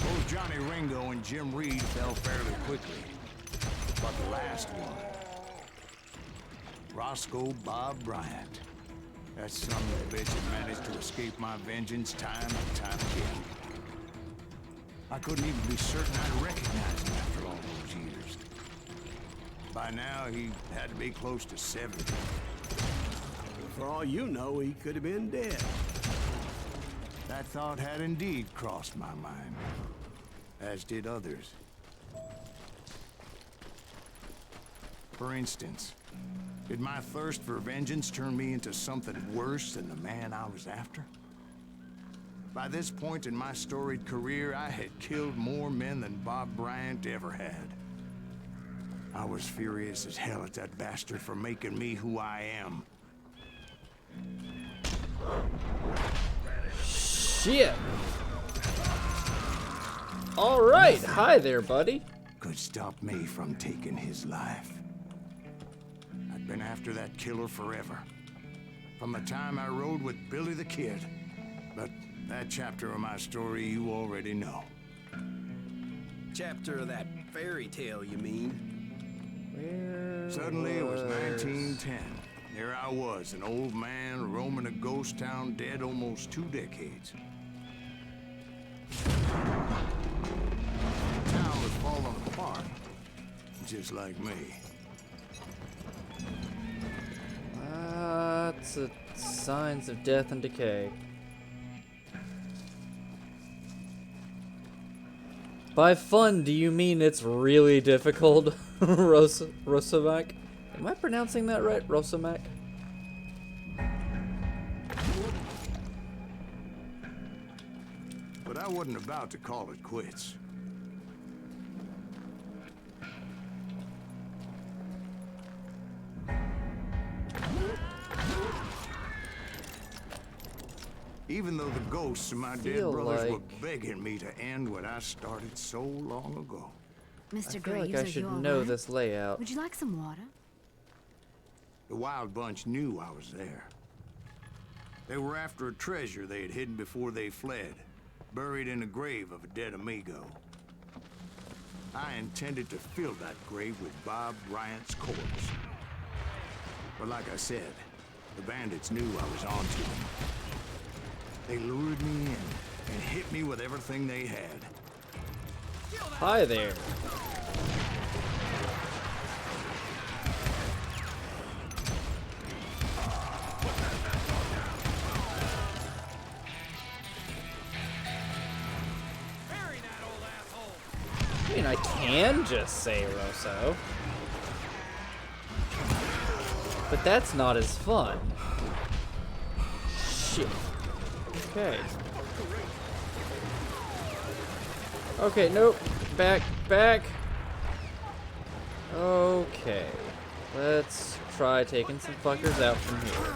Both Johnny Ringo and Jim Reed fell fairly quickly. But the last one, Roscoe Bob Bryant, that son of a bitch had managed to escape my vengeance time and time again. I couldn't even be certain I'd recognize him after all those years. By now, he had to be close to 70. For all you know, he could have been dead. That thought had indeed crossed my mind, as did others. For instance, did my thirst for vengeance turn me into something worse than the man I was after? By this point in my storied career, I had killed more men than Bob Bryant ever had. I was furious as hell at that bastard for making me who I am. shit. All right, hi there, buddy. Could stop me from taking his life. I'd been after that killer forever. From the time I rode with Billy the Kid. But that chapter of my story you already know. Chapter of that fairy tale, you mean? Suddenly it was 1910. There I was, an old man roaming a ghost town dead almost 2 decades. The town was falling apart, just like me. Lots of signs of death and decay. By fun, do you mean it's really difficult, Rosamak? Am I pronouncing that right, Rosamak? But I wasn't about to call it quits. Even though the ghosts of my dead Feel brothers were like- begging me to end what I started so long ago. I Mr. feel Graves, like I are should you all know right? this layout. Would you like some water? The Wild Bunch knew I was there. They were after a treasure they had hidden before they fled, buried in the grave of a dead amigo. I intended to fill that grave with Bob Bryant's corpse. But like I said, the bandits knew I was onto them. They lured me in and hit me with everything they had. Hi there. I mean, I can just say Rosso. But that's not as fun. Shit. Okay. Okay, nope. Back. Okay. Let's try taking some fuckers out from here.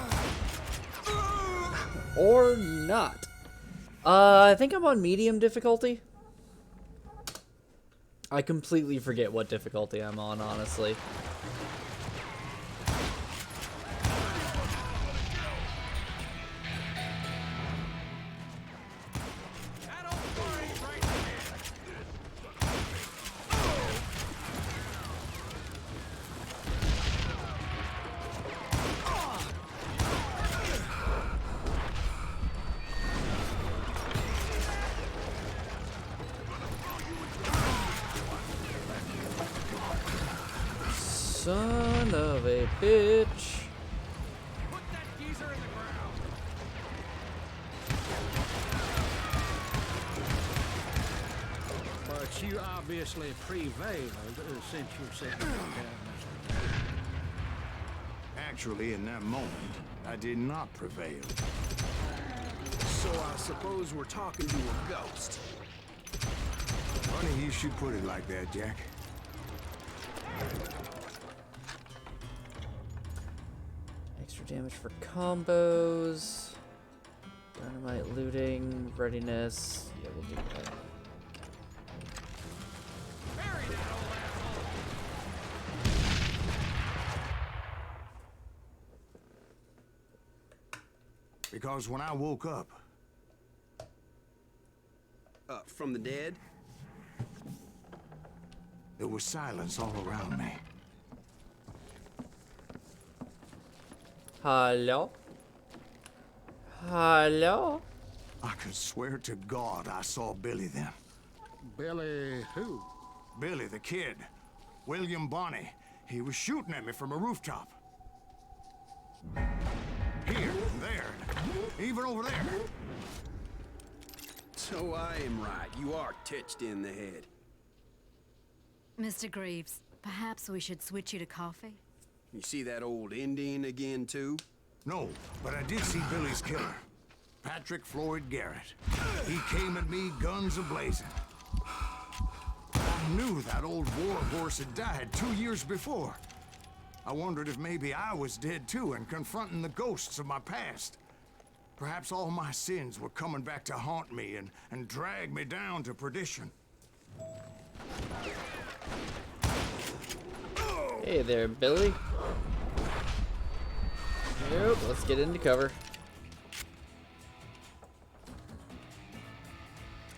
Or not. I think I'm on medium difficulty. I completely forget what difficulty I'm on, honestly. Son of a bitch. Put that geezer in the ground. But you obviously prevailed since you're sitting down. Actually, in that moment, I did not prevail. So I suppose we're talking to a ghost. Funny you should put it like that, Jack. Extra damage for combos. Dynamite looting, readiness. Yeah, we'll do that. Because when I woke up, From the dead? there was silence all around me. Hello? Hello? I could swear to God I saw Billy then. Billy who? Billy, the kid. William Bonney. He was shooting at me from a rooftop. Here, there, even over there. So I am right. You are titched in the head. Mr. Greaves, perhaps we should switch you to coffee? You see that old Indian again, too? No, but I did see Billy's killer. Patrick Floyd Garrett. He came at me guns a-blazing. I knew that old war horse had died 2 years before. I wondered if maybe I was dead too and confronting the ghosts of my past. Perhaps all my sins were coming back to haunt me and drag me down to perdition. Hey there, Billy. Yep, let's get into cover.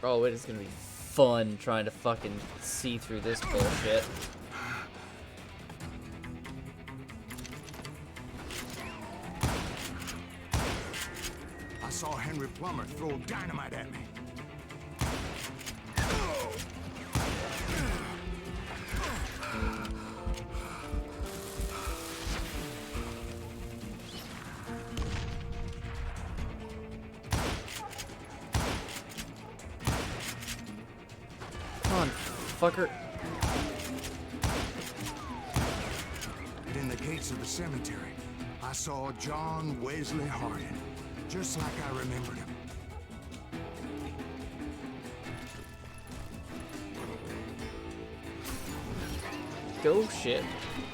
Oh, it is gonna be fun trying to fucking see through this bullshit. I saw Henry Plummer throw dynamite at me. Come on, fucker. And in the gates of the cemetery, I saw John Wesley Hardin, just like I remembered him. Go shit.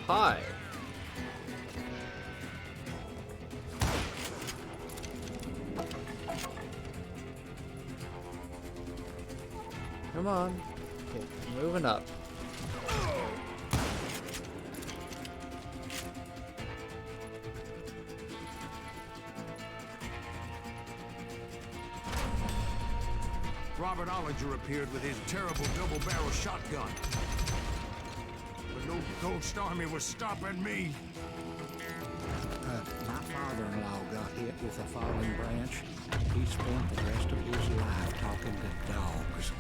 Hi. Come on. Okay, moving up. Robert Ollinger appeared with his terrible double-barrel shotgun. But no Ghost Army was stopping me. My father-in-law got hit with a falling branch. He spent the rest of his life talking to dogs.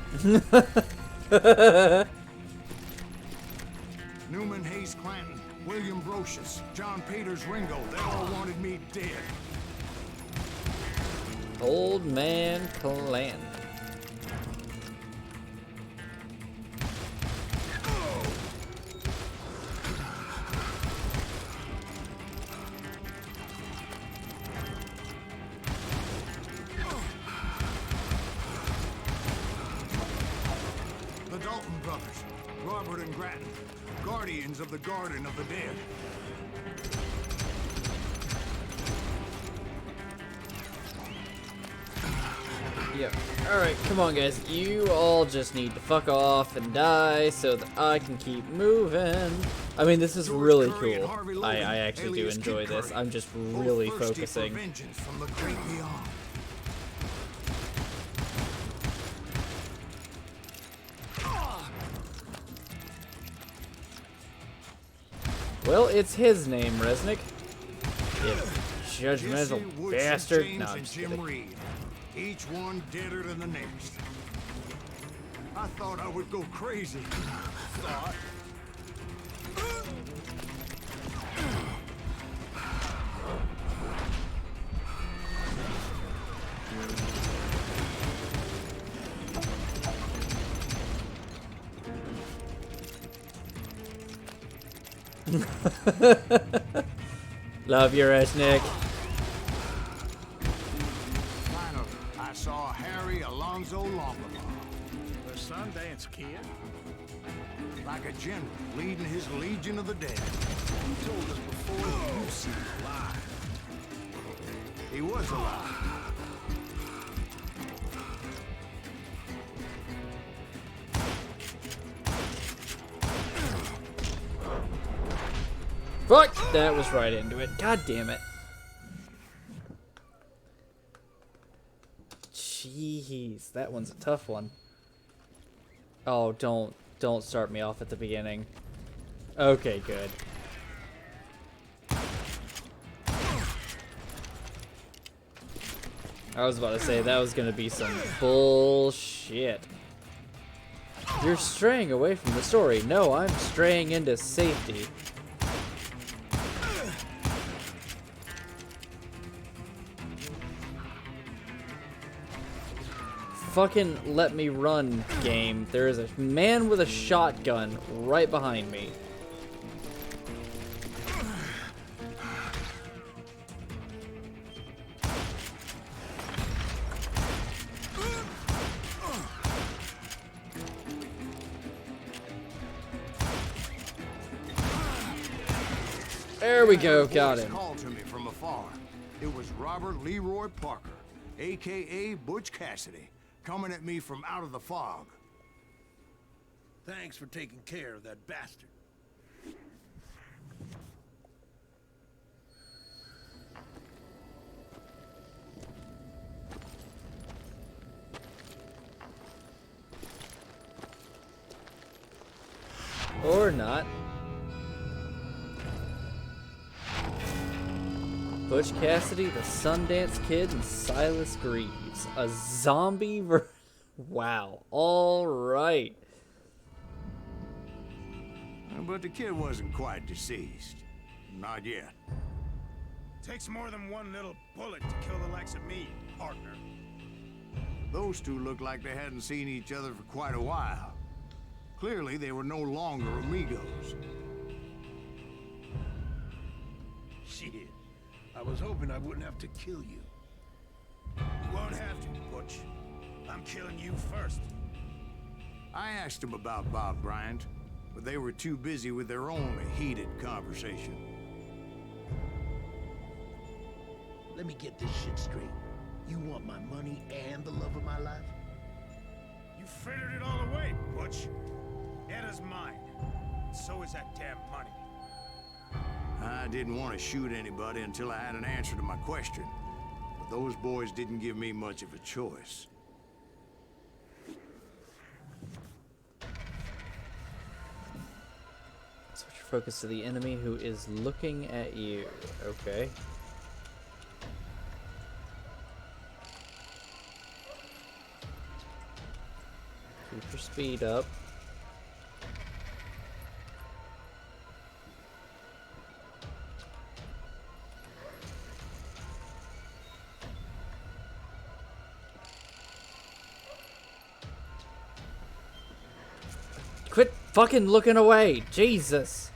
Newman Hayes Clanton, William Brocious, John Peters Ringo, they all wanted me dead. Old Man Clanton. The Dalton brothers, Robert and Grattan, guardians of the Garden of the Dead. Yep. Alright, come on guys. You all just need to fuck off and die so that I can keep moving. I mean, this is really cool. I actually do enjoy this. I'm just really focusing. From the great beyond. Well, it's his name, Resnick. You judgmental Jesse Woods, bastard. James No, I'm and just Jim kidding. Reed. Each one deader than the next. I thought I would go crazy. Thought. Love your Resnick. Finally, I saw Harry Alonzo Longbottom. The Sundance Kid? Like a general leading his Legion of the Dead. You told us before you see alive. He was alive. Fuck! That was right into it. God damn it. Jeez, that one's a tough one. Oh, don't start me off at the beginning. Okay, good. I was about to say that was gonna be some bullshit. You're straying away from the story. No, I'm straying into safety. Fucking let me run, game. There is a man with a shotgun right behind me. There we go, got him. Called to me from afar. It was Robert Leroy Parker, a.k.a. Butch Cassidy, coming at me from out of the fog. Thanks for taking care of that bastard. Or not. Butch Cassidy, the Sundance Kid, and Silas Greaves. A zombie Wow. Alright. But the kid wasn't quite deceased. Not yet. Takes more than one little bullet to kill the likes of me, partner. Those two looked like they hadn't seen each other for quite a while. Clearly, they were no longer amigos. Shit. I was hoping I wouldn't have to kill you. You won't have to, Butch. I'm killing you first. I asked them about Bob Bryant, but they were too busy with their own heated conversation. Let me get this shit straight. You want my money and the love of my life? You frittered it all away, Butch. Etta's mine. So is that damn money. I didn't want to shoot anybody until I had an answer to my question. But those boys didn't give me much of a choice. Switch your focus to the enemy who is looking at you. Okay. Keep your speed up. Quit fucking looking away! Jesus!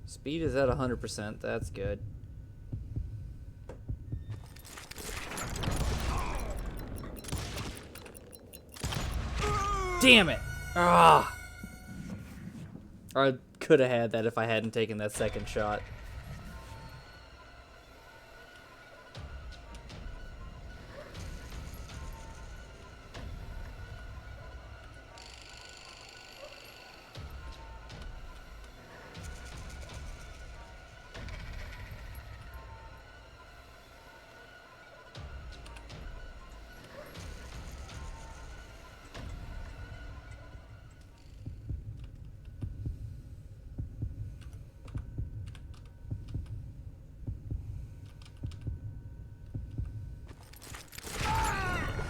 Speed is at 100%. That's good. Damn it! Ah! I could have had that if I hadn't taken that second shot.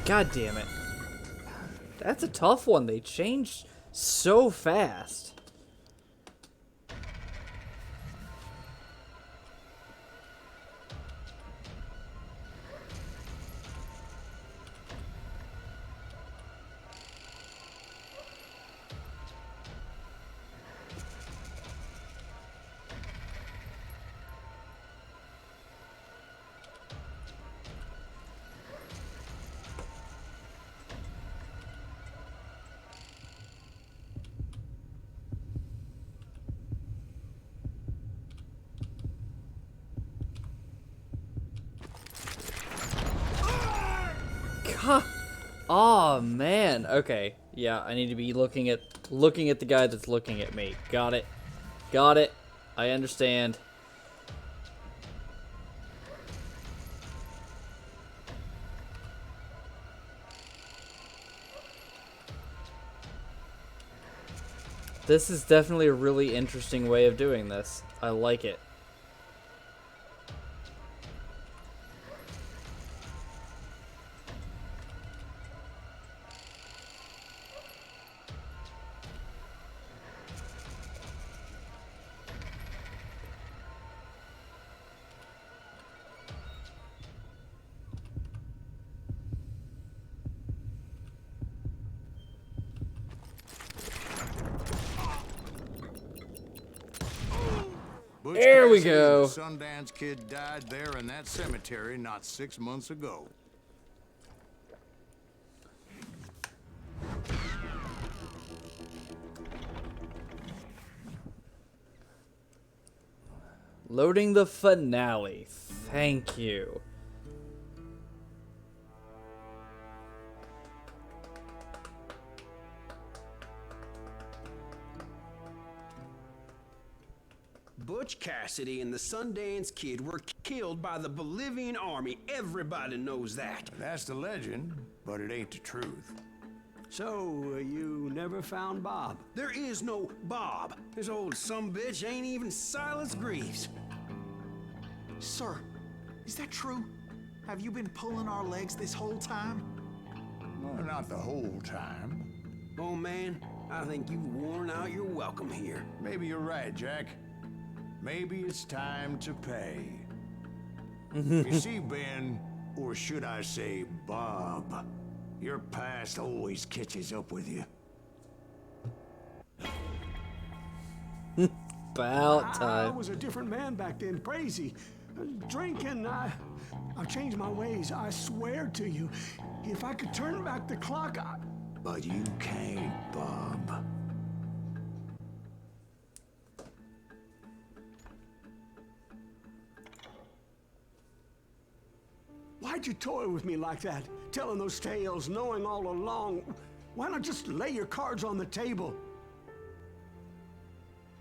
God damn it. That's a tough one. They changed so fast. Oh man. Okay. Yeah, I need to be looking at the guy that's looking at me. Got it. Got it. I understand. This is definitely a really interesting way of doing this. I like it. There we go. The Sundance Kid died there in that cemetery not 6 months ago. Loading the finale. Thank you. Butch Cassidy and the Sundance Kid were killed by the Bolivian army. Everybody knows that. That's the legend, but it ain't the truth. So, you never found Bob? There is no Bob. This old sumbitch ain't even Silas Greaves. Sir, is that true? Have you been pulling our legs this whole time? Well, not the whole time. Oh man, I think you've worn out your welcome here. Maybe you're right, Jack. Maybe it's time to pay. You see, Ben, or should I say Bob, your past always catches up with you. About I time. was a different man back then, crazy. Drinking, I've changed my ways, I swear to you. If I could turn back the clock, But you can't, Bob. Why'd you toy with me like that? Telling those tales, knowing all along. Why not just lay your cards on the table?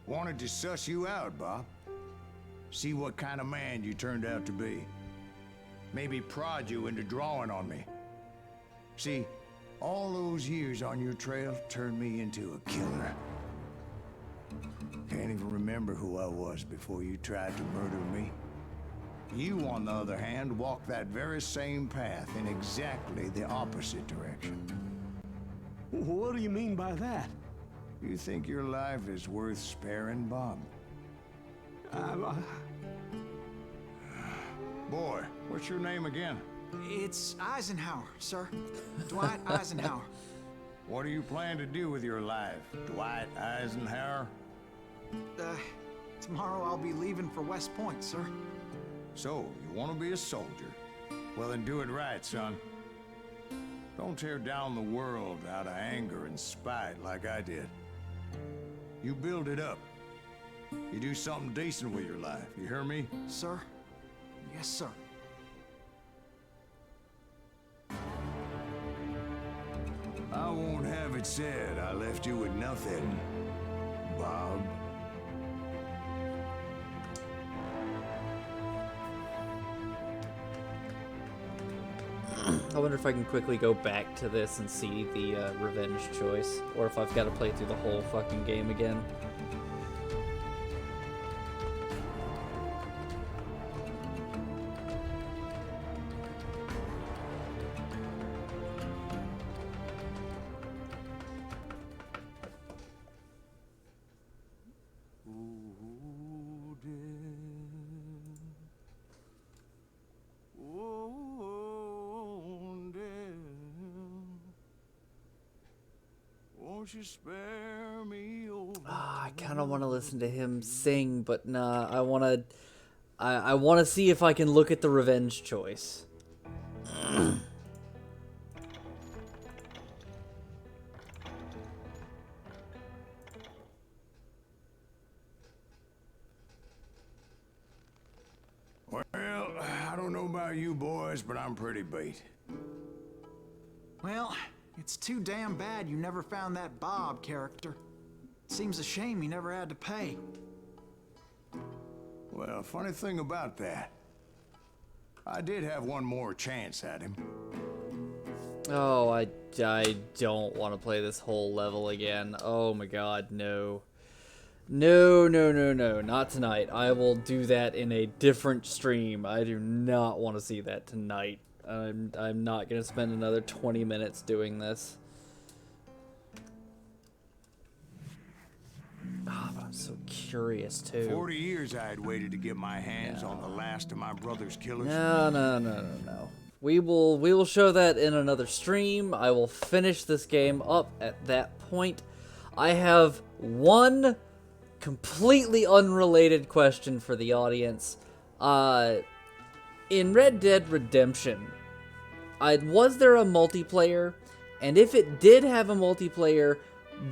Wanted to suss you out, Bob. See what kind of man you turned out to be. Maybe prod you into drawing on me. See, all those years on your trail turned me into a killer. Can't even remember who I was before you tried to murder me. You, on the other hand, walked that very same path in exactly the opposite direction. What do you mean by that? You think your life is worth sparing, Bob? Boy, what's your name again? It's Eisenhower, sir. Dwight Eisenhower. What do you plan to do with your life, Dwight Eisenhower? Tomorrow I'll be leaving for West Point, sir. So, you want to be a soldier? Well, then do it right, son. Don't tear down the world out of anger and spite like I did. You build it up. You do something decent with your life, you hear me? Sir? Yes, sir. I won't have it said I left you with nothing, Bob. I wonder if I can quickly go back to this and see the revenge choice, or if I've got to play through the whole fucking game again. You spare me, I kind of want to listen to him sing, but nah, I want to see if I can look at the revenge choice. Well, I don't know about you boys, but I'm pretty beat. Well, it's too damn bad you never found that Bob character. Seems a shame you never had to pay. Well, funny thing about that, I did have one more chance at him. Oh, I don't want to play this whole level again. Oh my god, no. No, no, no, no, not tonight. I will do that in a different stream. I do not want to see that tonight. I'm not going to spend another 20 minutes doing this. Ah, but I'm so curious, too. 40 years I had waited to get my hands on the last of my brother's killers. No. We will show that in another stream. I will finish this game up at that point. I have one completely unrelated question for the audience. In Red Dead Redemption, was there a multiplayer? And if it did have a multiplayer,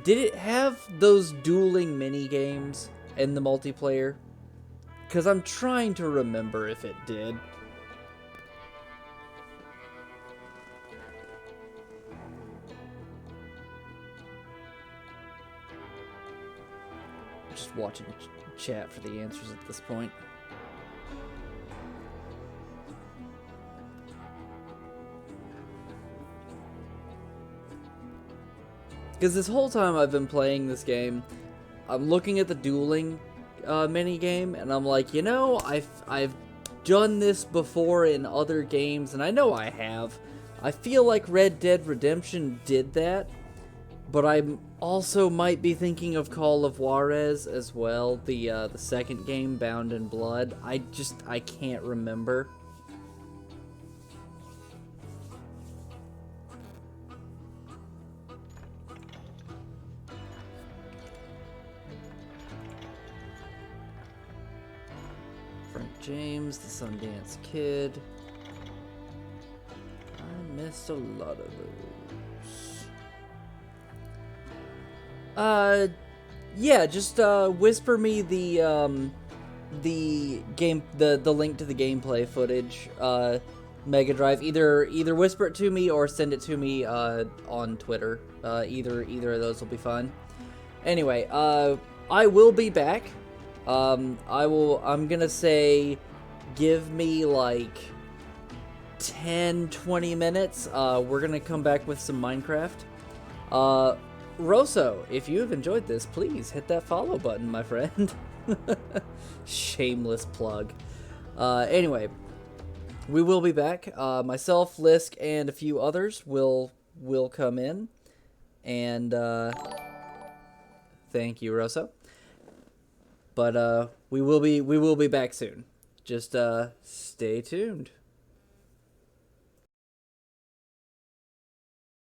did it have those dueling mini-games in the multiplayer? Because I'm trying to remember if it did. Just watching chat for the answers at this point. Because this whole time I've been playing this game, I'm looking at the dueling mini-game, and I'm like, you know, I've done this before in other games, and I know I have. I feel like Red Dead Redemption did that, but I also might be thinking of Call of Juarez as well, the second game, Bound in Blood. I can't remember. James, the Sundance Kid. I missed a lot of those. Yeah, just whisper me the game, the link to the gameplay footage. Mega Drive. Either whisper it to me or send it to me on Twitter. Either of those will be fun. Anyway, I will be back. I'm gonna say, give me like 10-20 minutes. We're gonna come back with some Minecraft. Rosso, if you have enjoyed this, please hit that follow button, my friend. Shameless plug. Anyway, we will be back. Myself, Lisk, and a few others will come in. And thank you, Rosso. But we will be back soon. Just stay tuned.